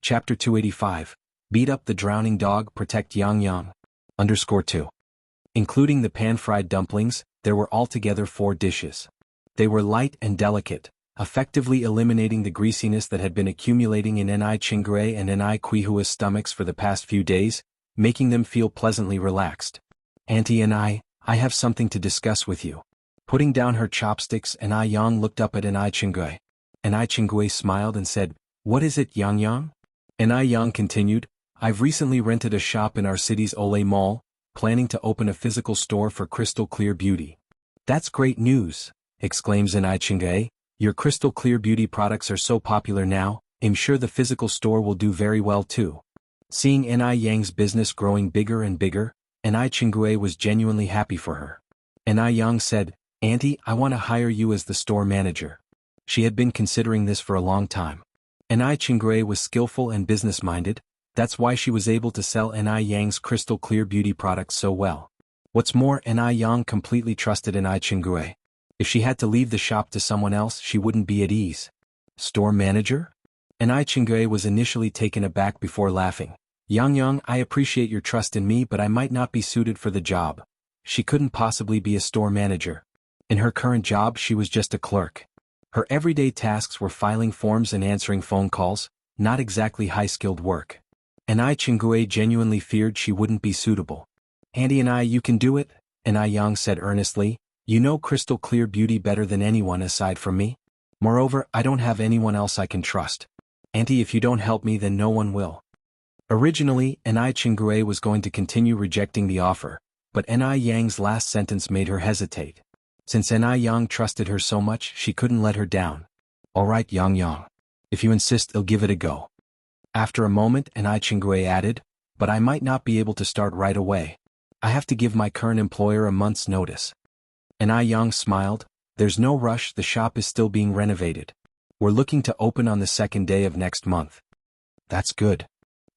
Chapter 285. Beat up the drowning dog, protect Yang Yang. _2. Including the pan-fried dumplings, there were altogether 4 dishes. They were light and delicate, effectively eliminating the greasiness that had been accumulating in Ni Chingui and Ni Quihua's stomachs for the past few days, making them feel pleasantly relaxed. Auntie and I have something to discuss with you. Putting down her chopsticks, Ni Yang looked up at Ni Chingui. Ni Chingui smiled and said, "What is it, Yang Yang?" Ni Yang continued, "I've recently rented a shop in our city's Olay Mall, planning to open a physical store for crystal clear beauty." "That's great news," exclaims Ni Chingui. "Your crystal clear beauty products are so popular now, I'm sure the physical store will do very well too." Seeing Ni Yang's business growing bigger and bigger, Ni Chingui was genuinely happy for her. Ni Yang said, "Auntie, I want to hire you as the store manager." She had been considering this for a long time. Ni Chingui was skillful and business-minded, that's why she was able to sell Ni Yang's crystal clear beauty products so well. What's more, Ni Yang completely trusted Ni Chingui. If she had to leave the shop to someone else, she wouldn't be at ease. Store manager? Ni Chingui was initially taken aback before laughing. "Yang Yang, I appreciate your trust in me, but I might not be suited for the job." She couldn't possibly be a store manager. In her current job, she was just a clerk. Her everyday tasks were filing forms and answering phone calls, not exactly high-skilled work. Ni Chingui genuinely feared she wouldn't be suitable. "Auntie and I, you can do it," Ni Yang said earnestly. "You know crystal clear beauty better than anyone aside from me. Moreover, I don't have anyone else I can trust. Auntie, if you don't help me, then no one will." Originally, Ni Chingui was going to continue rejecting the offer, but Ni Yang's last sentence made her hesitate. Since Ni Yang trusted her so much, she couldn't let her down. "All right, Yang Yang. If you insist, I'll give it a go." After a moment, Ni Chingui added, "But I might not be able to start right away. I have to give my current employer a month's notice." Ni Yang smiled. "There's no rush, the shop is still being renovated. We're looking to open on the 2nd day of next month." "That's good."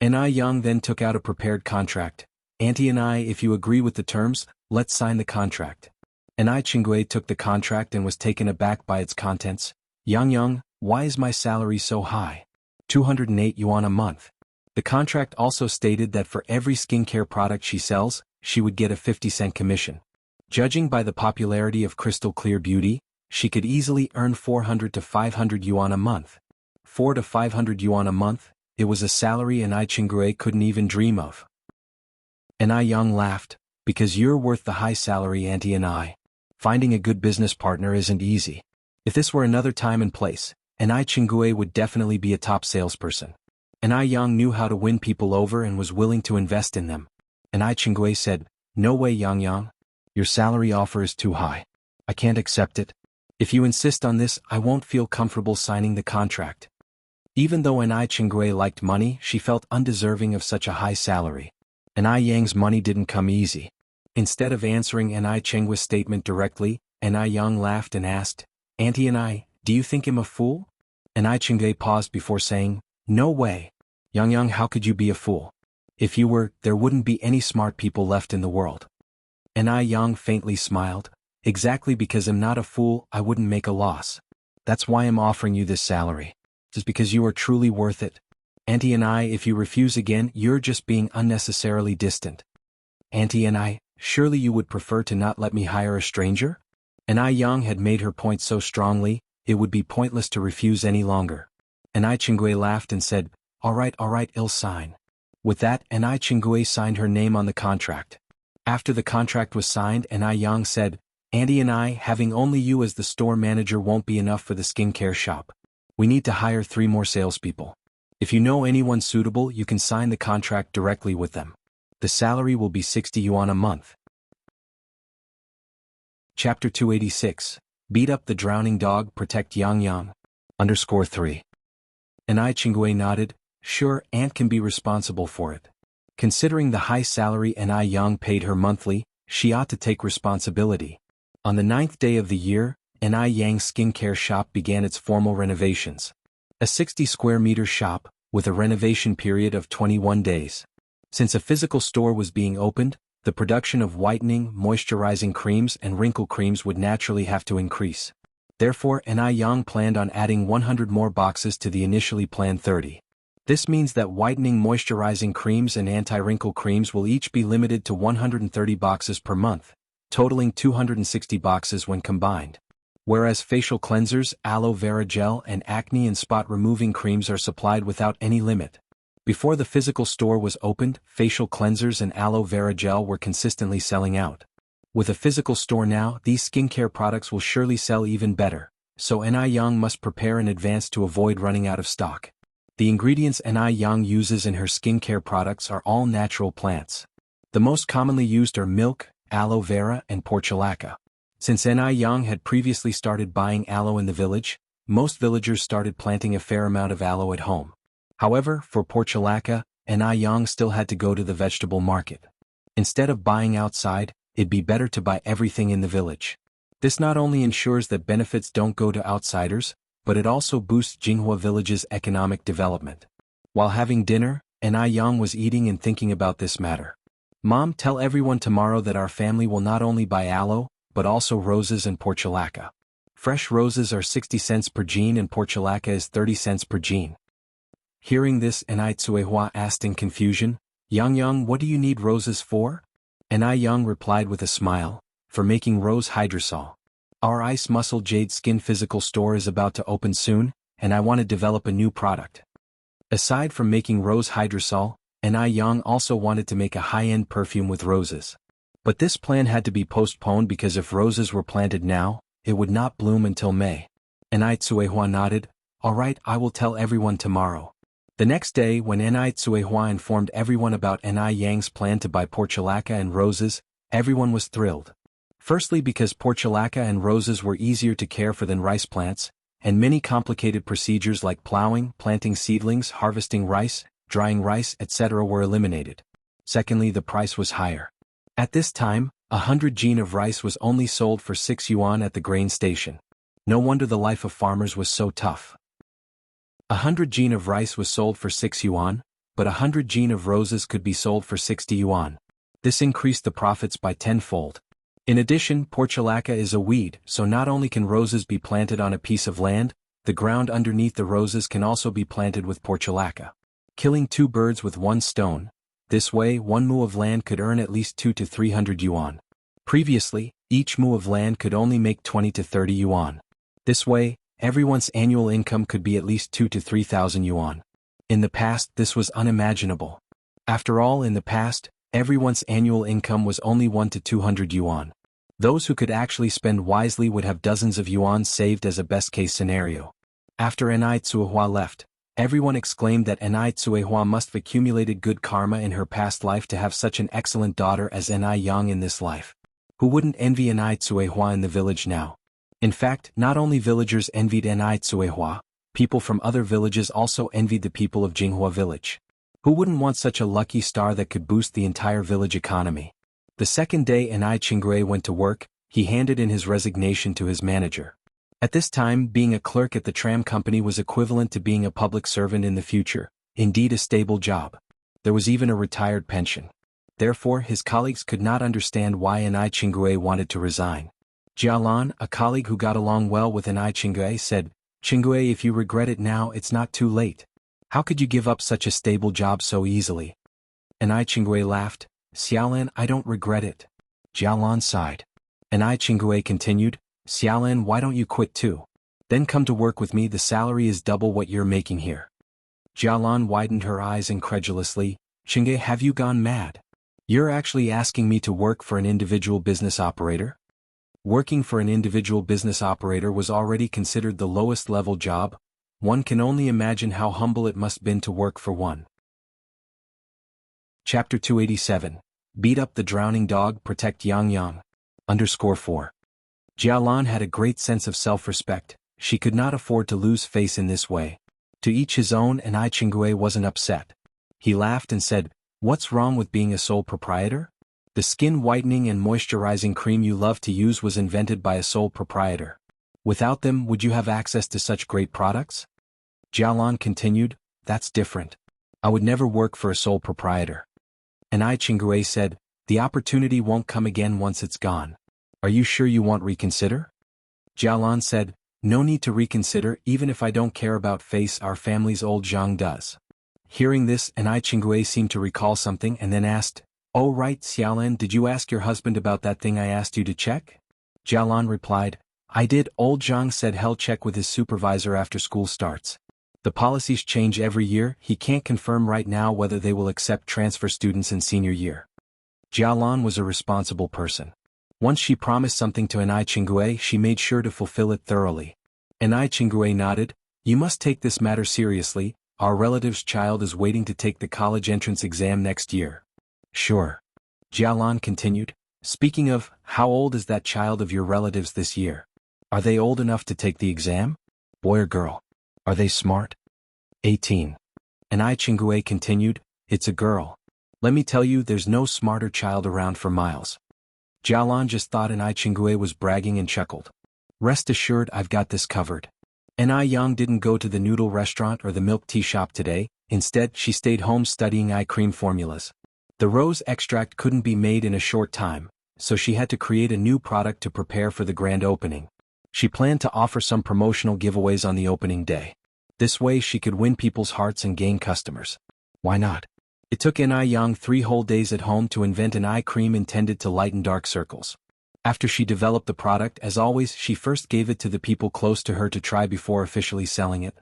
Ni Yang then took out a prepared contract. "Auntie and I, if you agree with the terms, let's sign the contract." Ni Chingui took the contract and was taken aback by its contents. "Yang Yang, why is my salary so high? 208 yuan a month." The contract also stated that for every skincare product she sells, she would get a 50-cent commission. Judging by the popularity of crystal clear beauty, she could easily earn 400 to 500 yuan a month. 4 to 500 yuan a month, it was a salary Ni Chingui couldn't even dream of. Ni Yang laughed, "Because you're worth the high salary, Auntie and I. Finding a good business partner isn't easy. If this were another time and place, Ni Chingui would definitely be a top salesperson." Ni Yang knew how to win people over and was willing to invest in them. Ni Chingui said, "No way, Yang Yang. Your salary offer is too high. I can't accept it. If you insist on this, I won't feel comfortable signing the contract." Even though Ni Chingui liked money, she felt undeserving of such a high salary. Ni Yang's money didn't come easy. Instead of answering Ni Chingui's statement directly, Ni Yang laughed and asked, "Auntie and I, do you think I'm a fool?" Ni Chingui paused before saying, "No way. Yang Yang, how could you be a fool? If you were, there wouldn't be any smart people left in the world." Ni Yang faintly smiled. "Exactly because I'm not a fool, I wouldn't make a loss. That's why I'm offering you this salary. Just because you are truly worth it. Auntie and I, if you refuse again, you're just being unnecessarily distant." "Auntie and I, surely you would prefer to not let me hire a stranger?" Ni Yang had made her point so strongly, it would be pointless to refuse any longer. Ni Chingui laughed and said, all right, I'll sign." With that, Ni Chingui signed her name on the contract. After the contract was signed, Ni Yang said, "Auntie and I, having only you as the store manager won't be enough for the skincare shop. We need to hire 3 more salespeople. If you know anyone suitable, you can sign the contract directly with them. The salary will be 60 yuan a month." Chapter 286. Beat up the drowning dog, protect Yang Yang. _3. Ni Chingui nodded. "Sure, Aunt can be responsible for it. Considering the high salary Ni Yang paid her monthly, she ought to take responsibility." On the 9th day of the year, Ni Yang's skincare shop began its formal renovations. A 60-square-meter shop, with a renovation period of 21 days. Since a physical store was being opened, the production of whitening, moisturizing creams and wrinkle creams would naturally have to increase. Therefore, Ni Yang planned on adding 100 more boxes to the initially planned 30. This means that whitening moisturizing creams and anti-wrinkle creams will each be limited to 130 boxes per month, totaling 260 boxes when combined. Whereas facial cleansers, aloe vera gel and acne and spot removing creams are supplied without any limit. Before the physical store was opened, facial cleansers and aloe vera gel were consistently selling out. With a physical store now, these skincare products will surely sell even better, so Ni Yang must prepare in advance to avoid running out of stock. The ingredients Ni Yang uses in her skincare products are all natural plants. The most commonly used are milk, aloe vera and portulaca. Since Ni Yang had previously started buying aloe in the village, most villagers started planting a fair amount of aloe at home. However, for portulaca, Ni Yang still had to go to the vegetable market. Instead of buying outside, it'd be better to buy everything in the village. This not only ensures that benefits don't go to outsiders, but it also boosts Jinghua village's economic development. While having dinner, Ni Yang was eating and thinking about this matter. Mom, tell everyone tomorrow that our family will not only buy aloe, but also roses and portulaca. Fresh roses are 60 cents per jean and portulaca is 30 cents per jean. Hearing this, Ni Tsuehua asked in confusion, Yang, what do you need roses for? Ni Yang replied with a smile, for making rose hydrosol. Our ice muscle jade skin physical store is about to open soon, and I want to develop a new product. Aside from making rose hydrosol, Ni Yang also wanted to make a high-end perfume with roses. But this plan had to be postponed because if roses were planted now, it would not bloom until May. Ni Tsuehua nodded, alright, I will tell everyone tomorrow. The next day, when Ni Tsuehua informed everyone about Ni Yang's plan to buy portulaca and roses, everyone was thrilled. Firstly because portulaca and roses were easier to care for than rice plants, and many complicated procedures like plowing, planting seedlings, harvesting rice, drying rice, etc. were eliminated. Secondly, the price was higher. At this time, 100 jean of rice was only sold for 6 yuan at the grain station. No wonder the life of farmers was so tough. 100 jean of rice was sold for 6 yuan, but 100 jean of roses could be sold for 60 yuan. This increased the profits by tenfold. In addition, portulaca is a weed, so not only can roses be planted on a piece of land, the ground underneath the roses can also be planted with portulaca. Killing 2 birds with 1 stone. This way, 1 mu of land could earn at least 2 to 300 yuan. Previously, each mu of land could only make 20 to 30 yuan. This way, everyone's annual income could be at least 2 to 3,000 yuan. In the past, this was unimaginable. After all, in the past, everyone's annual income was only 1 to 200 yuan. Those who could actually spend wisely would have dozens of yuan saved as a best-case scenario. After Ni Tsuehua left, everyone exclaimed that Ni Tsuehua must have accumulated good karma in her past life to have such an excellent daughter as Ni Yang in this life. Who wouldn't envy Ni Tsuehua in the village now? In fact, not only villagers envied Ni Tsuehua, people from other villages also envied the people of Jinghua village. Who wouldn't want such a lucky star that could boost the entire village economy? The second day Ni Qinggui went to work, he handed in his resignation to his manager. At this time, being a clerk at the tram company was equivalent to being a public servant in the future, indeed a stable job. There was even a retired pension. Therefore, his colleagues could not understand why Ni Qinggui wanted to resign. Jialan, a colleague who got along well with Ni Qinggui, said, Qinggui, if you regret it now, it's not too late. How could you give up such a stable job so easily? Ni Qinggui laughed, Xiaolan, I don't regret it. Jialan sighed. Ni Qinggui continued, Xiaolan, why don't you quit too? Then come to work with me, the salary is double what you're making here. Jialan widened her eyes incredulously, Qinggui, have you gone mad? You're actually asking me to work for an individual business operator? Working for an individual business operator was already considered the lowest level job. One can only imagine how humble it must have been to work for one. Chapter 287. Beat up the drowning dog, protect Yang. _4. Jialan had a great sense of self-respect. She could not afford to lose face in this way. To each his own, and Ni Qinggui wasn't upset. He laughed and said, What's wrong with being a sole proprietor? The skin whitening and moisturizing cream you love to use was invented by a sole proprietor. Without them, would you have access to such great products? Jialan continued, That's different. I would never work for a sole proprietor. And Ni Qinggui said, The opportunity won't come again once it's gone. Are you sure you won't reconsider? Jialan said, No need to reconsider, even if I don't care about face, our family's old Zhang does. Hearing this, Anai Qinggui seemed to recall something and then asked, "Oh right, Xiaolan, did you ask your husband about that thing I asked you to check?" Jialan replied, "I did. Old Zhang said he'll check with his supervisor after school starts. The policies change every year, he can't confirm right now whether they will accept transfer students in senior year." Jialan was a responsible person. Once she promised something to Anai Qinggui, she made sure to fulfill it thoroughly. Anai Qinggui nodded, "You must take this matter seriously, our relative's child is waiting to take the college entrance exam next year." "Sure." Jialan continued, "Speaking of, how old is that child of your relatives this year? Are they old enough to take the exam? Boy or girl? Are they smart?" 18. Anai Qinggui continued, "It's a girl. Let me tell you, there's no smarter child around for miles." Jialan just thought Anai Qinggui was bragging and chuckled. "Rest assured, I've got this covered." Anai Yang didn't go to the noodle restaurant or the milk tea shop today. Instead, she stayed home studying eye cream formulas. The rose extract couldn't be made in a short time, so she had to create a new product to prepare for the grand opening. She planned to offer some promotional giveaways on the opening day. This way she could win people's hearts and gain customers. Why not? It took Anai Yang 3 whole days at home to invent an eye cream intended to lighten dark circles. After she developed the product, as always, she first gave it to the people close to her to try before officially selling it.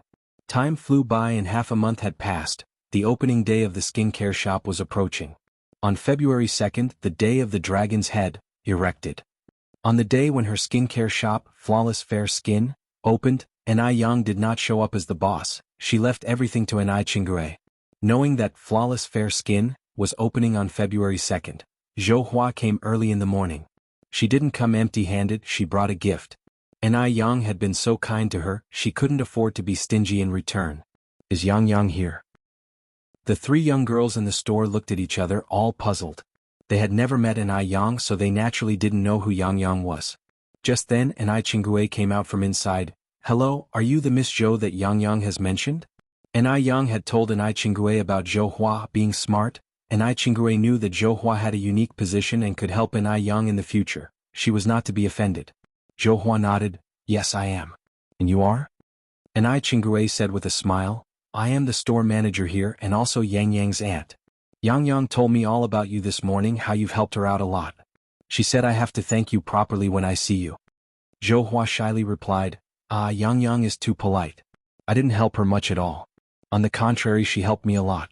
Time flew by and half a month had passed. The opening day of the skincare shop was approaching. On February 2nd, the day of the dragon's head, erected. On the day when her skincare shop, Flawless Fair Skin, opened, Anai Yang did not show up as the boss. She left everything to Anai Qinggui. Knowing that Flawless Fair Skin was opening on February 2nd, Zhou Hua came early in the morning. She didn't come empty-handed, she brought a gift. Anai Yang had been so kind to her, she couldn't afford to be stingy in return. "Is Yang Yang here?" The 3 young girls in the store looked at each other, all puzzled. They had never met Anai Yang, so they naturally didn't know who Yang Yang was. Just then, Anai Qinggui came out from inside. "Hello, are you the Miss Zhou that Yang Yang has mentioned?" Anai Yang had told Anai Qinggui about Zhou Hua being smart. Anai Qinggui knew that Zhou Hua had a unique position and could help Anai Yang in the future. She was not to be offended. Zhou Hua nodded, "Yes, I am." "And you are?" Anai Qinggui said with a smile, "I am the store manager here and also Yang Yang's aunt. Yang Yang told me all about you this morning, how you've helped her out a lot. She said I have to thank you properly when I see you." Zhou Hua shyly replied, Yang Yang is too polite. I didn't help her much at all. On the contrary, she helped me a lot.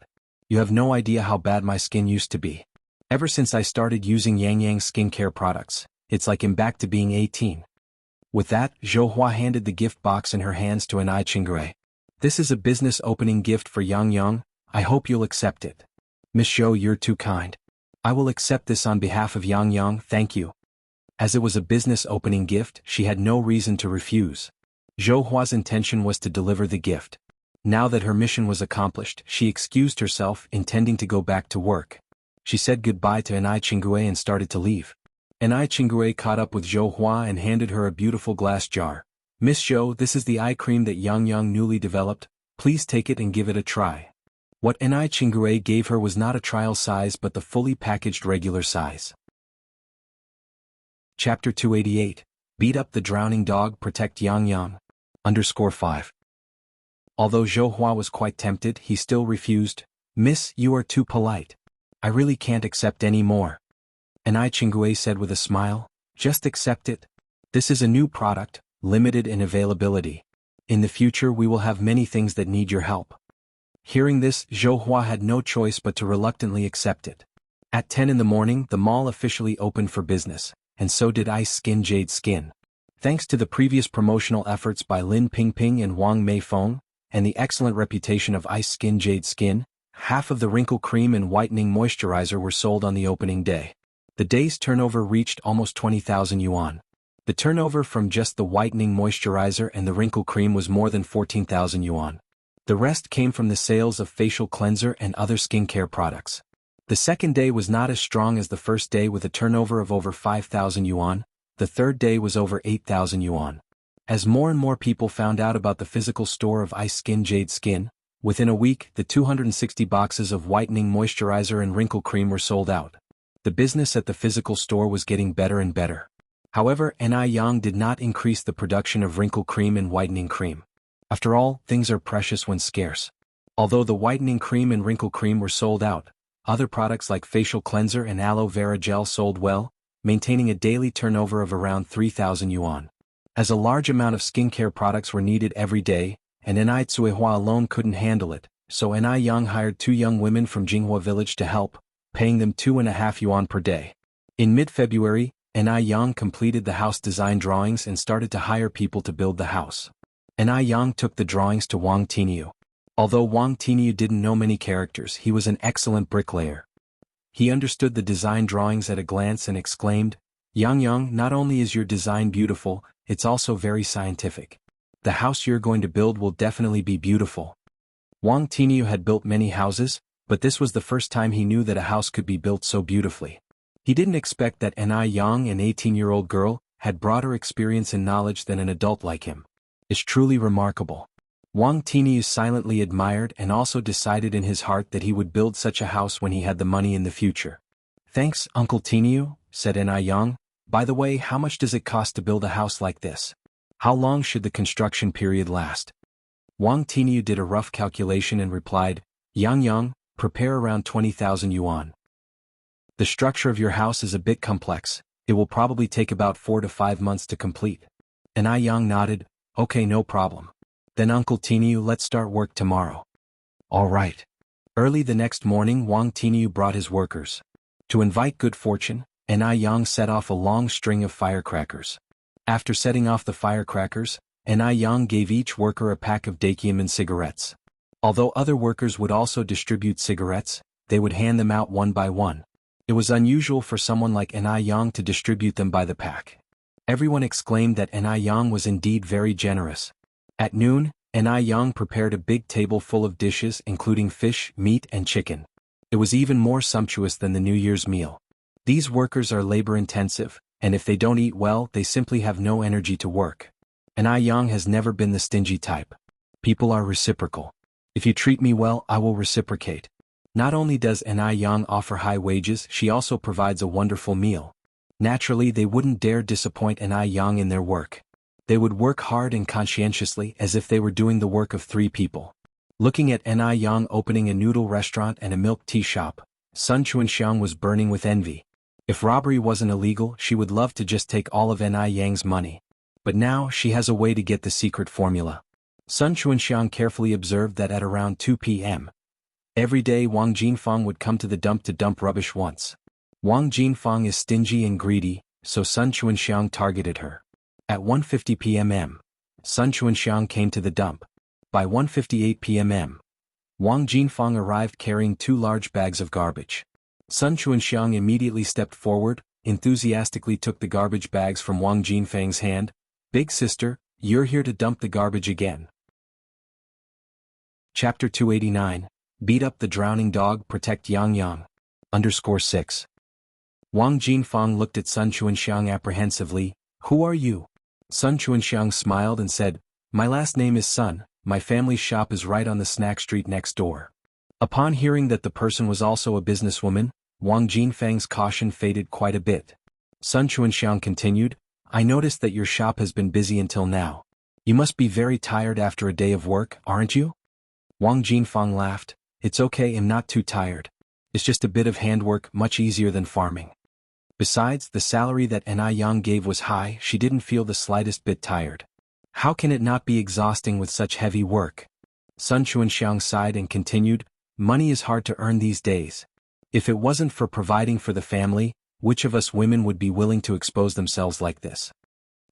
You have no idea how bad my skin used to be. Ever since I started using Yang Yang skincare products, it's like I'm back to being 18. With that, Zhou Hua handed the gift box in her hands to Anai Qinggui. "This is a business opening gift for Yang Yang, I hope you'll accept it." "Miss Zhou, you're too kind. I will accept this on behalf of Yang Yang, thank you." As it was a business opening gift, she had no reason to refuse. Zhou Hua's intention was to deliver the gift. Now that her mission was accomplished, she excused herself, intending to go back to work. She said goodbye to Anai Qinggui and started to leave. Anai Qinggui caught up with Zhou Hua and handed her a beautiful glass jar. "Miss Zhou, this is the eye cream that Yang Yang newly developed. Please take it and give it a try." What Anai Qinggui gave her was not a trial size but the fully packaged regular size. Chapter 288. Beat up the drowning dog, protect Yang Yang. _5. Although Zhou Hua was quite tempted, he still refused. "Miss, you are too polite. I really can't accept any more." Anai Qinggui said with a smile, "Just accept it. This is a new product, limited in availability. In the future we will have many things that need your help." Hearing this, Zhou Hua had no choice but to reluctantly accept it. At 10 in the morning, the mall officially opened for business, and so did Ice Skin Jade Skin. Thanks to the previous promotional efforts by Lin Pingping and Wang Meifeng, and the excellent reputation of Ice Skin Jade Skin, half of the wrinkle cream and whitening moisturizer were sold on the opening day. The day's turnover reached almost 20,000 yuan. The turnover from just the whitening moisturizer and the wrinkle cream was more than 14,000 yuan. The rest came from the sales of facial cleanser and other skincare products. The second day was not as strong as the first day with a turnover of over 5,000 yuan. The third day was over 8,000 yuan. As more and more people found out about the physical store of Ice Skin Jade Skin, within a week the 260 boxes of whitening moisturizer and wrinkle cream were sold out. The business at the physical store was getting better and better. However, Ni Yang did not increase the production of wrinkle cream and whitening cream. After all, things are precious when scarce. Although the whitening cream and wrinkle cream were sold out, other products like facial cleanser and aloe vera gel sold well, maintaining a daily turnover of around 3,000 yuan. As a large amount of skincare products were needed every day, and Ni Tsuehua alone couldn't handle it, so Ni Yang hired 2 young women from Jinghua village to help, paying them 2.5 yuan per day. In mid-February, Ni Yang completed the house design drawings and started to hire people to build the house. Ni Yang took the drawings to Wang Tiniu. Although Wang Tiniu didn't know many characters, he was an excellent bricklayer. He understood the design drawings at a glance and exclaimed, Yang, not only is your design beautiful, it's also very scientific. The house you're going to build will definitely be beautiful. Wang Tiniu had built many houses, but this was the first time he knew that a house could be built so beautifully. He didn't expect that Ni Yang, an 18-year-old girl, had broader experience and knowledge than an adult like him. It's truly remarkable. Wang Tiniu silently admired and also decided in his heart that he would build such a house when he had the money in the future. Thanks, Uncle Tiniu, said Ni Yang. By the way, how much does it cost to build a house like this? How long should the construction period last? Wang Tiniu did a rough calculation and replied, Yang, prepare around 20,000 yuan. The structure of your house is a bit complex, it will probably take about 4 to 5 months to complete. Ni Yang nodded, okay, no problem. Then Uncle Tiniu, let's start work tomorrow. All right. Early the next morning, Wang Tiniu brought his workers. To invite good fortune, Ni Yang set off a long string of firecrackers. After setting off the firecrackers, Ni Yang gave each worker a pack of Dakiaman cigarettes. Although other workers would also distribute cigarettes, they would hand them out one by one. It was unusual for someone like Ni Yang to distribute them by the pack. Everyone exclaimed that Ni Yang was indeed very generous. At noon, Ni Yang prepared a big table full of dishes including fish, meat and chicken. It was even more sumptuous than the New Year's meal. These workers are labor-intensive, and if they don't eat well, they simply have no energy to work. Ni Yang has never been the stingy type. People are reciprocal. If you treat me well, I will reciprocate. Not only does Ni Yang offer high wages, she also provides a wonderful meal. Naturally, they wouldn't dare disappoint Ni Yang in their work. They would work hard and conscientiously as if they were doing the work of 3 people. Looking at Ni Yang opening a noodle restaurant and a milk tea shop, Sun Chuanxiang was burning with envy. If robbery wasn't illegal, she would love to just take all of Ni Yang's money. But now, she has a way to get the secret formula. Sun Chuanxiang carefully observed that at around 2 p.m. every day Wang Jinfeng would come to the dump to dump rubbish once. Wang Jinfeng is stingy and greedy, so Sun Chuanxiang targeted her. At 1:50 p.m. Sun Chuanxiang came to the dump. By 1:58 p.m. Wang Jinfeng arrived carrying 2 large bags of garbage. Sun Chuanxiang immediately stepped forward, enthusiastically took the garbage bags from Wang Jinfeng's hand. Big sister, you're here to dump the garbage again. Chapter 289, Beat Up the Drowning Dog, Protect Yang. _6. Wang Jinfeng looked at Sun Chuanxiang apprehensively. Who are you? Sun Chuanxiang smiled and said, my last name is Sun, my family's shop is right on the snack street next door. Upon hearing that the person was also a businesswoman, Wang Jinfeng's caution faded quite a bit. Sun Chuanxiang continued, I noticed that your shop has been busy until now. You must be very tired after a day of work, aren't you? Wang Jinfeng laughed, it's okay, I'm not too tired. It's just a bit of handwork, much easier than farming. Besides, the salary that Ni Yang gave was high, she didn't feel the slightest bit tired. How can it not be exhausting with such heavy work? Sun Chuanxiang sighed and continued, money is hard to earn these days. If it wasn't for providing for the family, which of us women would be willing to expose themselves like this?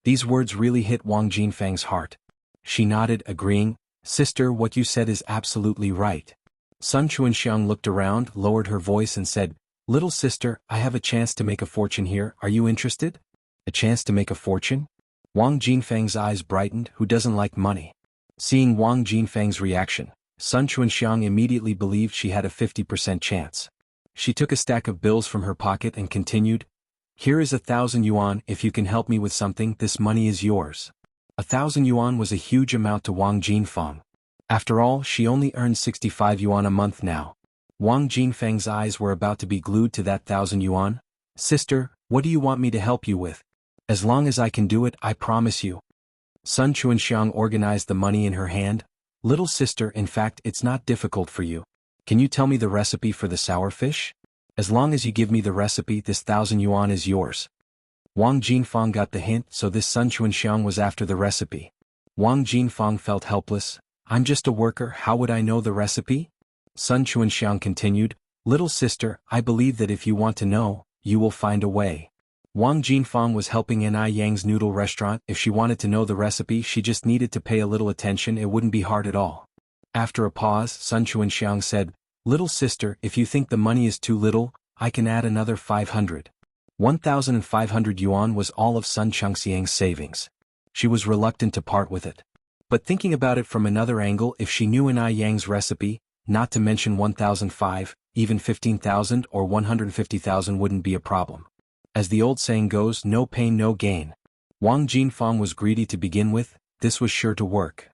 These words really hit Wang Jinfeng's heart. She nodded, agreeing, sister, what you said is absolutely right. Sun Chuanxiang looked around, lowered her voice and said, little sister, I have a chance to make a fortune here, are you interested? A chance to make a fortune? Wang Jinfeng's eyes brightened, who doesn't like money? Seeing Wang Jinfeng's reaction, Sun Chuanxiang immediately believed she had a 50% chance. She took a stack of bills from her pocket and continued, here is 1,000 yuan, if you can help me with something, this money is yours. 1,000 yuan was a huge amount to Wang Jinfeng. After all, she only earned 65 yuan a month now. Wang Jinfeng's eyes were about to be glued to that 1,000 yuan. Sister, what do you want me to help you with? As long as I can do it, I promise you. Sun Chuanxiang organized the money in her hand. Little sister, in fact, it's not difficult for you. Can you tell me the recipe for the sour fish? As long as you give me the recipe, this 1,000 yuan is yours. Wang Jinfang got the hint, so this Sun Chuanxiang was after the recipe. Wang Jinfang felt helpless. I'm just a worker, how would I know the recipe? Sun Chuanxiang continued, little sister, I believe that if you want to know, you will find a way. Wang Jinfang was helping Ni Yang's noodle restaurant. If she wanted to know the recipe, she just needed to pay a little attention, it wouldn't be hard at all. After a pause, Sun Chuanxiang said, little sister, if you think the money is too little, I can add another 500. 1,500 yuan was all of Sun Chuanxiang's savings. She was reluctant to part with it. But thinking about it from another angle, if she knew Ni Yang's recipe, not to mention 1,005, even 15,000 or 150,000 wouldn't be a problem. As the old saying goes, no pain no gain. Wang Jinfang was greedy to begin with, this was sure to work.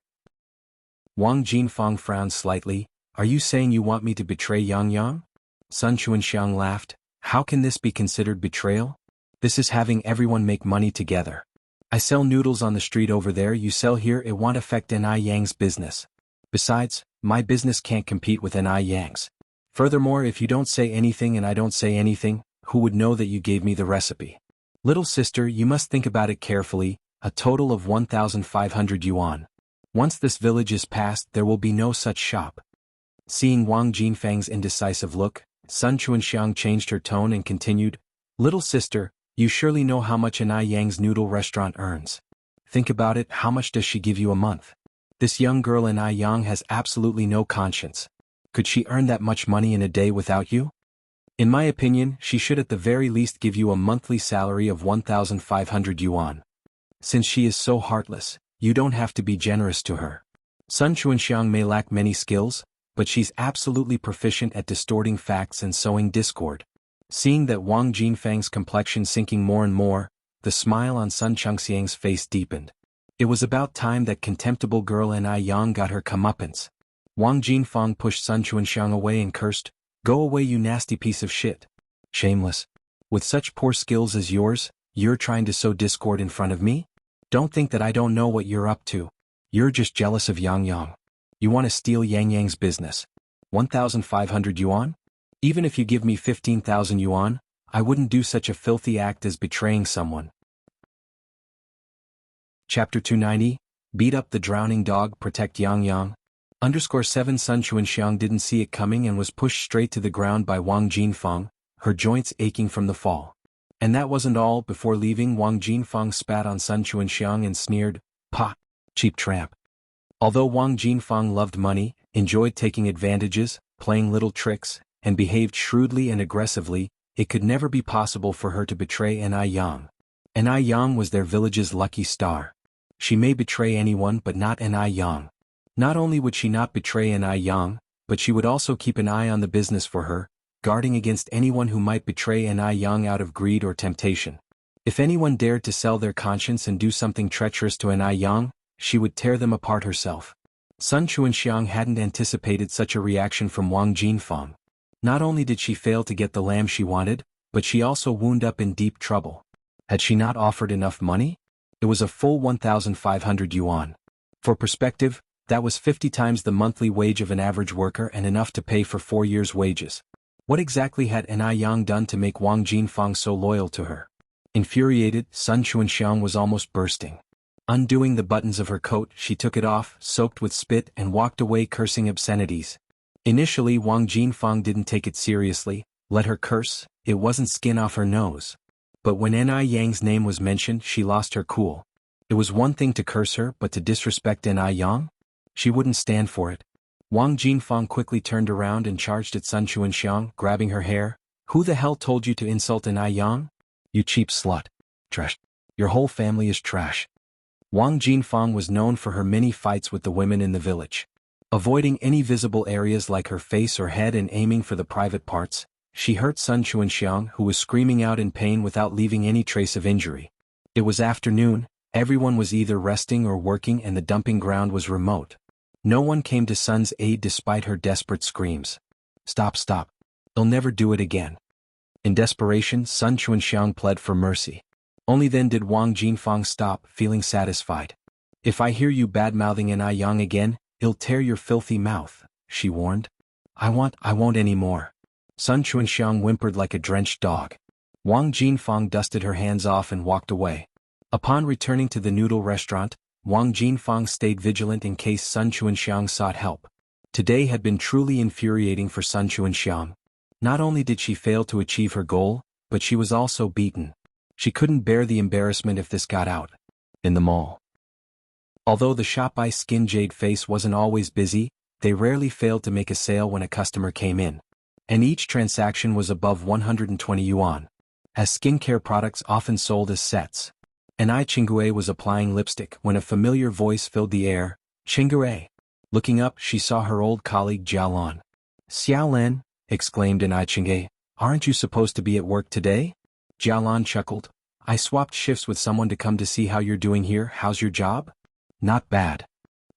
Wang Jinfang frowned slightly, are you saying you want me to betray Yang Yang? Sun Chuanxiang laughed, how can this be considered betrayal? This is having everyone make money together. I sell noodles on the street over there, you sell here, it won't affect Ni Yang's business. Besides, my business can't compete with Ni Yang's. Furthermore, if you don't say anything and I don't say anything, who would know that you gave me the recipe? Little sister, you must think about it carefully, a total of 1,500 yuan. Once this village is passed, there will be no such shop. Seeing Wang Jinfang's indecisive look, Sun Chuanxiang changed her tone and continued, little sister, you surely know how much Ni Yang's noodle restaurant earns. Think about it, how much does she give you a month? This young girl Ni Yang has absolutely no conscience. Could she earn that much money in a day without you? In my opinion, she should at the very least give you a monthly salary of 1,500 yuan. Since she is so heartless, you don't have to be generous to her. Sun Chuanxiang may lack many skills, but she's absolutely proficient at distorting facts and sowing discord. Seeing that Wang Jinfang's complexion sinking more and more, the smile on Sun Chuanxiang's face deepened. It was about time that contemptible girl Ni Yang got her comeuppance. Wang Jinfang pushed Sun Chuanxiang away and cursed, go away you nasty piece of shit. Shameless. With such poor skills as yours, you're trying to sow discord in front of me? Don't think that I don't know what you're up to. You're just jealous of Yang Yang. You want to steal Yang Yang's business. 1,500 yuan? Even if you give me 15,000 yuan, I wouldn't do such a filthy act as betraying someone. Chapter 290, Beat Up the Drowning Dog, Protect Yang Yang. _7 Sun Chuanxiang didn't see it coming and was pushed straight to the ground by Wang Jinfang, her joints aching from the fall. And that wasn't all. Before leaving, Wang Jinfang spat on Sun Chuanxiang and sneered, "Pah, cheap tramp." Although Wang Jinfang loved money, enjoyed taking advantages, playing little tricks, and behaved shrewdly and aggressively, it could never be possible for her to betray Ni Yang. Ni Yang was their village's lucky star. She may betray anyone but not Ni Yang. Not only would she not betray Ni Yang, but she would also keep an eye on the business for her, guarding against anyone who might betray Ni Yang out of greed or temptation. If anyone dared to sell their conscience and do something treacherous to Ni Yang, she would tear them apart herself. Sun Chuanxiang hadn't anticipated such a reaction from Wang Jinfang. Not only did she fail to get the lamb she wanted, but she also wound up in deep trouble. Had she not offered enough money? It was a full 1,500 yuan. For perspective, that was 50 times the monthly wage of an average worker and enough to pay for 4 years' wages. What exactly had Ni Yang done to make Wang Jinfang so loyal to her? Infuriated, Sun Chuanxiang was almost bursting. Undoing the buttons of her coat, she took it off, soaked with spit, and walked away cursing obscenities. Initially, Wang Jinfang didn't take it seriously, let her curse, it wasn't skin off her nose. But when Ni Yang's name was mentioned, she lost her cool. It was one thing to curse her, but to disrespect Ni Yang? She wouldn't stand for it. Wang Jinfang quickly turned around and charged at Sun Chuanxiang, grabbing her hair. Who the hell told you to insult Ni Yang? You cheap slut. Trash. Your whole family is trash. Wang Jinfang was known for her many fights with the women in the village. Avoiding any visible areas like her face or head and aiming for the private parts, she hurt Sun Chuanxiang, who was screaming out in pain without leaving any trace of injury. It was afternoon, everyone was either resting or working and the dumping ground was remote. No one came to Sun's aid despite her desperate screams. Stop, stop. I'll never do it again. In desperation, Sun Chuanxiang pled for mercy. Only then did Wang Jinfang stop, feeling satisfied. If I hear you bad-mouthing N.I. Yang again, it'll tear your filthy mouth, she warned. I won't anymore. Sun Chuanxiang whimpered like a drenched dog. Wang Jinfang dusted her hands off and walked away. Upon returning to the noodle restaurant, Wang Jinfang stayed vigilant in case Sun Chuanxiang sought help. Today had been truly infuriating for Sun Chuanxiang. Not only did she fail to achieve her goal, but she was also beaten. She couldn't bear the embarrassment if this got out. In the mall. Although the shop by Skin Jade Face wasn't always busy, they rarely failed to make a sale when a customer came in. And each transaction was above 120 yuan. As skincare products often sold as sets. N.I. Chingue was applying lipstick when a familiar voice filled the air. Chingue. Looking up, she saw her old colleague Jialan. Xiaolan, exclaimed N.I. Chingue, aren't you supposed to be at work today? Jialan chuckled. I swapped shifts with someone to come to see how you're doing here. How's your job? Not bad.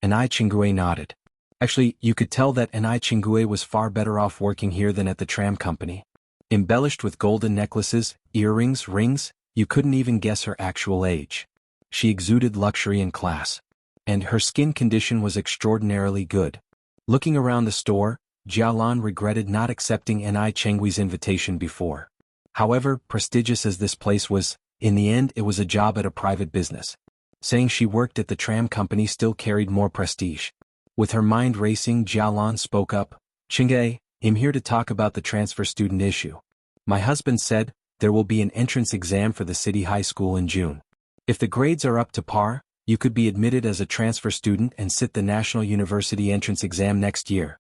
N.I. Chingue nodded. Actually, you could tell that N.I. Chingue was far better off working here than at the tram company. Embellished with golden necklaces, earrings, rings, you couldn't even guess her actual age. She exuded luxury and class. And her skin condition was extraordinarily good. Looking around the store, Jialan regretted not accepting N.I. Chingue's invitation before. However, prestigious as this place was, in the end it was a job at a private business. Saying she worked at the tram company still carried more prestige. With her mind racing, Jialan spoke up. Chingue, I'm here to talk about the transfer student issue. My husband said, there will be an entrance exam for the city high school in June. If the grades are up to par, you could be admitted as a transfer student and sit the National University entrance exam next year.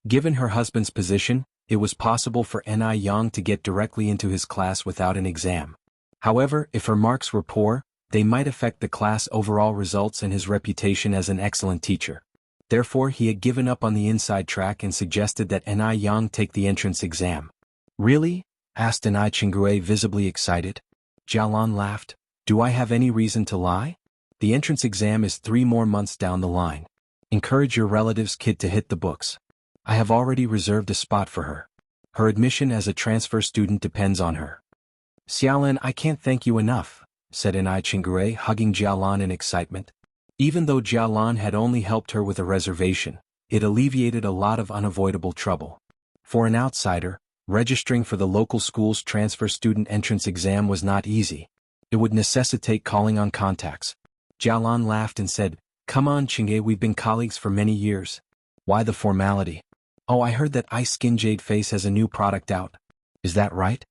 Given her husband's position, it was possible for N.I. Yang to get directly into his class without an exam. However, if her marks were poor, they might affect the class overall results and his reputation as an excellent teacher. Therefore, he had given up on the inside track and suggested that N.I. Yang take the entrance exam. Really? Asked N.I. Chingue, visibly excited. Jialan laughed. Do I have any reason to lie? The entrance exam is 3 more months down the line. Encourage your relative's kid to hit the books. I have already reserved a spot for her. Her admission as a transfer student depends on her. Xiaolan, I can't thank you enough, said N.I. Chingue, hugging Jialan in excitement. Even though Jialan had only helped her with a reservation, it alleviated a lot of unavoidable trouble. For an outsider, registering for the local school's transfer student entrance exam was not easy. It would necessitate calling on contacts. Jialan laughed and said, Come on Chingue, we've been colleagues for many years. Why the formality? Oh, I heard that Ice Skin Jade Face has a new product out. Is that right?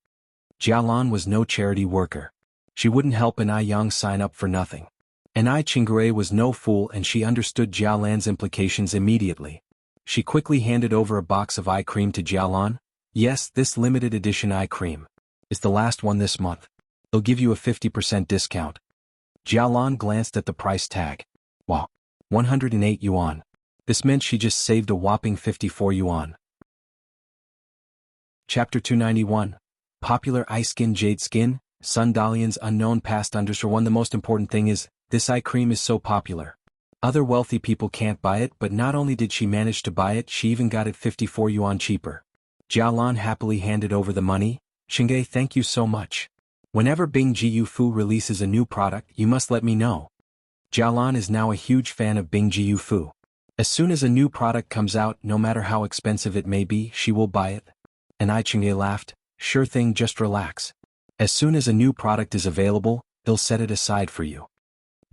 Jialan was no charity worker. She wouldn't help N.I. Yang sign up for nothing. N.I. Chingue was no fool and she understood Jialan's implications immediately. She quickly handed over a box of eye cream to Jialan. Yes, this limited edition eye cream is the last one this month. They'll give you a 50% discount. Jialan glanced at the price tag. Wow, 108 yuan. This meant she just saved a whopping 54 yuan. Chapter 291. Popular Eye Skin Jade Skin, Sun Dalian's unknown past _1. The most important thing is, this eye cream is so popular. Other wealthy people can't buy it, but not only did she manage to buy it, she even got it 54 yuan cheaper. Jialan happily handed over the money. Chingue, thank you so much. Whenever Bing Jiu Fu releases a new product, you must let me know. Jialan is now a huge fan of Bing Jiu Fu. As soon as a new product comes out, no matter how expensive it may be, she will buy it. N.I. Chingue laughed. Sure thing, just relax. As soon as a new product is available, they'll set it aside for you.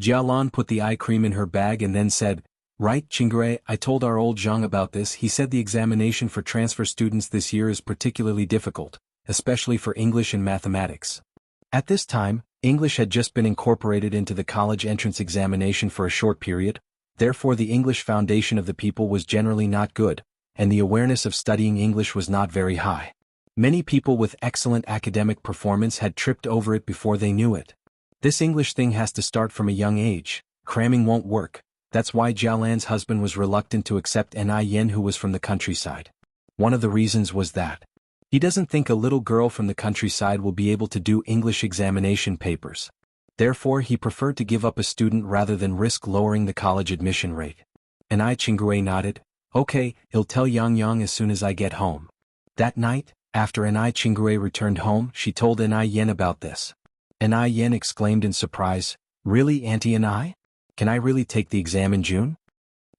Jialan put the eye cream in her bag and then said, Right, Chingue, I told our old Zhang about this. He said the examination for transfer students this year is particularly difficult, especially for English and mathematics. At this time, English had just been incorporated into the college entrance examination for a short period, therefore the English foundation of the people was generally not good, and the awareness of studying English was not very high. Many people with excellent academic performance had tripped over it before they knew it. This English thing has to start from a young age. Cramming won't work. That's why Jialan's husband was reluctant to accept N.I. Yen, who was from the countryside. One of the reasons was that he doesn't think a little girl from the countryside will be able to do English examination papers. Therefore he preferred to give up a student rather than risk lowering the college admission rate. N.I. Chingue nodded. Okay, I'll tell Yang Yang as soon as I get home. That night, after N.I. Chingue returned home, she told N.I. Yen about this. And I Yen exclaimed in surprise, "Really, Auntie and I? Can I really take the exam in June?"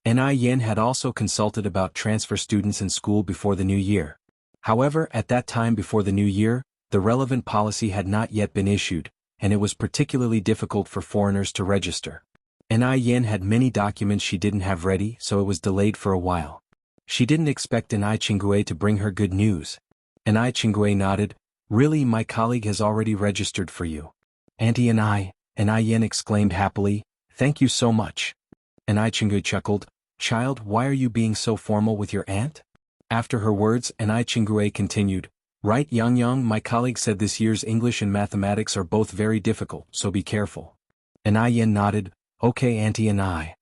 And I Yen had also consulted about transfer students in school before the new year. However, at that time before the new year, the relevant policy had not yet been issued, and it was particularly difficult for foreigners to register. And I Yen had many documents she didn't have ready, so it was delayed for a while. She didn't expect Ai Chingue to bring her good news. And Ai Chingue nodded, "Really, my colleague has already registered for you." "Auntie and I Yen exclaimed happily, "Thank you so much." And Ai Chingue chuckled, "Child, why are you being so formal with your aunt?" After her words, Ai Chingue continued, "Right, Yang, my colleague said this year's English and mathematics are both very difficult, so be careful." And Ai Yen nodded, "Okay, Auntie and I."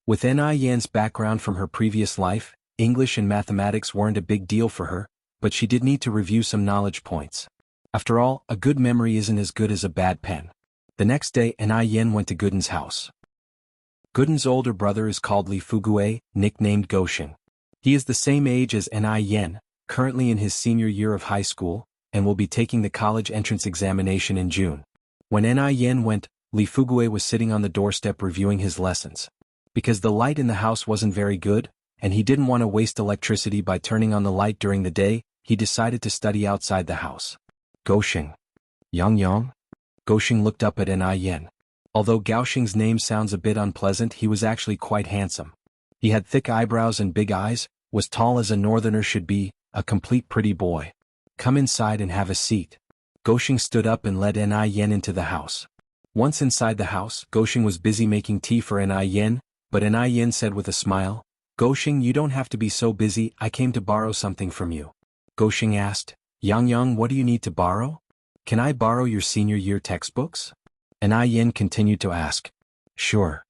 With Ai Yen's background from her previous life, English and mathematics weren't a big deal for her, but she did need to review some knowledge points. After all, a good memory isn't as good as a bad pen. The next day, Ai Yen went to Gooden's house. Gooden's older brother is called Li Fugue, nicknamed Gosheng. He is the same age as Ai Yen, currently in his senior year of high school, and will be taking the college entrance examination in June. When Ai Yen went, Li Fugue was sitting on the doorstep reviewing his lessons. Because the light in the house wasn't very good, and he didn't want to waste electricity by turning on the light during the day, he decided to study outside the house. "Gosheng. Yang." Gosheng looked up at Ai Yen. Although Gaosheng's name sounds a bit unpleasant, he was actually quite handsome. He had thick eyebrows and big eyes, was tall as a northerner should be, a complete pretty boy. "Come inside and have a seat." Gosheng stood up and led Ai Yen into the house. Once inside the house, Gosheng was busy making tea for Ai Yen, but Ai Yen said with a smile, "Gosheng, you don't have to be so busy, I came to borrow something from you." Gosheng asked, Yang, what do you need to borrow? "Can I borrow your senior year textbooks?" Ai Yen continued to ask. "Sure."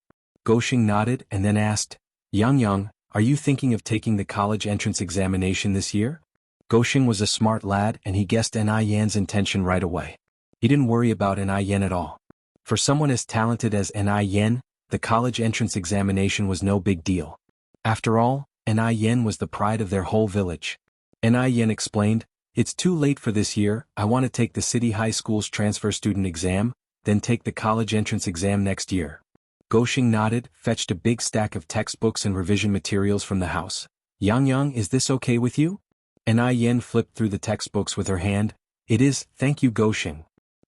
Gosheng nodded and then asked, Yang, are you thinking of taking the college entrance examination this year?" Gosheng was a smart lad and he guessed Ai Yen's intention right away. He didn't worry about Ai Yen at all. For someone as talented as Ai Yen, the college entrance examination was no big deal. After all, Ai Yen was the pride of their whole village. Ai Yen explained, "It's too late for this year, I want to take the city high school's transfer student exam, then take the college entrance exam next year." Gosheng nodded, fetched a big stack of textbooks and revision materials from the house. Yang, is this okay with you?" Ai Yen flipped through the textbooks with her hand. "It is, thank you, Gosheng."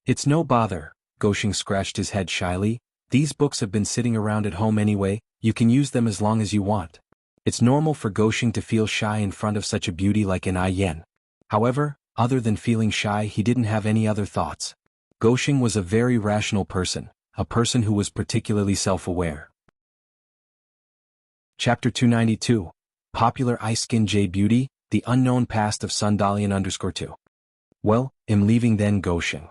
"It's no bother." Gosheng scratched his head shyly. "These books have been sitting around at home anyway, you can use them as long as you want." It's normal for Gosheng to feel shy in front of such a beauty like Ai Yen. However, other than feeling shy, he didn't have any other thoughts. Gosheng was a very rational person, a person who was particularly self-aware. Chapter 292. Popular Ice Skin J Beauty, The Unknown Past of Sundalian_2. "Well, I'm leaving then, Gosheng."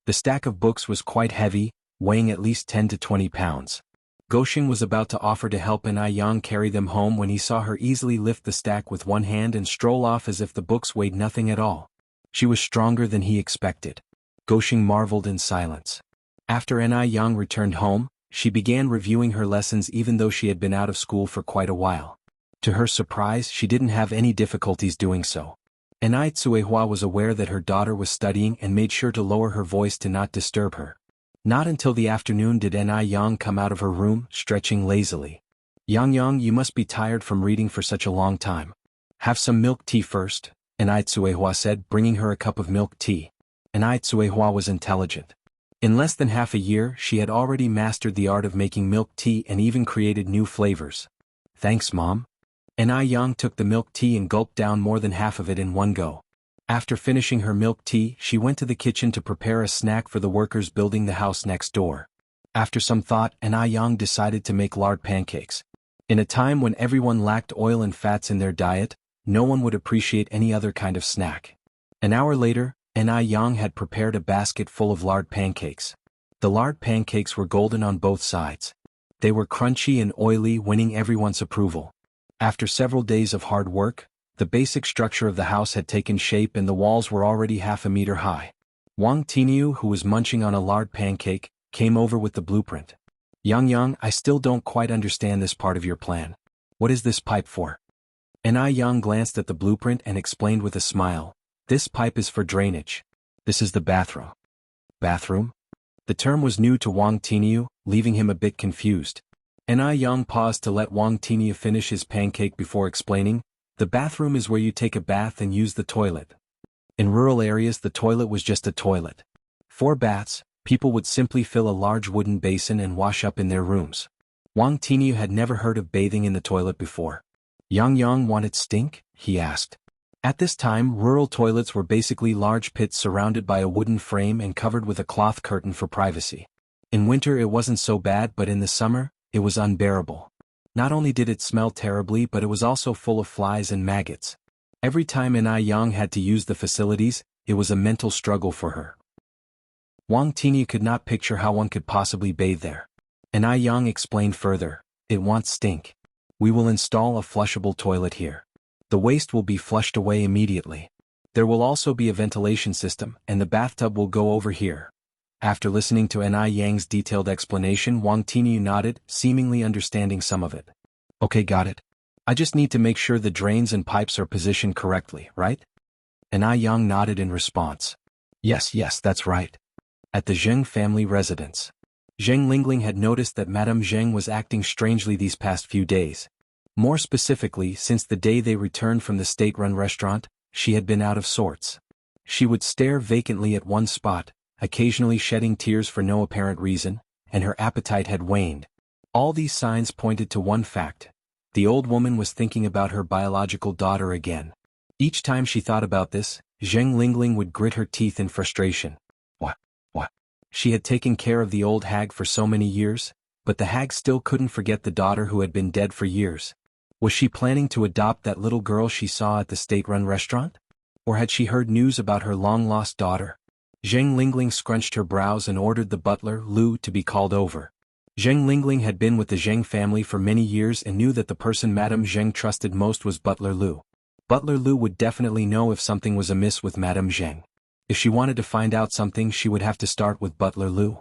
The stack of books was quite heavy, weighing at least 10 to 20 pounds. Gosheng was about to offer to help Ai Yang carry them home when he saw her easily lift the stack with one hand and stroll off as if the books weighed nothing at all. She was stronger than he expected. Gosheng marveled in silence. After Ai Yang returned home, she began reviewing her lessons even though she had been out of school for quite a while. To her surprise, she didn't have any difficulties doing so. Ai Tsuehua was aware that her daughter was studying and made sure to lower her voice to not disturb her. Not until the afternoon did Ai Yang come out of her room, stretching lazily. Yang, you must be tired from reading for such a long time. Have some milk tea first," Ai Tsuehua said, bringing her a cup of milk tea. Ai Tsuehua was intelligent. In less than half a year, she had already mastered the art of making milk tea and even created new flavors. "Thanks, Mom." Ai Yang took the milk tea and gulped down more than half of it in one go. After finishing her milk tea, she went to the kitchen to prepare a snack for the workers building the house next door. After some thought, Ai Yang decided to make lard pancakes. In a time when everyone lacked oil and fats in their diet, no one would appreciate any other kind of snack. An hour later, Ai Yang had prepared a basket full of lard pancakes. The lard pancakes were golden on both sides. They were crunchy and oily, winning everyone's approval. After several days of hard work, the basic structure of the house had taken shape and the walls were already half a meter high. Wang Tiniu, who was munching on a lard pancake, came over with the blueprint. Yang, I still don't quite understand this part of your plan. What is this pipe for?" Ai Yang glanced at the blueprint and explained with a smile, "This pipe is for drainage. This is the bathroom." "Bathroom?" The term was new to Wang Tinyu, leaving him a bit confused. Ni Yang paused to let Wang Tinyu finish his pancake before explaining, "The bathroom is where you take a bath and use the toilet." In rural areas the toilet was just a toilet. For baths, people would simply fill a large wooden basin and wash up in their rooms. Wang Tinyu had never heard of bathing in the toilet before. "Yang want it stink?" he asked. At this time rural toilets were basically large pits surrounded by a wooden frame and covered with a cloth curtain for privacy. In winter it wasn't so bad, but in the summer, it was unbearable. Not only did it smell terribly, but it was also full of flies and maggots. Every time Ni Yang had to use the facilities, it was a mental struggle for her. Wang Tinyu could not picture how one could possibly bathe there. Ni Yang explained further, "It won't stink. We will install a flushable toilet here. The waste will be flushed away immediately. There will also be a ventilation system, and the bathtub will go over here." After listening to Ni Yang's detailed explanation, Wang Tinyu nodded, seemingly understanding some of it. "Okay, got it. I just need to make sure the drains and pipes are positioned correctly, right?" Ni Yang nodded in response. Yes, that's right." At the Zheng family residence, Zheng Lingling had noticed that Madame Zheng was acting strangely these past few days. More specifically, since the day they returned from the state-run restaurant, she had been out of sorts. She would stare vacantly at one spot, occasionally shedding tears for no apparent reason, and her appetite had waned. All these signs pointed to one fact: the old woman was thinking about her biological daughter again. Each time she thought about this, Zheng Lingling would grit her teeth in frustration. What? She had taken care of the old hag for so many years, but the hag still couldn't forget the daughter who had been dead for years. Was she planning to adopt that little girl she saw at the state-run restaurant? Or had she heard news about her long-lost daughter? Zheng Lingling scrunched her brows and ordered the butler, Lu, to be called over. Zheng Lingling had been with the Zheng family for many years and knew that the person Madame Zheng trusted most was Butler Lu. Butler Lu would definitely know if something was amiss with Madame Zheng. If she wanted to find out something, she would have to start with Butler Lu.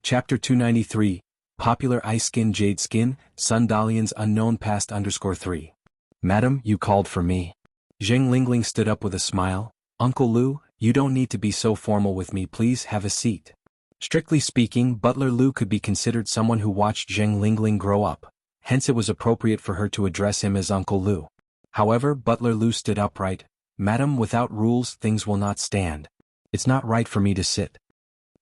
Chapter 293, Popular Ice Skin Jade Skin, Sundalian's Unknown Past _3. "Madam, you called for me." Zheng Lingling stood up with a smile. "Uncle Lu, you don't need to be so formal with me, please have a seat." Strictly speaking, Butler Lu could be considered someone who watched Zheng Lingling grow up, hence it was appropriate for her to address him as Uncle Lu. However, Butler Lu stood upright. "Madam, without rules things will not stand. It's not right for me to sit."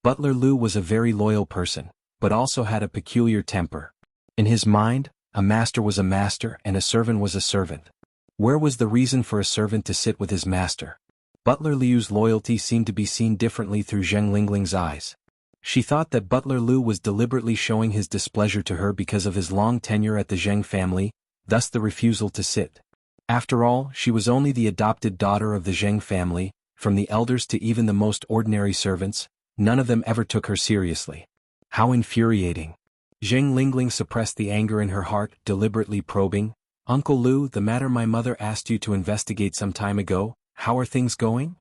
Butler Lu was a very loyal person, but also had a peculiar temper. In his mind, a master was a master and a servant was a servant. Where was the reason for a servant to sit with his master? Butler Liu's loyalty seemed to be seen differently through Zheng Lingling's eyes. She thought that Butler Lu was deliberately showing his displeasure to her because of his long tenure at the Zheng family, thus the refusal to sit. After all, she was only the adopted daughter of the Zheng family. From the elders to even the most ordinary servants, none of them ever took her seriously. How infuriating. Zheng Lingling suppressed the anger in her heart, deliberately probing, "Uncle Lu, the matter my mother asked you to investigate some time ago, how are things going?"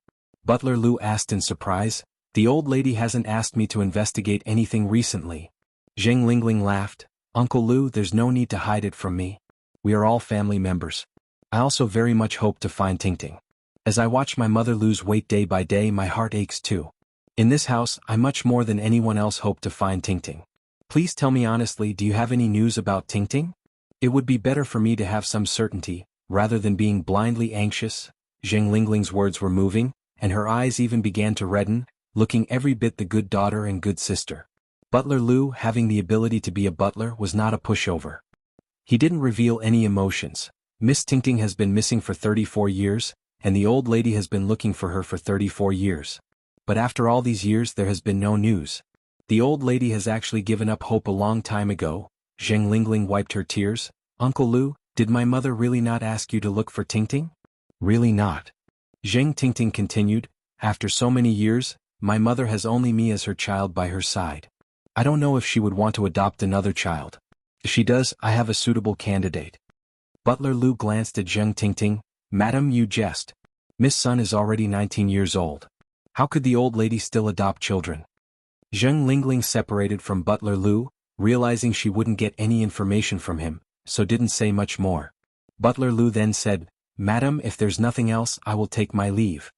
Butler Lu asked in surprise. "The old lady hasn't asked me to investigate anything recently." Zheng Lingling laughed. "Uncle Lu, there's no need to hide it from me. We are all family members. I also very much hope to find Tingting. As I watch my mother lose weight day by day, my heart aches too. In this house, I much more than anyone else hope to find Tingting. Please tell me honestly, do you have any news about Tingting? It would be better for me to have some certainty, rather than being blindly anxious." Zheng Lingling's words were moving, and her eyes even began to redden, looking every bit the good daughter and good sister. Butler Lu, having the ability to be a butler, was not a pushover. He didn't reveal any emotions. Miss Tingting has been missing for 34 years, and the old lady has been looking for her for 34 years. But after all these years there has been no news. The old lady has actually given up hope a long time ago. Zheng Lingling wiped her tears. "Uncle Lu, did my mother really not ask you to look for Tingting?" "Really not." Zheng Tingting continued. "After so many years, my mother has only me as her child by her side. I don't know if she would want to adopt another child. If she does, I have a suitable candidate." Butler Lu glanced at Zheng Tingting. "Madam, you jest. Miss Sun is already 19 years old. How could the old lady still adopt children?" Zheng Lingling separated from Butler Lu, realizing she wouldn't get any information from him, so didn't say much more. Butler Lu then said, "Madam, if there's nothing else, I will take my leave."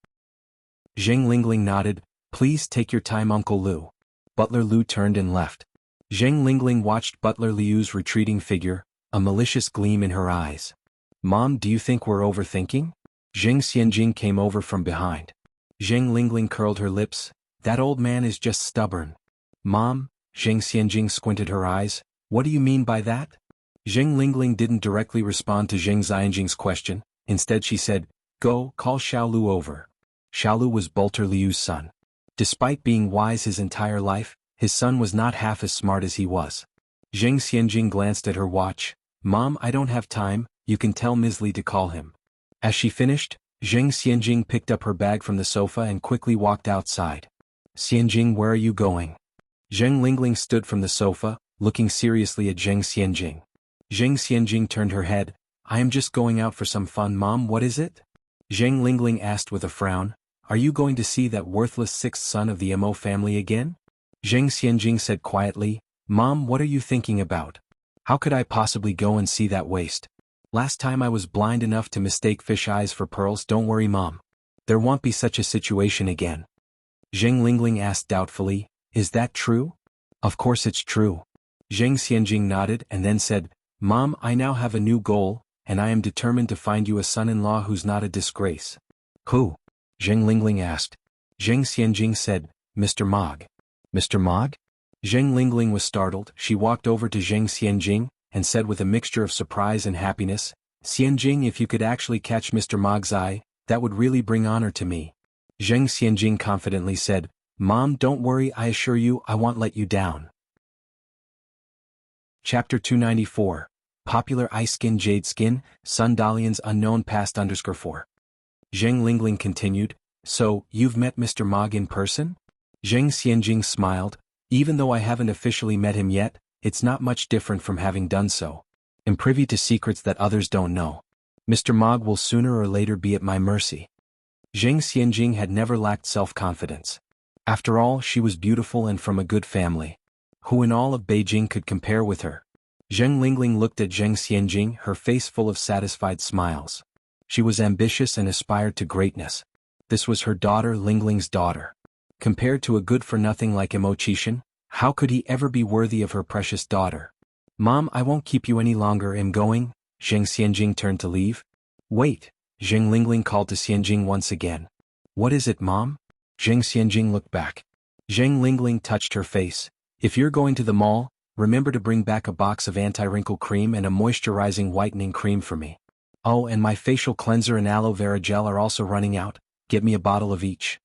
Zheng Lingling nodded. Please take your time, Uncle Liu. Butler Liu turned and left. Zheng Lingling watched Butler Liu's retreating figure, a malicious gleam in her eyes. Mom, do you think we're overthinking? Zheng Xianjing came over from behind. Zheng Lingling curled her lips. That old man is just stubborn. Mom, Zheng Xianjing squinted her eyes. What do you mean by that? Zheng Lingling didn't directly respond to Zheng Xianjing's question. Instead she said, Go, call Xiaolu over. Xiaolu was Butler Liu's son. Despite being wise his entire life, his son was not half as smart as he was. Zheng Xianjing glanced at her watch. Mom, I don't have time, you can tell Ms. Li to call him. As she finished, Zheng Xianjing picked up her bag from the sofa and quickly walked outside. Xianjing, where are you going? Zheng Lingling stood from the sofa, looking seriously at Zheng Xianjing. Zheng Xianjing turned her head. I am just going out for some fun, Mom, what is it? Zheng Lingling asked with a frown. Are you going to see that worthless sixth son of the Mo family again? Zheng Xianjing said quietly, Mom, what are you thinking about? How could I possibly go and see that waste? Last time I was blind enough to mistake fish eyes for pearls. Don't worry, Mom. There won't be such a situation again. Zheng Lingling asked doubtfully, Is that true? Of course it's true. Zheng Xianjing nodded and then said, Mom, I now have a new goal, and I am determined to find you a son-in-law who's not a disgrace. Who? Zheng Lingling asked. Zheng Xianjing said, Mr. Mog. Mr. Mog? Zheng Lingling was startled. She walked over to Zheng Xianjing and said with a mixture of surprise and happiness, Xianjing, if you could actually catch Mr. Mog's eye, that would really bring honor to me. Zheng Xianjing confidently said, Mom, don't worry, I assure you I won't let you down. Chapter 294. Popular Ice Skin Jade Skin, Sun Dalian's Unknown Past _4. Zheng Lingling continued, So, you've met Mr. Mog in person? Zheng Xianjing smiled. Even though I haven't officially met him yet, it's not much different from having done so. I'm privy to secrets that others don't know. Mr. Mog will sooner or later be at my mercy. Zheng Xianjing had never lacked self-confidence. After all, she was beautiful and from a good family. Who in all of Beijing could compare with her? Zheng Lingling looked at Zheng Xianjing, her face full of satisfied smiles. She was ambitious and aspired to greatness. This was her daughter, Lingling's daughter. Compared to a good-for-nothing like Mo Qishan, how could he ever be worthy of her precious daughter? Mom, I won't keep you any longer. I'm going. Zheng Xianjing turned to leave. Wait, Zheng Lingling called to Xianjing once again. What is it, Mom? Zheng Xianjing looked back. Zheng Lingling touched her face. If you're going to the mall, remember to bring back a box of anti-wrinkle cream and a moisturizing whitening cream for me. Oh, and my facial cleanser and aloe vera gel are also running out. Get me a bottle of each.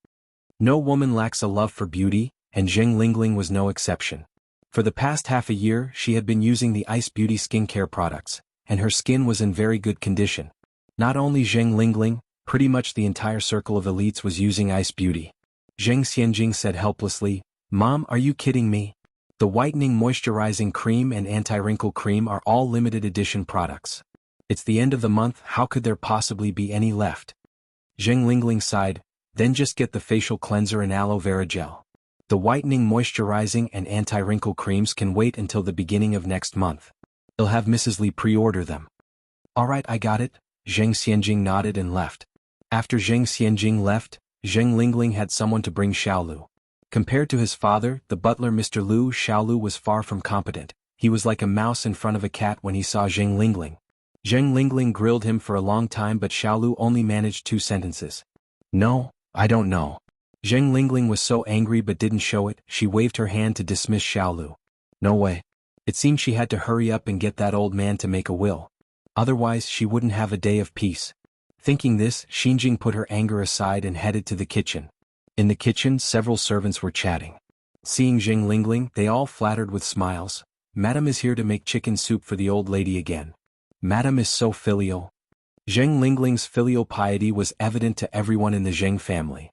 No woman lacks a love for beauty, and Zheng Lingling was no exception. For the past half a year she had been using the Ice Beauty skincare products, and her skin was in very good condition. Not only Zheng Lingling, pretty much the entire circle of elites was using Ice Beauty. Zheng Xianjing said helplessly, Mom, are you kidding me? The whitening moisturizing cream and anti-wrinkle cream are all limited edition products. It's the end of the month, how could there possibly be any left? Zheng Lingling sighed, then just get the facial cleanser and aloe vera gel. The whitening moisturizing and anti-wrinkle creams can wait until the beginning of next month. I'll have Mrs. Li pre-order them. Alright, I got it. Zheng Xianjing nodded and left. After Zheng Xianjing left, Zheng Lingling had someone to bring Xiaolu. Compared to his father, the butler Mr. Liu, Xiaolu was far from competent. He was like a mouse in front of a cat when he saw Zheng Lingling. Zheng Lingling grilled him for a long time, but Xiaolu only managed 2 sentences. No, I don't know. Zheng Lingling was so angry but didn't show it. She waved her hand to dismiss Xiaolu. No way. It seemed she had to hurry up and get that old man to make a will. Otherwise she wouldn't have a day of peace. Thinking this, Xianjing put her anger aside and headed to the kitchen. In the kitchen, several servants were chatting. Seeing Zheng Lingling, they all flattered with smiles. Madam is here to make chicken soup for the old lady again. Madam is so filial. Zheng Lingling's filial piety was evident to everyone in the Zheng family.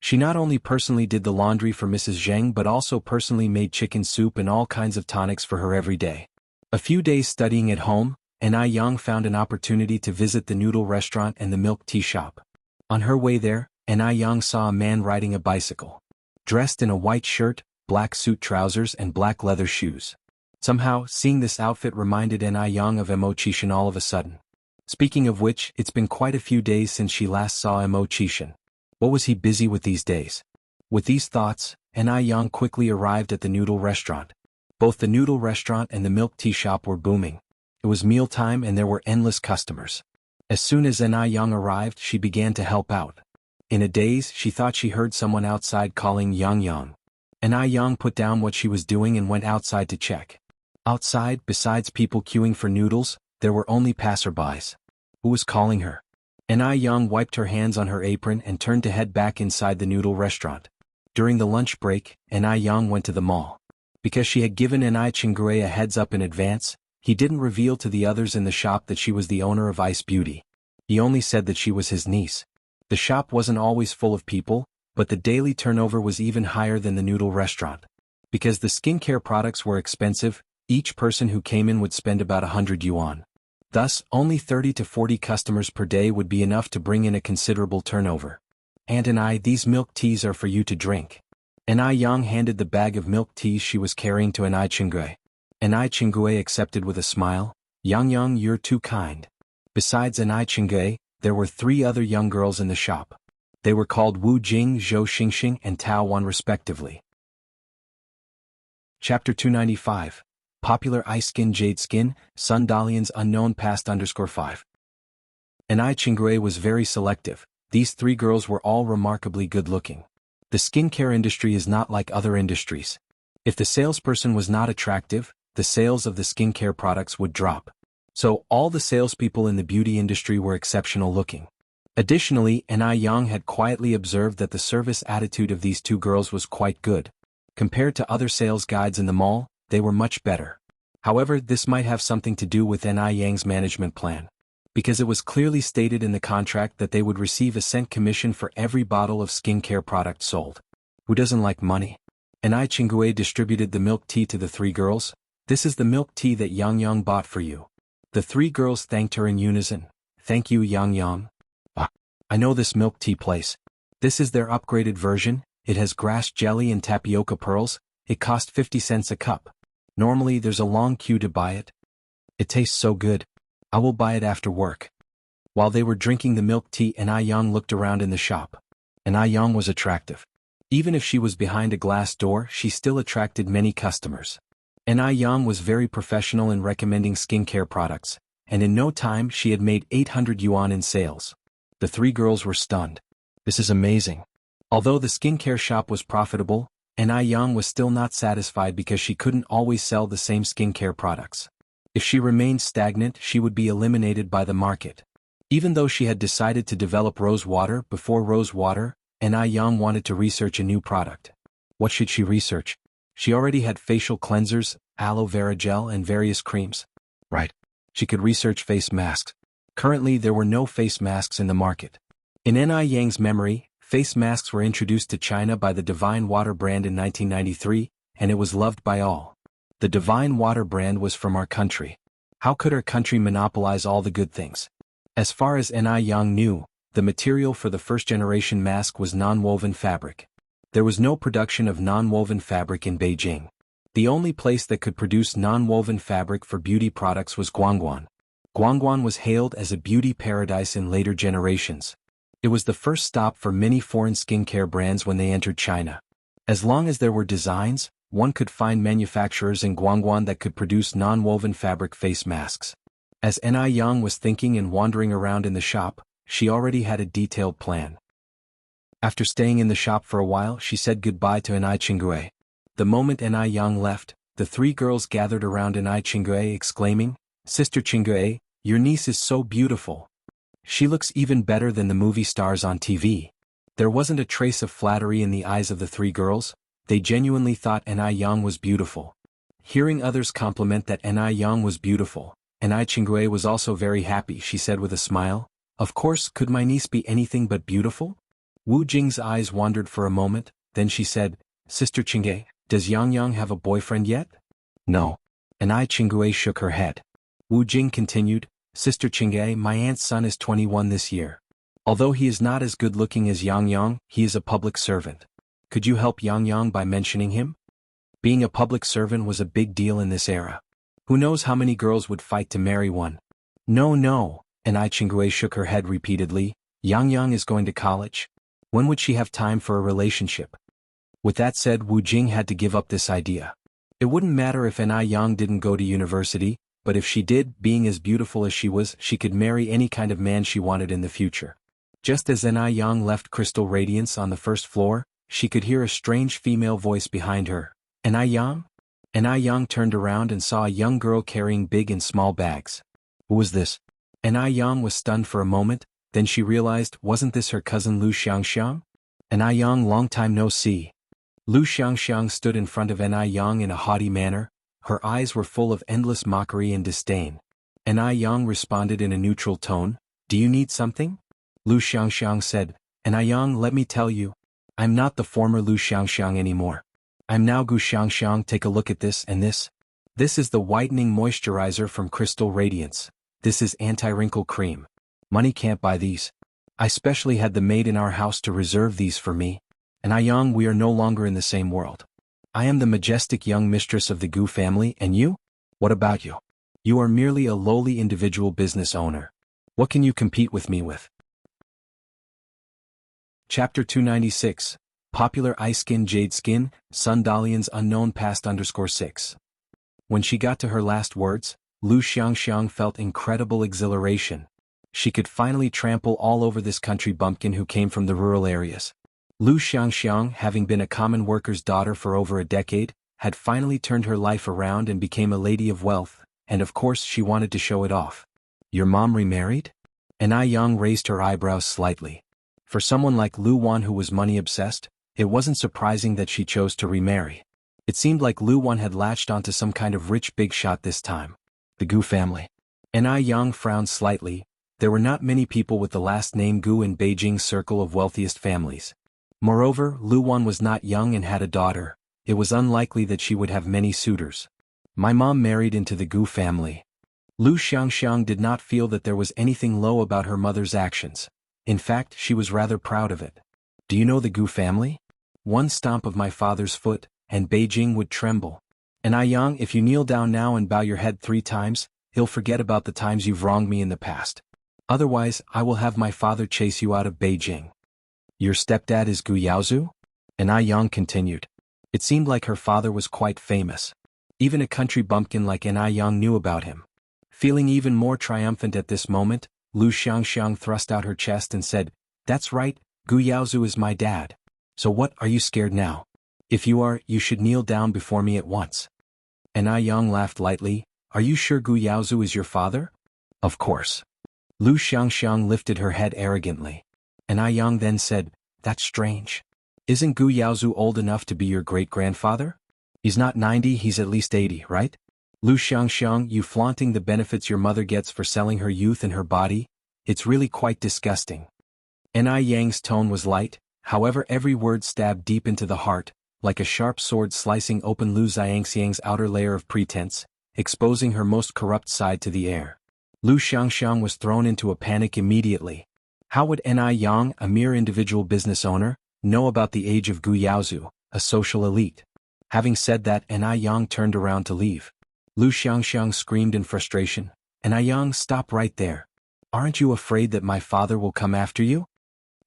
She not only personally did the laundry for Mrs. Zheng but also personally made chicken soup and all kinds of tonics for her every day. A few days studying at home, Anai Yang found an opportunity to visit the noodle restaurant and the milk tea shop. On her way there, Anai Yang saw a man riding a bicycle. Dressed in a white shirt, black suit trousers and black leather shoes. Somehow, seeing this outfit reminded Anai Yang of Mo Qishan all of a sudden. Speaking of which, it's been quite a few days since she last saw Mo Qishan. What was he busy with these days? With these thoughts, Anai Yang quickly arrived at the noodle restaurant. Both the noodle restaurant and the milk tea shop were booming. It was mealtime and there were endless customers. As soon as Anai Yang arrived, she began to help out. In a daze, she thought she heard someone outside calling Yang Yang. Anai Yang put down what she was doing and went outside to check. Outside, besides people queuing for noodles, there were only passerbys. Who was calling her? Anai Yang wiped her hands on her apron and turned to head back inside the noodle restaurant. During the lunch break, Anai Yang went to the mall. Because she had given Anai Chingui a heads up in advance, he didn't reveal to the others in the shop that she was the owner of Ice Beauty. He only said that she was his niece. The shop wasn't always full of people, but the daily turnover was even higher than the noodle restaurant. Because the skincare products were expensive, each person who came in would spend about 100 yuan. Thus, only 30 to 40 customers per day would be enough to bring in a considerable turnover. "Aunt Anai, these milk teas are for you to drink." Anai Yang handed the bag of milk teas she was carrying to Anai Chingui. Anai Chingui accepted with a smile. "Yang Yang, you're too kind." Besides Anai Chingui, there were 3 other young girls in the shop. They were called Wu Jing, Zhou Xingxing, and Tao Wan respectively. Chapter 295. Popular Ice Skin Jade Skin, Sun Dalian's Unknown Past _5. Anai Chingui was very selective. These 3 girls were all remarkably good-looking. The skincare industry is not like other industries. If the salesperson was not attractive, the sales of the skincare products would drop. So, all the salespeople in the beauty industry were exceptional looking. Additionally, Anai Yang had quietly observed that the service attitude of these 2 girls was quite good. Compared to other sales guides in the mall, they were much better. However, this might have something to do with Anai Yang's management plan. Because it was clearly stated in the contract that they would receive a cent commission for every bottle of skincare product sold. Who doesn't like money? Anai Chingui distributed the milk tea to the 3 girls. "This is the milk tea that Yang Yang bought for you." The 3 girls thanked her in unison. "Thank you, Yang Yang." "I know this milk tea place. This is their upgraded version. It has grass jelly and tapioca pearls. It cost 50 cents a cup. Normally there's a long queue to buy it. It tastes so good. I will buy it after work." While they were drinking the milk tea, Anai Yang looked around in the shop. Anai Yang was attractive. Even if she was behind a glass door, she still attracted many customers. Anai Yang was very professional in recommending skincare products, and in no time she had made 800 yuan in sales. The 3 girls were stunned. "This is amazing." Although the skincare shop was profitable, Anai Yang was still not satisfied because she couldn't always sell the same skincare products. If she remained stagnant, she would be eliminated by the market. Even though she had decided to develop rose water before rose water, Anai Yang wanted to research a new product. What should she research? She already had facial cleansers, aloe vera gel, and various creams. Right. She could research face masks. Currently there were no face masks in the market. In Anai Yang's memory, face masks were introduced to China by the Divine Water brand in 1993, and it was loved by all. The Divine Water brand was from our country. How could our country monopolize all the good things? As far as Anai Yang knew, the material for the first-generation mask was non-woven fabric. There was no production of non-woven fabric in Beijing. The only place that could produce non-woven fabric for beauty products was Guangguan. Guangguan was hailed as a beauty paradise in later generations. It was the first stop for many foreign skincare brands when they entered China. As long as there were designs, one could find manufacturers in Guangguan that could produce non-woven fabric face masks. As Anai Yang was thinking and wandering around in the shop, she already had a detailed plan. After staying in the shop for a while, she said goodbye to Anai Chingui. The moment Anai Yang left, the 3 girls gathered around Anai Chingui exclaiming, "Sister Chingui, your niece is so beautiful. She looks even better than the movie stars on TV." There wasn't a trace of flattery in the eyes of the 3 girls. They genuinely thought Anai Yang was beautiful. Hearing others compliment that Anai Yang was beautiful, Anai Chingui was also very happy. She said with a smile, "Of course, could my niece be anything but beautiful?" Wu Jing's eyes wandered for a moment, then she said, "Sister Chingui, does Yang Yang have a boyfriend yet?" "No." Anai Chingui shook her head. Wu Jing continued, "Sister Chingui, my aunt's son is 21 this year. Although he is not as good-looking as Yang Yang, he is a public servant. Could you help Yang Yang by mentioning him?" Being a public servant was a big deal in this era. Who knows how many girls would fight to marry one? "No, no," Anai Chingui shook her head repeatedly. "Yang Yang is going to college. When would she have time for a relationship? With that said, Wu Jing had to give up this idea. It wouldn't matter if Anai Yang didn't go to university, but if she did, being as beautiful as she was, she could marry any kind of man she wanted in the future. Just as Anai Yang left Crystal Radiance on the first floor, she could hear a strange female voice behind her. Anai Yang? Anai Yang turned around and saw a young girl carrying big and small bags. Who was this? Anai Yang was stunned for a moment, then she realized, wasn't this her cousin Lu Xiangxiang? Anai Yang, long time no see. Lu Xiangxiang stood in front of Anai Yang in a haughty manner. Her eyes were full of endless mockery and disdain. Anai Yang responded in a neutral tone, "Do you need something?" Lu Xiangxiang said, "Anai Yang, let me tell you. I'm not the former Lu Xiangxiang anymore. I'm now Gu Xiangxiang. Take a look at this and this. This is the whitening moisturizer from Crystal Radiance. This is anti-wrinkle cream. Money can't buy these. I specially had the maid in our house to reserve these for me. Anai Yang, we are no longer in the same world. I am the majestic young mistress of the Gu family, and you? What about you? You are merely a lowly individual business owner. What can you compete with me with?" Chapter 296, Popular Ice Skin Jade Skin, Sun Dalian's Unknown Past _6. When she got to her last words, Lu Xiangxiang felt incredible exhilaration. She could finally trample all over this country bumpkin who came from the rural areas. Lu Xiangxiang, having been a common worker's daughter for over a decade, had finally turned her life around and became a lady of wealth, and of course she wanted to show it off. "Your mom remarried?" Anai Yang raised her eyebrows slightly. For someone like Lu Wan who was money-obsessed, it wasn't surprising that she chose to remarry. It seemed like Lu Wan had latched onto some kind of rich big shot this time. The Gu family. Anai Yang frowned slightly. There were not many people with the last name Gu in Beijing's circle of wealthiest families. Moreover, Lu Wan was not young and had a daughter. It was unlikely that she would have many suitors. "My mom married into the Gu family." Lu Xiangxiang did not feel that there was anything low about her mother's actions. In fact, she was rather proud of it. "Do you know the Gu family?" One stomp of my father's foot, and Beijing would tremble. "Anai Yang, if you kneel down now and bow your head 3 times, he'll forget about the times you've wronged me in the past. Otherwise, I will have my father chase you out of Beijing." "Your stepdad is Gu Yaozu?" Anai Yang continued. It seemed like her father was quite famous. Even a country bumpkin like Anai Yang knew about him. Feeling even more triumphant at this moment, Lu Xiangxiang thrust out her chest and said, "That's right, Gu Yaozu is my dad. So what, are you scared now? If you are, you should kneel down before me at once." Anai Yang laughed lightly. "Are you sure Gu Yaozu is your father?" "Of course." Lu Xiangxiang lifted her head arrogantly. Anai Yang then said, "That's strange. Isn't Gu Yaozu old enough to be your great-grandfather? He's not 90, he's at least 80, right? Lu Xiangxiang, you flaunting the benefits your mother gets for selling her youth and her body? It's really quite disgusting." Anai Yang's tone was light, however every word stabbed deep into the heart, like a sharp sword slicing open Lu Xiangxiang's outer layer of pretense, exposing her most corrupt side to the air. Lu Xiangxiang was thrown into a panic immediately. How would Anai Yang, a mere individual business owner, know about the age of Gu Yaozu, a social elite? Having said that, Anai Yang turned around to leave. Lu Xiangxiang screamed in frustration, "Anai Yang, stop right there. Aren't you afraid that my father will come after you?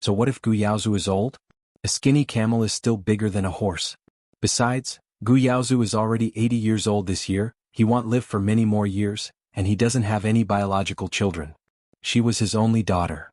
So what if Gu Yaozu is old? A skinny camel is still bigger than a horse. Besides, Gu Yaozu is already 80 years old this year, he won't live for many more years, and he doesn't have any biological children. She was his only daughter.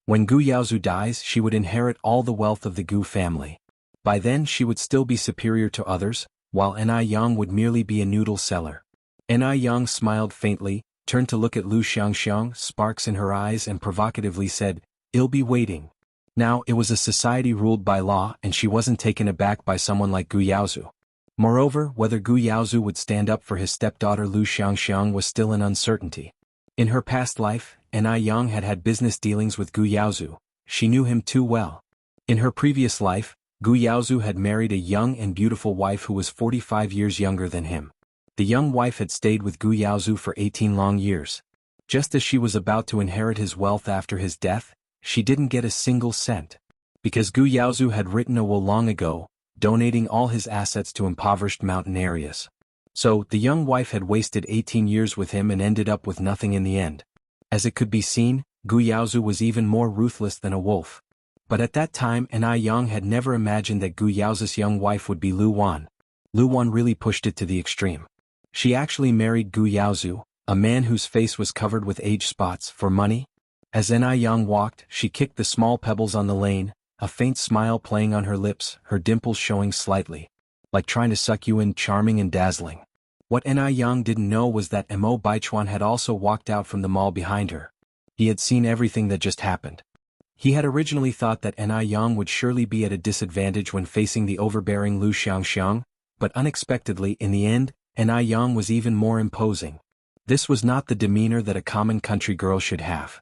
When Gu Yaozu dies, she would inherit all the wealth of the Gu family. By then she would still be superior to others, while Anai Yang would merely be a noodle seller." Anai Yang smiled faintly, turned to look at Lu Xiangxiang, sparks in her eyes, and provocatively said, "I'll be waiting." Now, it was a society ruled by law, and she wasn't taken aback by someone like Gu Yaozu. Moreover, whether Gu Yaozu would stand up for his stepdaughter Lu Xiangxiang was still an uncertainty. In her past life, Anai Yang had had business dealings with Gu Yaozu. She knew him too well. In her previous life, Gu Yaozu had married a young and beautiful wife who was 45 years younger than him. The young wife had stayed with Gu Yaozu for 18 long years. Just as she was about to inherit his wealth after his death, she didn't get a single cent. Because Gu Yaozu had written a will long ago, donating all his assets to impoverished mountain areas. So, the young wife had wasted 18 years with him and ended up with nothing in the end. As it could be seen, Gu Yaozu was even more ruthless than a wolf. But at that time Anai Yang had never imagined that Gu Yao's young wife would be Lu Wan. Lu Wan really pushed it to the extreme. She actually married Gu Yaozu, a man whose face was covered with age spots, for money. As Anai Yang walked, she kicked the small pebbles on the lane, a faint smile playing on her lips, her dimples showing slightly, like trying to suck you in, charming and dazzling. What Anai Yang didn't know was that Mo Baichuan had also walked out from the mall behind her. He had seen everything that just happened. He had originally thought that Anai Yang would surely be at a disadvantage when facing the overbearing Lu Xiangxiang, but unexpectedly, in the end, Anai Yang was even more imposing. This was not the demeanor that a common country girl should have.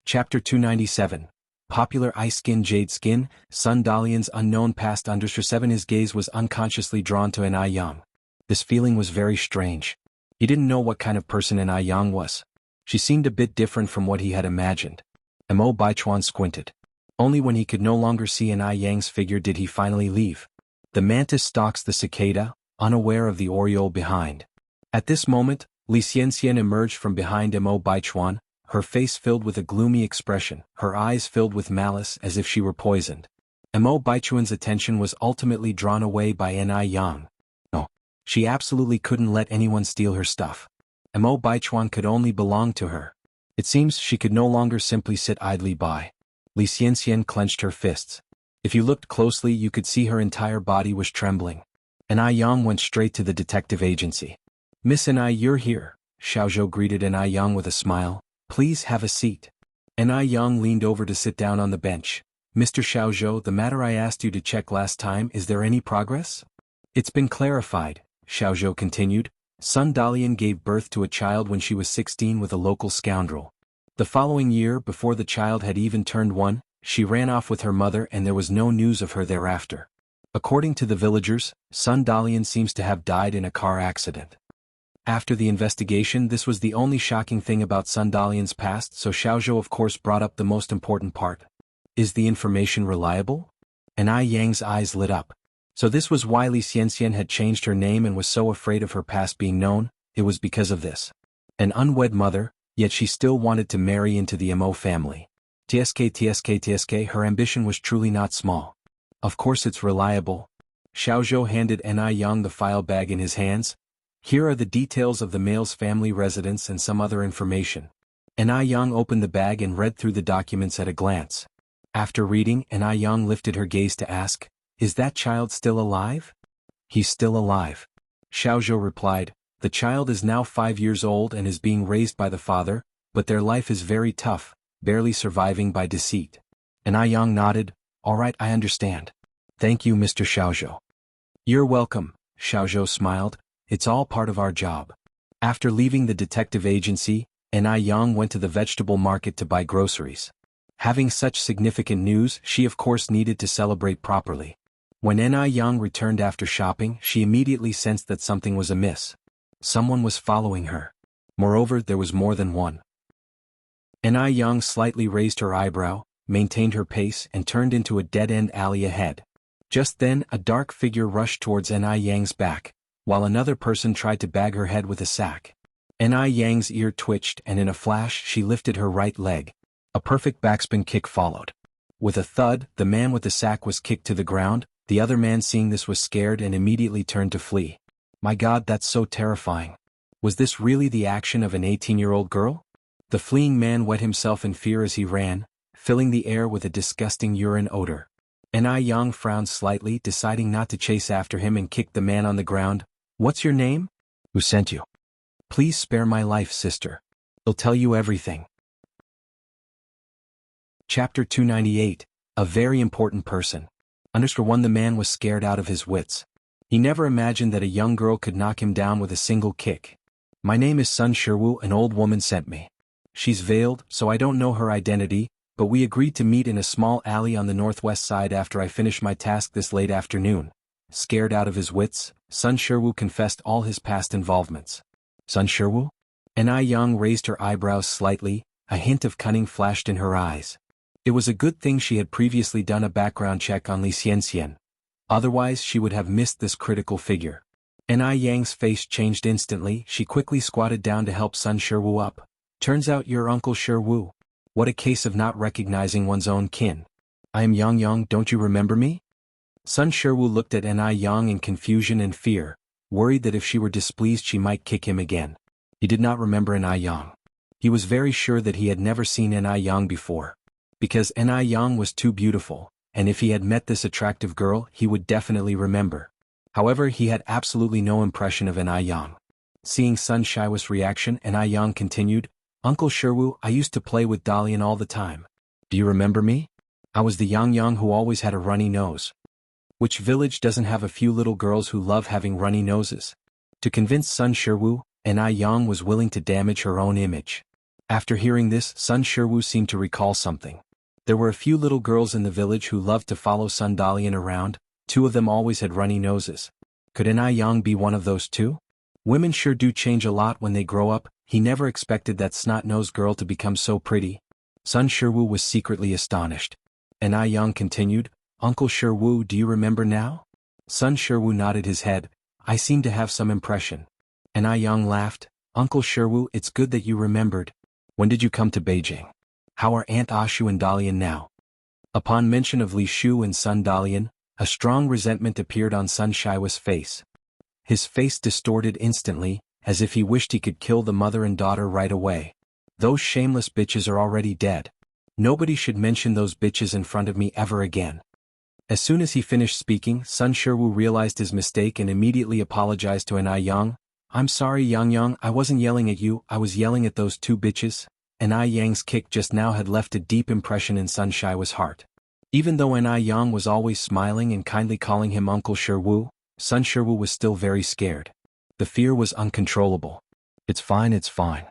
Chapter 297. Popular Ice Skin Jade Skin. Sun Dalian's unknown past. Underscore 7. His gaze was unconsciously drawn to Anai Yang. This feeling was very strange. He didn't know what kind of person Anai Yang was. She seemed a bit different from what he had imagined. Mo Baichuan squinted. Only when he could no longer see Anai Yang's figure did he finally leave. The mantis stalks the cicada, unaware of the oriole behind. At this moment, Li Xianxian emerged from behind Mo Baichuan, her face filled with a gloomy expression, her eyes filled with malice as if she were poisoned. Mo Baichuan's attention was ultimately drawn away by Anai Yang. No, she absolutely couldn't let anyone steal her stuff. Mo Baichuan could only belong to her. It seems she could no longer simply sit idly by. Li Xianxian clenched her fists. If you looked closely you could see her entire body was trembling. Anai Yang went straight to the detective agency. "Miss Anai, you're here," Xiaozhou greeted Anai Yang with a smile. "Please have a seat." Anai Yang leaned over to sit down on the bench. "Mr. Xiaozhou, the matter I asked you to check last time, is there any progress?" "It's been clarified," Xiaozhou continued. "Sun Dalian gave birth to a child when she was 16 with a local scoundrel. The following year, before the child had even turned 1, she ran off with her mother and there was no news of her thereafter. According to the villagers, Sun Dalian seems to have died in a car accident." After the investigation, this was the only shocking thing about Sun Dalian's past, so Xiaozhou of course brought up the most important part. "Is the information reliable?" Anai Yang's eyes lit up. So this was why Li Xianxian had changed her name and was so afraid of her past being known. It was because of this. An unwed mother, yet she still wanted to marry into the Mo family. TSK, her ambition was truly not small. "Of course it's reliable." Xiaozhou handed Anai Yang the file bag in his hands. "Here are the details of the male's family residence and some other information." Anai Yang opened the bag and read through the documents at a glance. After reading, Anai Yang lifted her gaze to ask, "Is that child still alive?" "He's still alive," Xiaozhou replied. "The child is now 5 years old and is being raised by the father, but their life is very tough, barely surviving by deceit." Anai Yang nodded. "All right, I understand. Thank you, Mr. Xiaozhou." "You're welcome," Xiaozhou smiled. "It's all part of our job." After leaving the detective agency, Anai Yang went to the vegetable market to buy groceries. Having such significant news, she of course needed to celebrate properly. When Anai Yang returned after shopping, she immediately sensed that something was amiss. Someone was following her. Moreover, there was more than one. Anai Yang slightly raised her eyebrow, maintained her pace and turned into a dead-end alley ahead. Just then, a dark figure rushed towards Anai Yang's back, while another person tried to bag her head with a sack. Anai Yang's ear twitched and in a flash she lifted her right leg. A perfect backspin kick followed. With a thud, the man with the sack was kicked to the ground. The other man seeing this was scared and immediately turned to flee. My God, that's so terrifying. Was this really the action of an 18-year-old girl? The fleeing man wet himself in fear as he ran, filling the air with a disgusting urine odor. Anai Yang frowned slightly, deciding not to chase after him and kicked the man on the ground. "What's your name?" "Who sent you?" "Please spare my life, sister. I'll tell you everything." Chapter 298. A very important person. _1 The man was scared out of his wits. He never imagined that a young girl could knock him down with a single kick. "My name is Sun Shiwu, an old woman sent me. She's veiled, so I don't know her identity, but we agreed to meet in a small alley on the northwest side after I finish my task this late afternoon." Scared out of his wits, Sun Shiwu confessed all his past involvements. "Sun Shiwu?" Anai Yang raised her eyebrows slightly, a hint of cunning flashed in her eyes. It was a good thing she had previously done a background check on Li Xianxian. Otherwise she would have missed this critical figure. Anai Yang's face changed instantly. She quickly squatted down to help Sun Shiwu up. "Turns out you're Uncle Shiwu." What a case of not recognizing one's own kin. I am Yang Yang, don't you remember me? Sun Sherwu looked at Ni Yang in confusion and fear, worried that if she were displeased she might kick him again. He did not remember Ni Yang. He was very sure that he had never seen Ni Yang before. Because Ni Yang was too beautiful, and if he had met this attractive girl he would definitely remember. However, he had absolutely no impression of Ni Yang. Seeing Sun Shiwa's reaction, Ni Yang continued, Uncle Sherwu, I used to play with Dalian all the time. Do you remember me? I was the Yang Yang who always had a runny nose. Which village doesn't have a few little girls who love having runny noses? To convince Sun Sherwu, Ni Yang was willing to damage her own image. After hearing this, Sun Sherwu seemed to recall something. There were a few little girls in the village who loved to follow Sun Dalian around. 2 of them always had runny noses. Could Ni Yang be one of those 2? Women sure do change a lot when they grow up. He never expected that snot-nosed girl to become so pretty. Sun Sherwu was secretly astonished. Ni Yang continued, Uncle Sherwu, do you remember now? Sun Sherwu nodded his head. I seem to have some impression. Ni Yang laughed. Uncle Sherwu, it's good that you remembered. When did you come to Beijing? How are Aunt Ashu and Dalian now? Upon mention of Li Shu and Sun Dalian, a strong resentment appeared on Sun Shiwa's face. His face distorted instantly, as if he wished he could kill the mother and daughter right away. Those shameless bitches are already dead. Nobody should mention those bitches in front of me ever again. As soon as he finished speaking, Sun Sherwu realized his mistake and immediately apologized to Ni Yang. I'm sorry Yang Yang, I wasn't yelling at you, I was yelling at those 2 bitches. Ni Yang's kick just now had left a deep impression in Sun Shiwa's heart. Even though Ni Yang was always smiling and kindly calling him Uncle Sherwu, Sun Sherwu was still very scared. The fear was uncontrollable. It's fine, it's fine.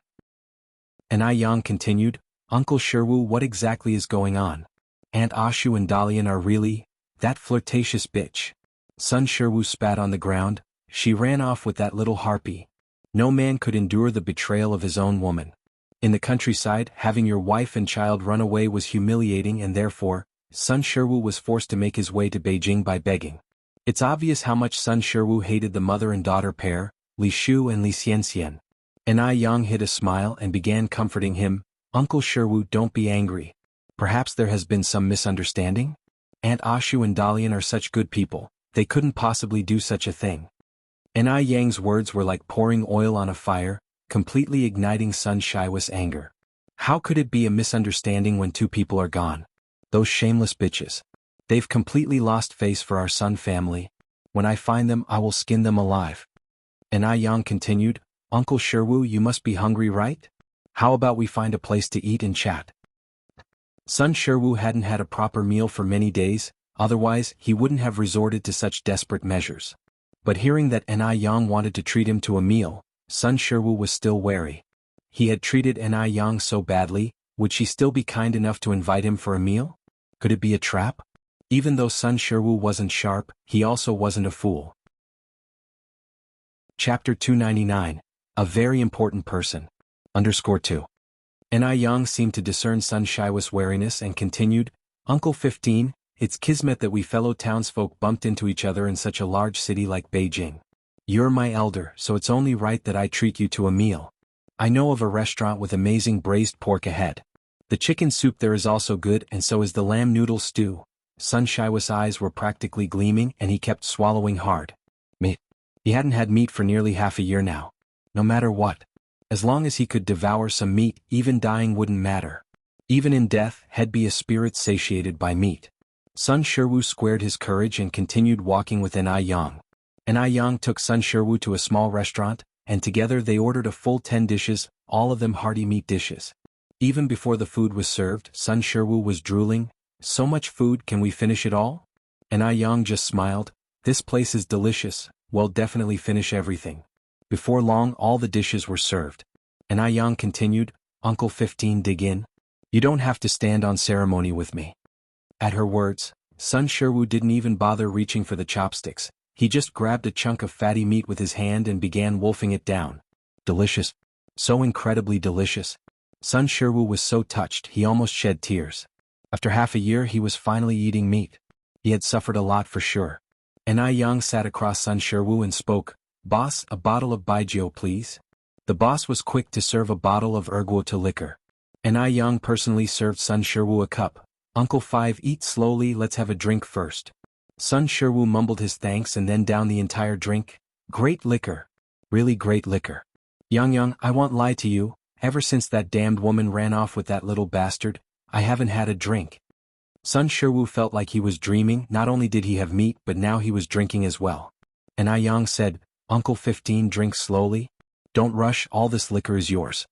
Ni Yang continued, Uncle Sherwu, what exactly is going on? Aunt Ashu and Dalian are really, that flirtatious bitch. Sun Sherwu spat on the ground. She ran off with that little harpy. No man could endure the betrayal of his own woman. In the countryside, having your wife and child run away was humiliating and therefore, Sun Sherwu was forced to make his way to Beijing by begging. It's obvious how much Sun Sherwu hated the mother and daughter pair, Li Shu and Li Xianxian. Ni Yang hid a smile and began comforting him. Uncle Sherwu, don't be angry. Perhaps there has been some misunderstanding? Aunt Ashu and Dalian are such good people, they couldn't possibly do such a thing. Ni Yang's words were like pouring oil on a fire, completely igniting Sun Shiwa's anger. How could it be a misunderstanding when 2 people are gone? Those shameless bitches. They've completely lost face for our Sun family. When I find them I will skin them alive. Ni Yang continued, Uncle Sherwu, you must be hungry, right? How about we find a place to eat and chat? Sun Sherwu hadn't had a proper meal for many days, otherwise he wouldn't have resorted to such desperate measures. But hearing that Ni Yang wanted to treat him to a meal, Sun Sherwu was still wary. He had treated Ni Yang so badly, would she still be kind enough to invite him for a meal? Could it be a trap? Even though Sun Sherwu wasn't sharp, he also wasn't a fool. Chapter 299. A very important person. _2. Ni Yang seemed to discern Sun Shiwa's wariness and continued, Uncle 15, it's kismet that we fellow townsfolk bumped into each other in such a large city like Beijing. You're my elder, so it's only right that I treat you to a meal. I know of a restaurant with amazing braised pork ahead. The chicken soup there is also good and so is the lamb noodle stew. Sun Shiwa's eyes were practically gleaming and he kept swallowing hard. Meat. He hadn't had meat for nearly half a year now. No matter what. As long as he could devour some meat, even dying wouldn't matter. Even in death, he'd be a spirit satiated by meat. Sun Sherwu squared his courage and continued walking with Ni Yang. Ni Yang took Sun Sherwu to a small restaurant, and together they ordered a full 10 dishes, all of them hearty meat dishes. Even before the food was served, Sun Sherwu was drooling. So much food, can we finish it all? Ni Yang just smiled. This place is delicious, we'll definitely finish everything. Before long all the dishes were served. Ni Yang continued, Uncle 15, dig in. You don't have to stand on ceremony with me. At her words, Sun Sherwu didn't even bother reaching for the chopsticks. He just grabbed a chunk of fatty meat with his hand and began wolfing it down. Delicious. So incredibly delicious. Sun Sherwu was so touched he almost shed tears. After half a year he was finally eating meat. He had suffered a lot for sure. Ni Yang sat across Sun Sherwu and spoke, Boss, a bottle of baijiu please. The boss was quick to serve a bottle of erguo to liquor. And I Yang personally served Sun Shiwu a cup. Uncle 5, eat slowly, let's have a drink first. Sun Shiwu mumbled his thanks and then downed the entire drink. Great liquor. Really great liquor. Yang, I won't lie to you, ever since that damned woman ran off with that little bastard, I haven't had a drink. Sun Shiwu felt like he was dreaming. Not only did he have meat but now he was drinking as well. And I Yang said, Uncle 15, drink slowly. Don't rush, all this liquor is yours.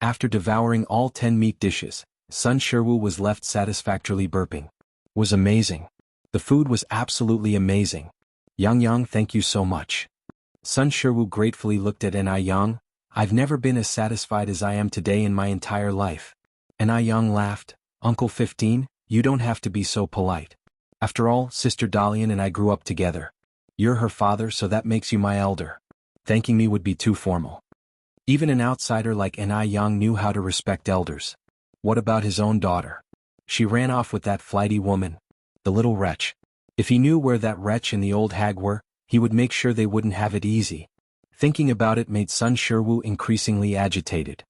After devouring all 10 meat dishes, Sun Shiwu was left satisfactorily burping. Was amazing. The food was absolutely amazing. Yang, thank you so much. Sun Shiwu gratefully looked at N.I. Yang. I've never been as satisfied as I am today in my entire life. N.I. Yang laughed. Uncle 15, you don't have to be so polite. After all, Sister Dalian and I grew up together. You're her father, so that makes you my elder. Thanking me would be too formal. Even an outsider like N.I. Yang knew how to respect elders. What about his own daughter? She ran off with that flighty woman. The little wretch. If he knew where that wretch and the old hag were, he would make sure they wouldn't have it easy. Thinking about it made Sun Shiwu increasingly agitated.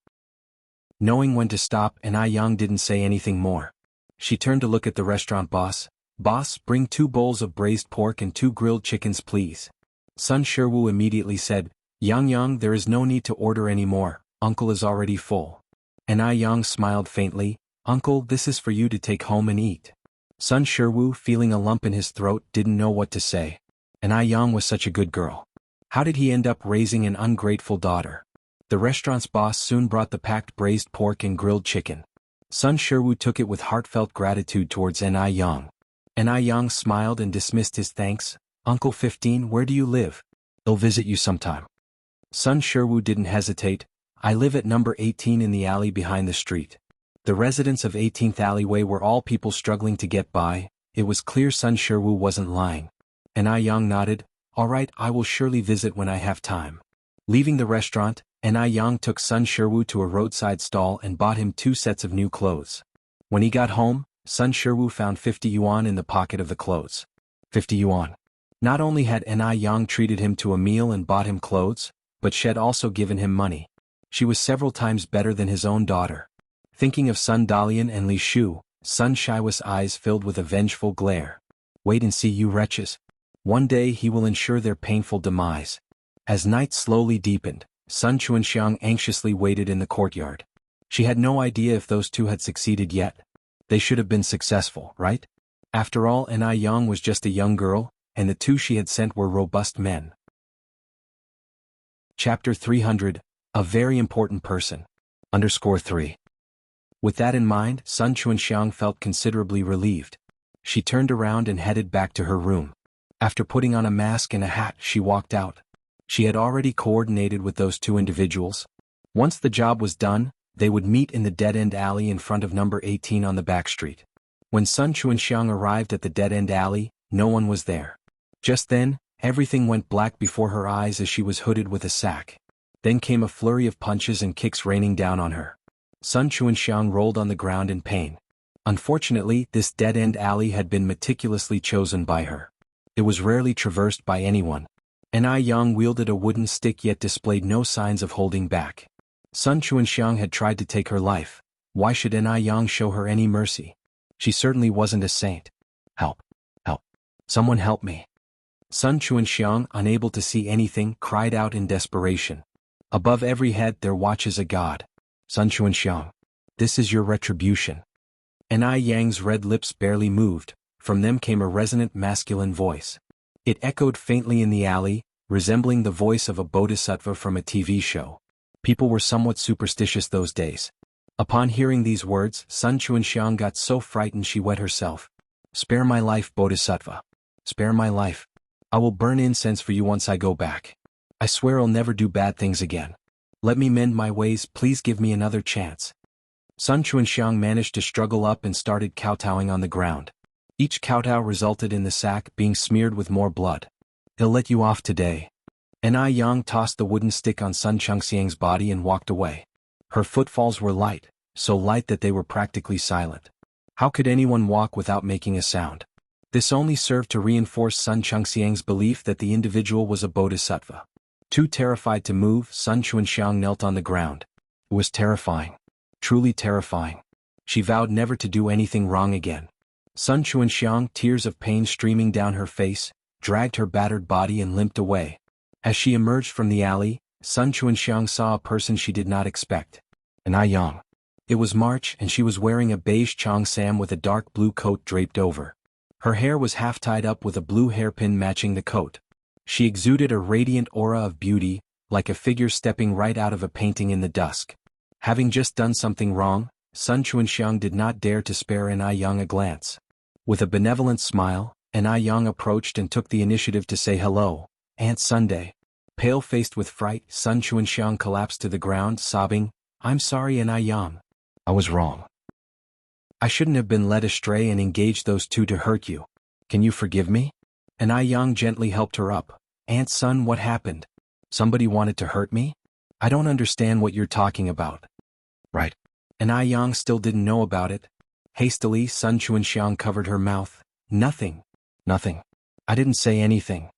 Knowing when to stop, N.I. Yang didn't say anything more. She turned to look at the restaurant boss. Boss, bring 2 bowls of braised pork and 2 grilled chickens please. Sun Shiwu immediately said, Yang, there is no need to order any more, Uncle is already full. N.I. Yang smiled faintly, Uncle, this is for you to take home and eat. Sun Shiwu, feeling a lump in his throat, didn't know what to say. N.I. Yang was such a good girl. How did he end up raising an ungrateful daughter? The restaurant's boss soon brought the packed braised pork and grilled chicken. Sun Shiwu took it with heartfelt gratitude towards N.I. Yang. N.I. Yang smiled and dismissed his thanks. Uncle 15, where do you live? I'll visit you sometime. Sun Shiwu didn't hesitate. I live at number 18 in the alley behind the street. The residents of 18th alleyway were all people struggling to get by. It was clear Sun Shiwu wasn't lying. N.I. Yang nodded. All right, I will surely visit when I have time. Leaving the restaurant, N.I. Yang took Sun Shiwu to a roadside stall and bought him 2 sets of new clothes. When he got home, Sun Shiwu found 50 yuan in the pocket of the clothes. 50 yuan. Not only had N.I. Yang treated him to a meal and bought him clothes, but she had also given him money. She was several times better than his own daughter. Thinking of Sun Dalian and Li Shu, Sun Shiwa's eyes filled with a vengeful glare. Wait and see, you wretches. One day he will ensure their painful demise. As night slowly deepened, Sun Chuanxiang anxiously waited in the courtyard. She had no idea if those 2 had succeeded yet. They should have been successful, right? After all, N.I. Yang was just a young girl, and the 2 she had sent were robust men. Chapter 300, A Very Important Person. _3. With that in mind, Sun Chuanxiang felt considerably relieved. She turned around and headed back to her room. After putting on a mask and a hat, she walked out. She had already coordinated with those 2 individuals. Once the job was done, they would meet in the dead-end alley in front of number 18 on the back street. When Sun Chuanxiang arrived at the dead-end alley, no one was there. Just then, everything went black before her eyes as she was hooded with a sack. Then came a flurry of punches and kicks raining down on her. Sun Chuanxiang rolled on the ground in pain. Unfortunately, this dead-end alley had been meticulously chosen by her. It was rarely traversed by anyone. N.I. Yang wielded a wooden stick yet displayed no signs of holding back. Sun Chuanxiang had tried to take her life. Why should N.I. Yang show her any mercy? She certainly wasn't a saint. Help! Help! Someone help me! Sun Chuanxiang, unable to see anything, cried out in desperation. Above every head there watches a god. Sun Chuanxiang, this is your retribution. N.I. Yang's red lips barely moved. From them came a resonant masculine voice. It echoed faintly in the alley, resembling the voice of a bodhisattva from a TV show. People were somewhat superstitious those days. Upon hearing these words, Sun Chuanxiang got so frightened she wet herself. Spare my life, bodhisattva. Spare my life. I will burn incense for you once I go back. I swear I'll never do bad things again. Let me mend my ways, please give me another chance. Sun Chuanxiang managed to struggle up and started kowtowing on the ground. Each kowtow resulted in the sack being smeared with more blood. He'll let you off today. N.I. Yang tossed the wooden stick on Sun Chuanxiang's body and walked away. Her footfalls were light, so light that they were practically silent. How could anyone walk without making a sound? This only served to reinforce Sun Chuanxiang's belief that the individual was a bodhisattva. Too terrified to move, Sun Chuanxiang knelt on the ground. It was terrifying. Truly terrifying. She vowed never to do anything wrong again. Sun Chuanxiang, tears of pain streaming down her face, dragged her battered body and limped away. As she emerged from the alley, Sun Chuanxiang saw a person she did not expect. An Ai Yang. It was March, and she was wearing a beige cheongsam with a dark blue coat draped over. Her hair was half tied up with a blue hairpin matching the coat. She exuded a radiant aura of beauty, like a figure stepping right out of a painting in the dusk. Having just done something wrong, Sun Chuanxiang did not dare to spare An Ai Yang a glance. With a benevolent smile, An Ai Yang approached and took the initiative to say hello, Aunt Sunday. Pale-faced with fright, Sun Chuanxiang collapsed to the ground, sobbing, I'm sorry, An Ai Yang. I was wrong. I shouldn't have been led astray and engaged those two to hurt you. Can you forgive me? An Ai Yang gently helped her up. Aunt Sun, what happened? Somebody wanted to hurt me? I don't understand what you're talking about. Right. An Ai Yang still didn't know about it. Hastily, Sun Chuanxiang covered her mouth. Nothing. Nothing. I didn't say anything.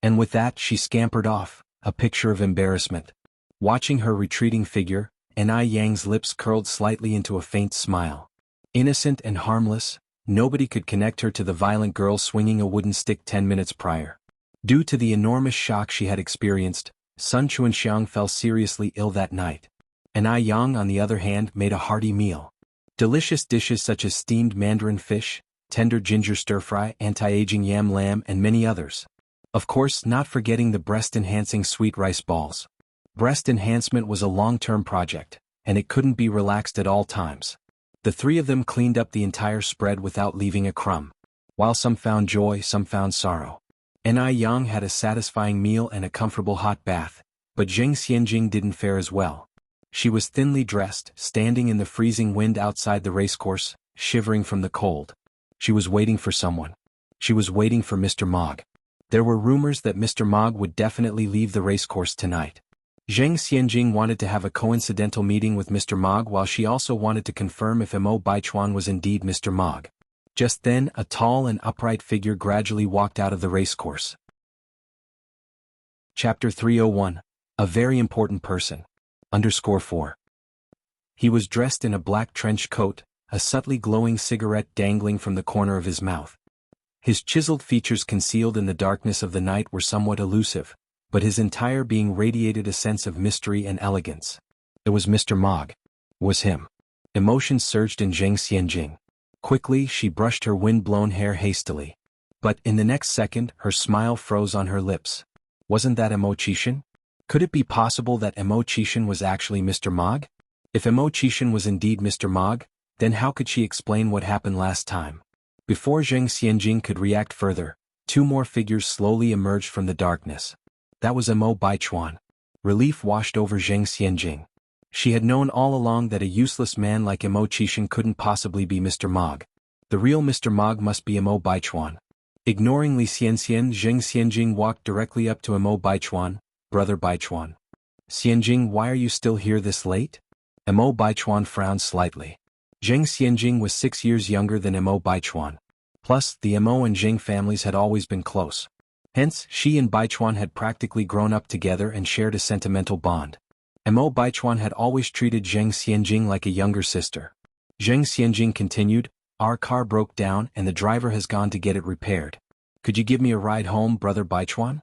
And with that she scampered off, a picture of embarrassment. Watching her retreating figure, An Ai Yang's lips curled slightly into a faint smile. Innocent and harmless, nobody could connect her to the violent girl swinging a wooden stick 10 minutes prior. Due to the enormous shock she had experienced, Sun Chuanxiang fell seriously ill that night. An Ai Yang, on the other hand, made a hearty meal. Delicious dishes such as steamed mandarin fish, tender ginger stir-fry, anti-aging yam lamb, and many others. Of course, not forgetting the breast-enhancing sweet rice balls. Breast enhancement was a long-term project, and it couldn't be relaxed at all times. The three of them cleaned up the entire spread without leaving a crumb. While some found joy, some found sorrow. An Ai Yang had a satisfying meal and a comfortable hot bath, but Zheng Xianjing didn't fare as well. She was thinly dressed, standing in the freezing wind outside the racecourse, shivering from the cold. She was waiting for someone. She was waiting for Mr. Mog. There were rumors that Mr. Mog would definitely leave the racecourse tonight. Zheng Xianjing wanted to have a coincidental meeting with Mr. Mog, while she also wanted to confirm if Mo Baichuan was indeed Mr. Mog. Just then, a tall and upright figure gradually walked out of the racecourse. Chapter 301. A very important person. _4. He was dressed in a black trench coat, a subtly glowing cigarette dangling from the corner of his mouth. His chiseled features concealed in the darkness of the night were somewhat elusive, but his entire being radiated a sense of mystery and elegance. It was Mr. Mog. Was him. Emotions surged in Zheng Xianjing. Quickly, she brushed her wind-blown hair hastily. But in the next second, her smile froze on her lips. Wasn't that Mo Qishan? Could it be possible that Mo Qishan was actually Mr. Mog? If Mo Qishan was indeed Mr. Mog, then how could she explain what happened last time? Before Zheng Xianjing could react further, two more figures slowly emerged from the darkness. That was Mo Baichuan. Relief washed over Zheng Xianjing. She had known all along that a useless man like Mo Qishan couldn't possibly be Mr. Mog. The real Mr. Mog must be Mo Baichuan. Ignoring Li Xianxian, Zheng Xianjing walked directly up to Mo Baichuan. Brother Baichuan. Xianjing, why are you still here this late? Mo Baichuan frowned slightly. Zheng Xianjing was 6 years younger than Mo Baichuan. Plus, the Mo and Zheng families had always been close. Hence, she and Baichuan had practically grown up together and shared a sentimental bond. Mo Baichuan had always treated Zheng Xianjing like a younger sister. Zheng Xianjing continued, our car broke down and the driver has gone to get it repaired. Could you give me a ride home, Brother Baichuan?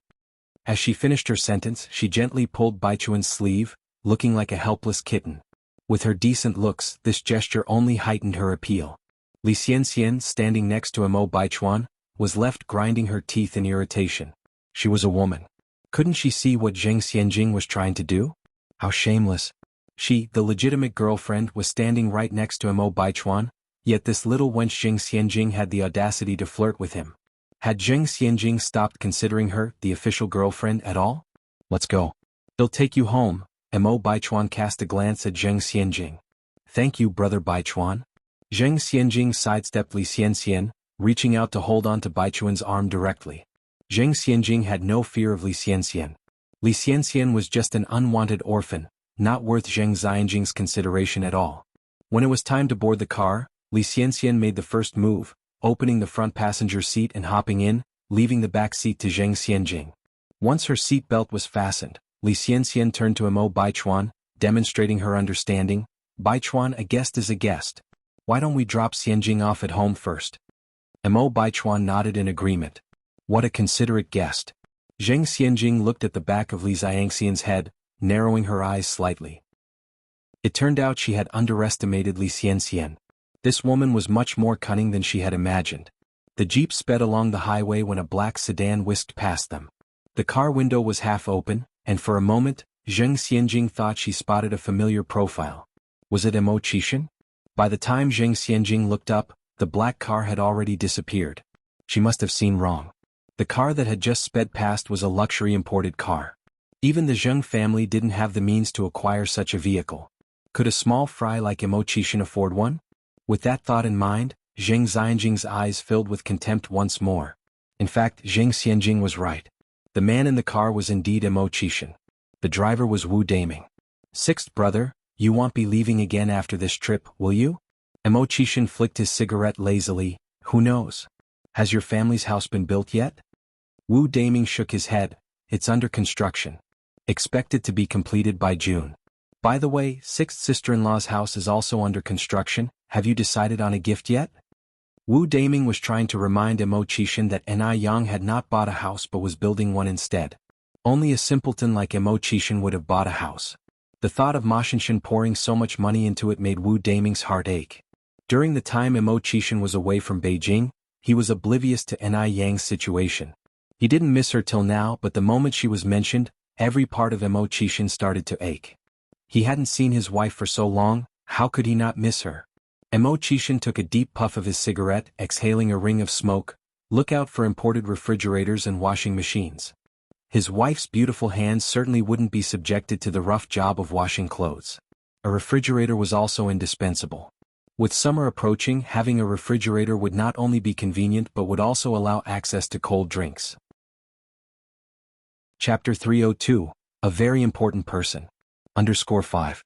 As she finished her sentence, she gently pulled Baichuan's sleeve, looking like a helpless kitten. With her decent looks, this gesture only heightened her appeal. Li Xianxian, standing next to Mo Baichuan, was left grinding her teeth in irritation. She was a woman. Couldn't she see what Zheng Xianjing was trying to do? How shameless. She, the legitimate girlfriend, was standing right next to Mo Baichuan, yet this little wench Zheng Xianjing had the audacity to flirt with him. Had Zheng Xianjing stopped considering her the official girlfriend at all? Let's go. He'll take you home. Mo Baichuan cast a glance at Zheng Xianjing. Thank you, Brother Baichuan. Zheng Xianjing sidestepped Li Xianxian, reaching out to hold on to Baichuan's arm directly. Zheng Xianjing had no fear of Li Xianxian. Li Xianxian was just an unwanted orphan, not worth Zheng Xianjing's consideration at all. When it was time to board the car, Li Xianxian made the first move, opening the front passenger seat and hopping in, leaving the back seat to Zheng Xianjing. Once her seat belt was fastened, Li Xianxian turned to Mo Baichuan, demonstrating her understanding. Baichuan, a guest is a guest. Why don't we drop Xianjing off at home first? Mo Baichuan nodded in agreement. What a considerate guest. Zheng Xianjing looked at the back of Li Xiangxian's head, narrowing her eyes slightly. It turned out she had underestimated Li Xianxian. This woman was much more cunning than she had imagined. The jeep sped along the highway when a black sedan whisked past them. The car window was half open, and for a moment, Zheng Xianjing thought she spotted a familiar profile. Was it Mo Qishan? By the time Zheng Xianjing looked up, the black car had already disappeared. She must have seen wrong. The car that had just sped past was a luxury imported car. Even the Zheng family didn't have the means to acquire such a vehicle. Could a small fry like Mo Qishan afford one? With that thought in mind, Zheng Xianjing's eyes filled with contempt once more. In fact, Zheng Xianjing was right. The man in the car was indeed Mo Qishan. The driver was Wu Daming. Sixth brother, you won't be leaving again after this trip, will you? Mo Qishan flicked his cigarette lazily. Who knows? Has your family's house been built yet? Wu Daming shook his head. It's under construction. Expected to be completed by June. By the way, sixth sister-in-law's house is also under construction. Have you decided on a gift yet? Wu Daming was trying to remind Mo Qishan that Ni Yang had not bought a house but was building one instead. Only a simpleton like Mo Qishan would have bought a house. The thought of Ma Shinshan pouring so much money into it made Wu Daming's heart ache. During the time Mo Qishan was away from Beijing, he was oblivious to Ni Yang's situation. He didn't miss her till now, but the moment she was mentioned, every part of Mo Qishan started to ache. He hadn't seen his wife for so long, how could he not miss her? Mo Qishan took a deep puff of his cigarette, exhaling a ring of smoke. Look out for imported refrigerators and washing machines. His wife's beautiful hands certainly wouldn't be subjected to the rough job of washing clothes. A refrigerator was also indispensable. With summer approaching, having a refrigerator would not only be convenient but would also allow access to cold drinks. Chapter 302, A Very Important Person. _5.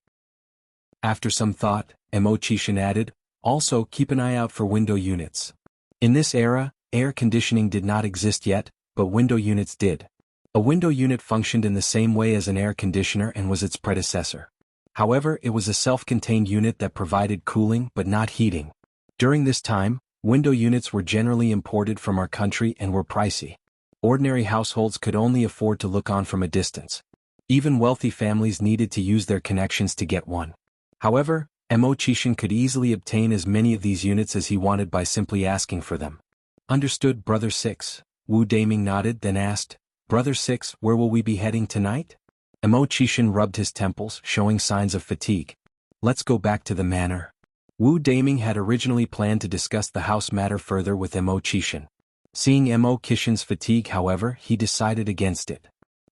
After some thought, Mo Qishan added, also keep an eye out for window units. In this era, air conditioning did not exist yet, but window units did. A window unit functioned in the same way as an air conditioner and was its predecessor. However, it was a self-contained unit that provided cooling but not heating. During this time, window units were generally imported from our country and were pricey. Ordinary households could only afford to look on from a distance. Even wealthy families needed to use their connections to get one. However, Mo Qishan could easily obtain as many of these units as he wanted by simply asking for them. Understood, Brother Six. Wu Daming nodded, then asked, Brother Six, where will we be heading tonight? Mo Qishan rubbed his temples, showing signs of fatigue. Let's go back to the manor. Wu Daming had originally planned to discuss the house matter further with Mo Qishan. Seeing Mo Qishan's fatigue, however, he decided against it.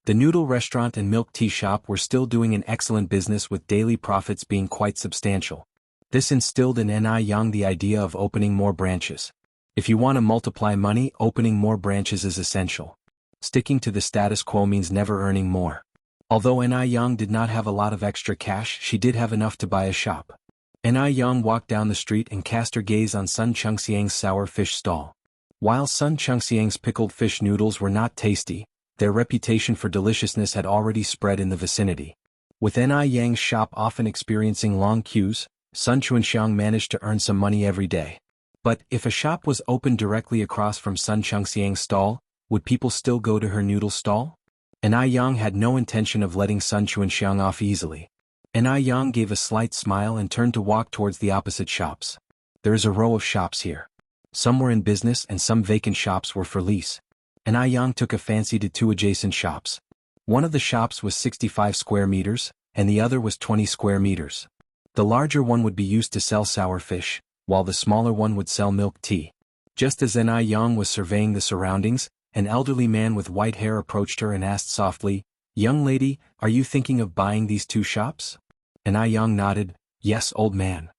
The noodle restaurant and milk tea shop were still doing an excellent business with daily profits being quite substantial. This instilled in Ni Yang the idea of opening more branches. If you want to multiply money, opening more branches is essential. Sticking to the status quo means never earning more. Although Ni Yang did not have a lot of extra cash, she did have enough to buy a shop. Ni Yang walked down the street and cast her gaze on Sun Chengxiang's sour fish stall. While Sun Chengxiang's pickled fish noodles were not tasty, their reputation for deliciousness had already spread in the vicinity. With Ni Yang's shop often experiencing long queues, Sun Chengxiang managed to earn some money every day. But if a shop was opened directly across from Sun Chengxiang's stall, would people still go to her noodle stall? Ni Yang had no intention of letting Sun Chengxiang off easily. Ni Yang gave a slight smile and turned to walk towards the opposite shops. There is a row of shops here. Some were in business and some vacant shops were for lease. Ni Yang took a fancy to two adjacent shops. One of the shops was 65 square meters, and the other was 20 square meters. The larger one would be used to sell sour fish, while the smaller one would sell milk tea. Just as Ni Yang was surveying the surroundings, an elderly man with white hair approached her and asked softly, Young lady, are you thinking of buying these two shops? Ni Yang nodded, Yes, old man.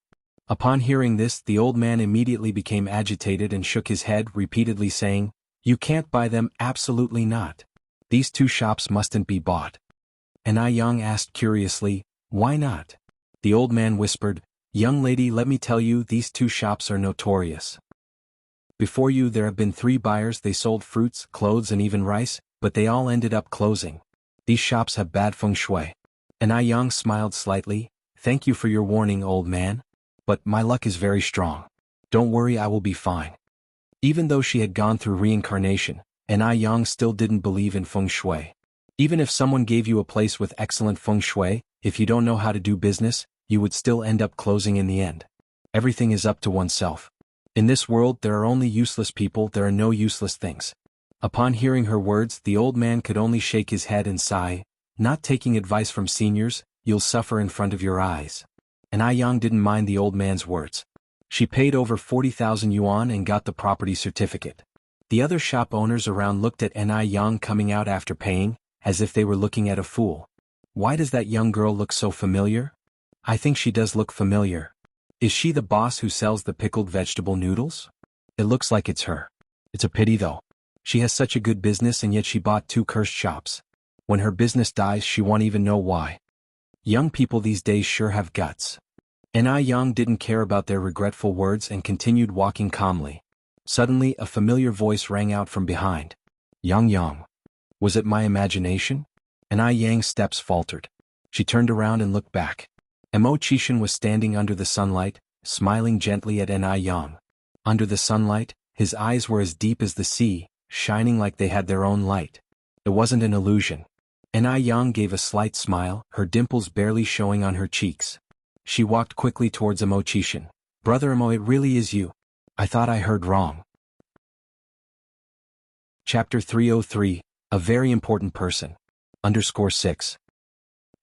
Upon hearing this, the old man immediately became agitated and shook his head, repeatedly saying, You can't buy them, absolutely not. These two shops mustn't be bought. Ni Yang asked curiously, Why not? The old man whispered, Young lady, let me tell you, these two shops are notorious. Before you there have been 3 buyers. They sold fruits, clothes and even rice, but they all ended up closing. These shops have bad feng shui. Ni Yang smiled slightly, Thank you for your warning, old man. But my luck is very strong. Don't worry, I will be fine. Even though she had gone through reincarnation, Ai Yang still didn't believe in feng shui. Even if someone gave you a place with excellent feng shui, if you don't know how to do business, you would still end up closing in the end. Everything is up to oneself. In this world there are only useless people, there are no useless things. Upon hearing her words, the old man could only shake his head and sigh. Not taking advice from seniors, you'll suffer in front of your eyes. Ai Yang didn't mind the old man's words. She paid over 40,000 yuan and got the property certificate. The other shop owners around looked at Ai Yang coming out after paying, as if they were looking at a fool. Why does that young girl look so familiar? I think she does look familiar. Is she the boss who sells the pickled vegetable noodles? It looks like it's her. It's a pity though. She has such a good business and yet she bought 2 cursed shops. When her business dies she won't even know why. Young people these days sure have guts. Ai Yang didn't care about their regretful words and continued walking calmly. Suddenly a familiar voice rang out from behind. Yang. Was it my imagination? Ai Yang's steps faltered. She turned around and looked back. Mo Chishan was standing under the sunlight, smiling gently at Ai Yang. Under the sunlight, his eyes were as deep as the sea, shining like they had their own light. It wasn't an illusion. Ai Yang gave a slight smile, her dimples barely showing on her cheeks. She walked quickly towards Mo Chishan. Brother Mo, it really is you. I thought I heard wrong. Chapter 303, A Very Important Person. _6.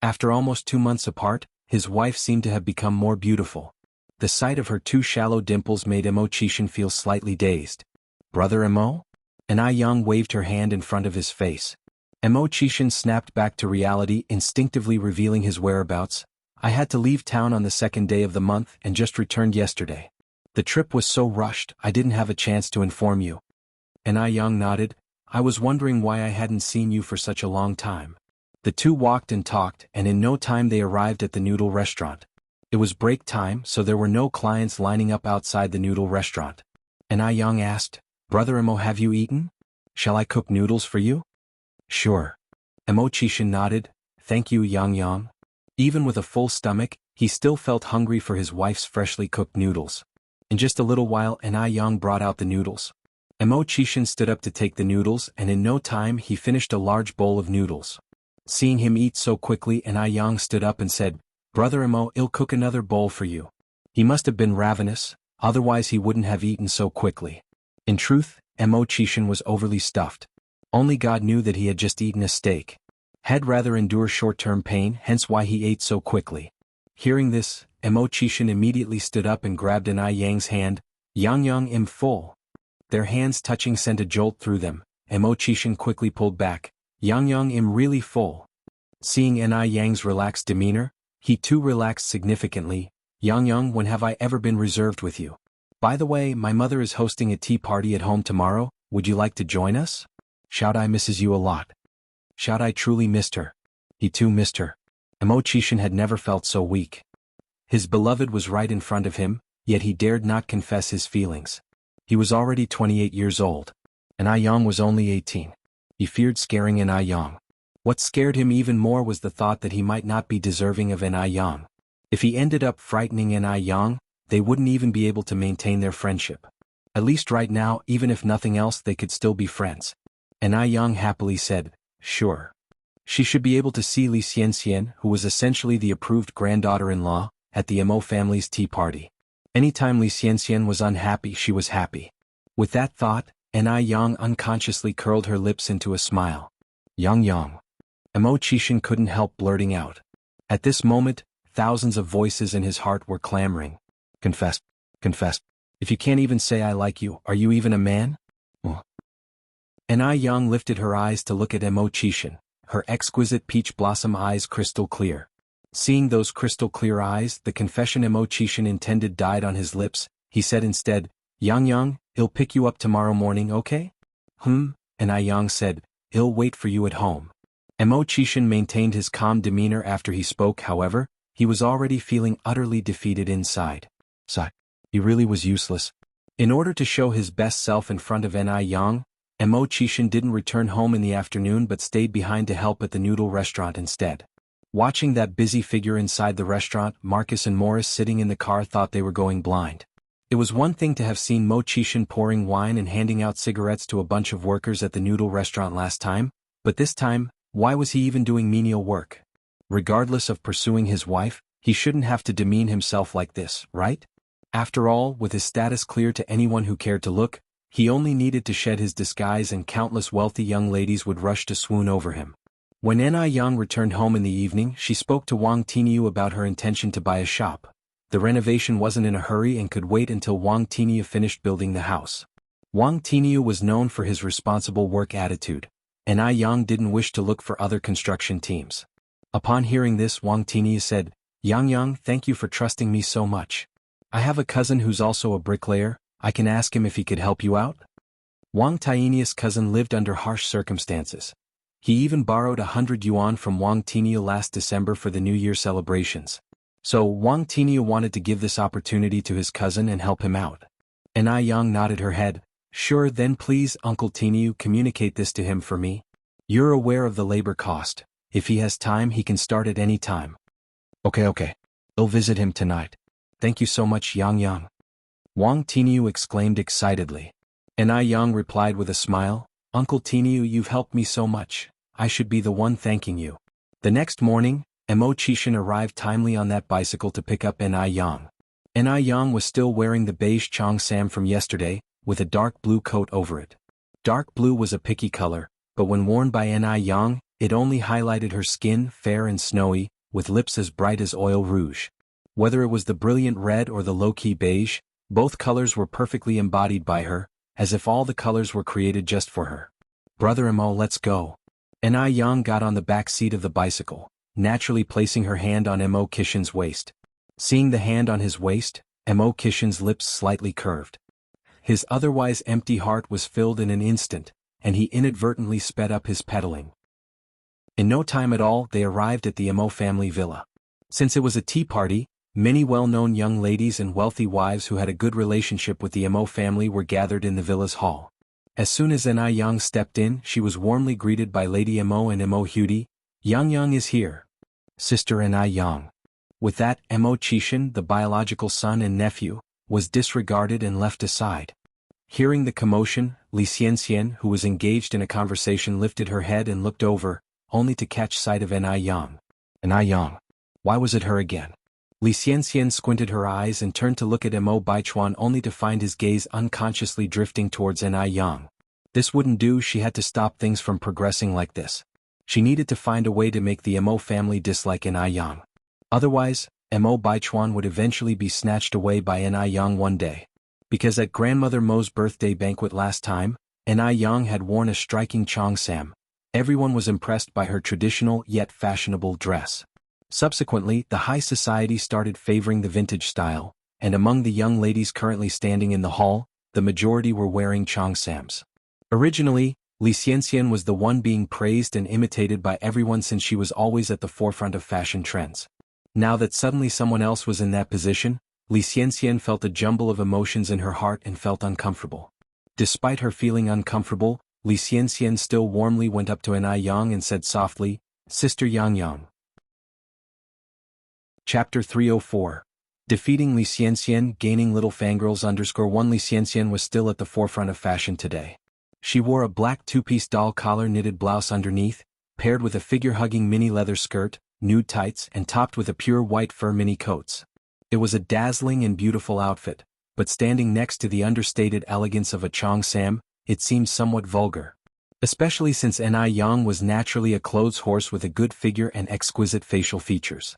After almost 2 months apart, his wife seemed to have become more beautiful. The sight of her 2 shallow dimples made Mo Chishan feel slightly dazed. Brother Mo? Ai Yang waved her hand in front of his face. Mo Chishan snapped back to reality, instinctively revealing his whereabouts. I had to leave town on the 2nd day of the month and just returned yesterday. The trip was so rushed, I didn't have a chance to inform you. Ai Yang nodded. I was wondering why I hadn't seen you for such a long time. The two walked and talked, and in no time they arrived at the noodle restaurant. It was break time, so there were no clients lining up outside the noodle restaurant. Ai Yang asked, Brother Mo, have you eaten? Shall I cook noodles for you? Sure. Mo Chishan nodded. Thank you, Yang. Even with a full stomach, he still felt hungry for his wife's freshly cooked noodles. In just a little while, Ai Yang brought out the noodles. Mo Chishan stood up to take the noodles, and in no time he finished a large bowl of noodles. Seeing him eat so quickly, Ai Yang stood up and said, Brother Mo, I'll cook another bowl for you. He must have been ravenous, otherwise he wouldn't have eaten so quickly. In truth, Mo Chishan was overly stuffed. Only God knew that he had just eaten a steak. Had rather endure short-term pain, hence why he ate so quickly. Hearing this, Mo Chishan immediately stood up and grabbed Ai Yang's hand. Yang im full. Their hands touching sent a jolt through them. Mo Chishan quickly pulled back. Yang im really full. Seeing Ai Yang's relaxed demeanor, he too relaxed significantly. Yang, when have I ever been reserved with you? By the way, my mother is hosting a tea party at home tomorrow, would you like to join us? Shout I misses you a lot. Shout I truly missed her. He too missed her. Mo Chishan had never felt so weak. His beloved was right in front of him, yet he dared not confess his feelings. He was already 28 years old. Ai Yang was only 18. He feared scaring Ai Yang. What scared him even more was the thought that he might not be deserving of Ai Yang. If he ended up frightening Ai Yang, they wouldn't even be able to maintain their friendship. At least right now, even if nothing else, they could still be friends. Ai Yang happily said, sure. She should be able to see Li Xianxian, who was essentially the approved granddaughter-in-law, at the Mo family's tea party. Anytime Li Xianxian was unhappy, she was happy. With that thought, Ai Yang unconsciously curled her lips into a smile. Yang. Mo Chishan couldn't help blurting out. At this moment, thousands of voices in his heart were clamoring. Confess. If you can't even say I like you, are you even a man? Ai Yang lifted her eyes to look at Mo Chishan, her exquisite peach blossom eyes crystal clear. Seeing those crystal clear eyes, the confession Mo Chishan intended died on his lips. He said instead, Yang, I'll pick you up tomorrow morning, okay? Ai Yang said, I'll wait for you at home. Mo Chishan maintained his calm demeanor after he spoke. However, he was already feeling utterly defeated inside. He really was useless. In order to show his best self in front of Ai Yang, Mo Chishan didn't return home in the afternoon but stayed behind to help at the noodle restaurant instead. Watching that busy figure inside the restaurant, Marcus and Morris sitting in the car thought they were going blind. It was one thing to have seen Mo Chishan pouring wine and handing out cigarettes to a bunch of workers at the noodle restaurant last time, but this time, why was he even doing menial work? Regardless of pursuing his wife, he shouldn't have to demean himself like this, right? After all, with his status clear to anyone who cared to look, he only needed to shed his disguise and countless wealthy young ladies would rush to swoon over him. When Ni Yang returned home in the evening, she spoke to Wang Tiniu about her intention to buy a shop. The renovation wasn't in a hurry and could wait until Wang Tiniu finished building the house. Wang Tiniu was known for his responsible work attitude, and Ni Yang didn't wish to look for other construction teams. Upon hearing this, Wang Tiniu said, Yang, thank you for trusting me so much. I have a cousin who's also a bricklayer. I can ask him if he could help you out? Wang Tiniu's cousin lived under harsh circumstances. He even borrowed 100 yuan from Wang Tiniu last December for the New Year celebrations. So Wang Tiniu wanted to give this opportunity to his cousin and help him out. And Ni Yang nodded her head. Sure, then please, Uncle Tiniu, communicate this to him for me. You're aware of the labor cost. If he has time, he can start at any time. Okay. I'll visit him tonight. Thank you so much, Yang. Wang Tiniu exclaimed excitedly. And Ni Yang replied with a smile, Uncle Tiniu, you've helped me so much. I should be the one thanking you. The next morning, Mo Chishan arrived timely on that bicycle to pick up Ni Yang. Ni Yang was still wearing the beige cheongsam from yesterday, with a dark blue coat over it. Dark blue was a picky color, but when worn by Ni Yang, it only highlighted her skin, fair and snowy, with lips as bright as oil rouge. Whether it was the brilliant red or the low-key beige, both colors were perfectly embodied by her, as if all the colors were created just for her. Brother Mo, let's go. Ni Yang got on the back seat of the bicycle, naturally placing her hand on Mo Kishan's waist. Seeing the hand on his waist, Mo Kishan's lips slightly curved. His otherwise empty heart was filled in an instant, and he inadvertently sped up his pedaling. In no time at all, they arrived at the Mo family villa. Since it was a tea party, many well-known young ladies and wealthy wives who had a good relationship with the Mo family were gathered in the villa's hall. As soon as Ni Yang stepped in, she was warmly greeted by Lady Mo and Mo Hudi. Yang is here. Sister Ni Yang. With that, Mo Chishan, the biological son and nephew, was disregarded and left aside. Hearing the commotion, Li Xianxian, who was engaged in a conversation, lifted her head and looked over, only to catch sight of Ni Yang. Ni Yang. Why was it her again? Li Xianxian squinted her eyes and turned to look at Mo Baichuan, only to find his gaze unconsciously drifting towards Ni Yang. This wouldn't do, she had to stop things from progressing like this. She needed to find a way to make the Mo family dislike Ni Yang. Otherwise, Mo Baichuan would eventually be snatched away by Ni Yang one day. Because at Grandmother Mo's birthday banquet last time, Ni Yang had worn a striking cheongsam. Everyone was impressed by her traditional yet fashionable dress. Subsequently, the high society started favoring the vintage style, and among the young ladies currently standing in the hall, the majority were wearing cheongsams. Originally, Li Xianxian was the one being praised and imitated by everyone since she was always at the forefront of fashion trends. Now that suddenly someone else was in that position, Li Xianxian felt a jumble of emotions in her heart and felt uncomfortable. Despite her feeling uncomfortable, Li Xianxian still warmly went up to Ni Yang and said softly, Sister Yang. Chapter 304. Defeating Li Xianxian, gaining little fangirls _1. Li Xianxian was still at the forefront of fashion today. She wore a black two-piece doll collar knitted blouse underneath, paired with a figure-hugging mini leather skirt, nude tights, and topped with a pure white fur mini coats. It was a dazzling and beautiful outfit, but standing next to the understated elegance of a cheongsam, it seemed somewhat vulgar. Especially since Ni Yang was naturally a clothes horse with a good figure and exquisite facial features.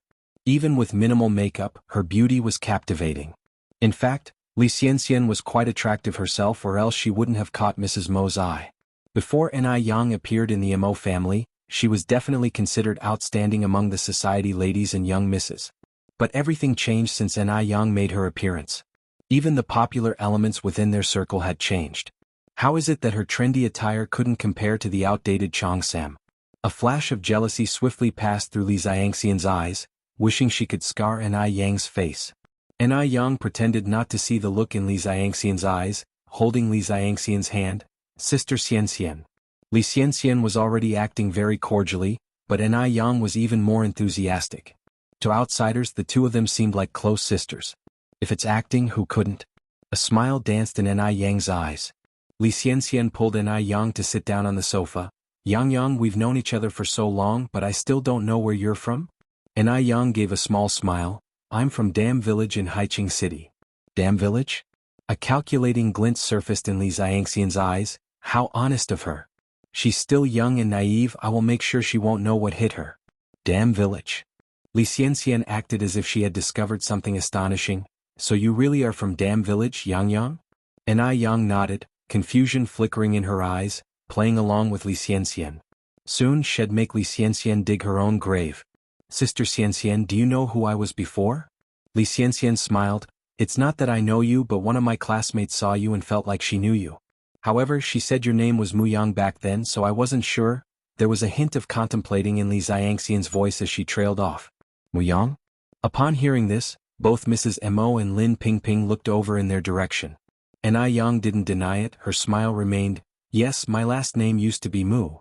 Even with minimal makeup, her beauty was captivating. In fact, Li Xianxian was quite attractive herself, or else she wouldn't have caught Mrs. Mo's eye. Before Ni Yang appeared in the Mo family, she was definitely considered outstanding among the society ladies and young misses. But everything changed since Ni Yang made her appearance. Even the popular elements within their circle had changed. How is it that her trendy attire couldn't compare to the outdated cheongsam? A flash of jealousy swiftly passed through Li Xianxian's eyes, wishing she could scar Ni Yang's face. Ni Yang pretended not to see the look in Li Xianxian's eyes, holding Li Xianxian's hand. Sister Xianxian. Li Xianxian was already acting very cordially, but Ni Yang was even more enthusiastic. To outsiders, the two of them seemed like close sisters. If it's acting, who couldn't? A smile danced in Ni Yang's eyes. Li Xianxian pulled Ni Yang to sit down on the sofa. Yang, we've known each other for so long, but I still don't know where you're from? Ni Yang gave a small smile. I'm from Dam Village in Haiqing City. Dam Village? A calculating glint surfaced in Li Xianxian's eyes. How honest of her. She's still young and naive. I will make sure she won't know what hit her. Dam Village. Li Xianxian acted as if she had discovered something astonishing. So you really are from Dam Village, Yang? Ni Yang nodded, confusion flickering in her eyes, playing along with Li Xianxian. Soon she'd make Li Xianxian dig her own grave. Sister Xianxian, do you know who I was before? Li Xianxian smiled. It's not that I know you, but one of my classmates saw you and felt like she knew you. However, she said your name was Mu Yang back then, so I wasn't sure. There was a hint of contemplating in Li Xianxian's voice as she trailed off. Mu Yang? Upon hearing this, both Mrs. Mo and Lin Pingping looked over in their direction. Ni Yang didn't deny it, her smile remained. Yes, my last name used to be Mu.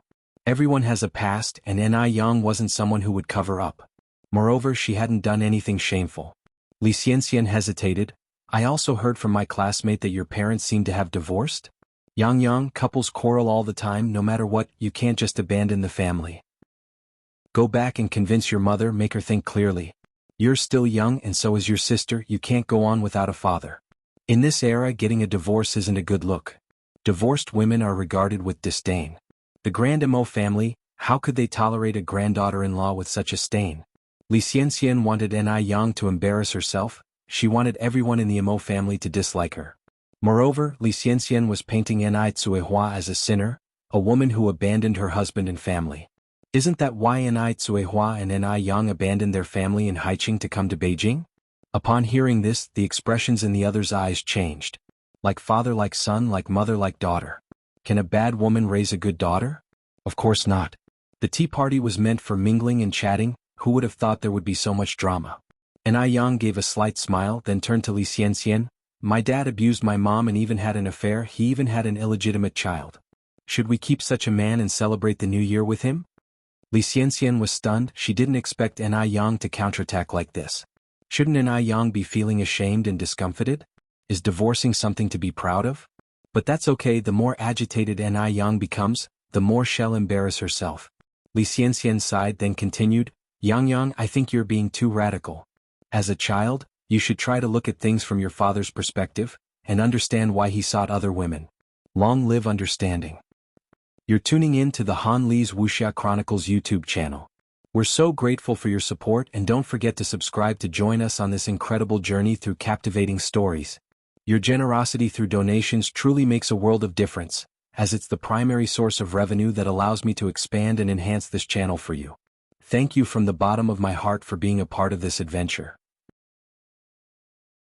Everyone has a past, and Ni Yang wasn't someone who would cover up. Moreover, she hadn't done anything shameful. Li Xianxian hesitated. I also heard from my classmate that your parents seem to have divorced? Yang, couples quarrel all the time. No matter what, you can't just abandon the family. Go back and convince your mother, make her think clearly. You're still young and so is your sister, you can't go on without a father. In this era, getting a divorce isn't a good look. Divorced women are regarded with disdain. The Grand Mo family, how could they tolerate a granddaughter-in-law with such a stain? Li Xianxian wanted Ni Yang to embarrass herself. She wanted everyone in the Mo family to dislike her. Moreover, Li Xianxian was painting Ni Tsuehua as a sinner, a woman who abandoned her husband and family. Isn't that why Ni Tsuehua and Ni Yang abandoned their family in Haiqing to come to Beijing? Upon hearing this, the expressions in the other's eyes changed. Like father like son, like mother like daughter. Can a bad woman raise a good daughter? Of course not. The tea party was meant for mingling and chatting. Who would have thought there would be so much drama? Ni Yang gave a slight smile, then turned to Li Xianxian. My dad abused my mom and even had an affair. He even had an illegitimate child. Should we keep such a man and celebrate the new year with him? Li Xianxian was stunned. She didn't expect Ni Yang to counterattack like this. Shouldn't Ni Yang be feeling ashamed and discomfited? Is divorcing something to be proud of? But that's okay. The more agitated Ni Yang becomes, the more she'll embarrass herself. Li Xianxian sighed, then continued, Yang, I think you're being too radical. As a child, you should try to look at things from your father's perspective, and understand why he sought other women. Long live understanding. You're tuning in to the Han Li's Wuxia Chronicles YouTube channel. We're so grateful for your support, and don't forget to subscribe to join us on this incredible journey through captivating stories. Your generosity through donations truly makes a world of difference, as it's the primary source of revenue that allows me to expand and enhance this channel for you. Thank you from the bottom of my heart for being a part of this adventure.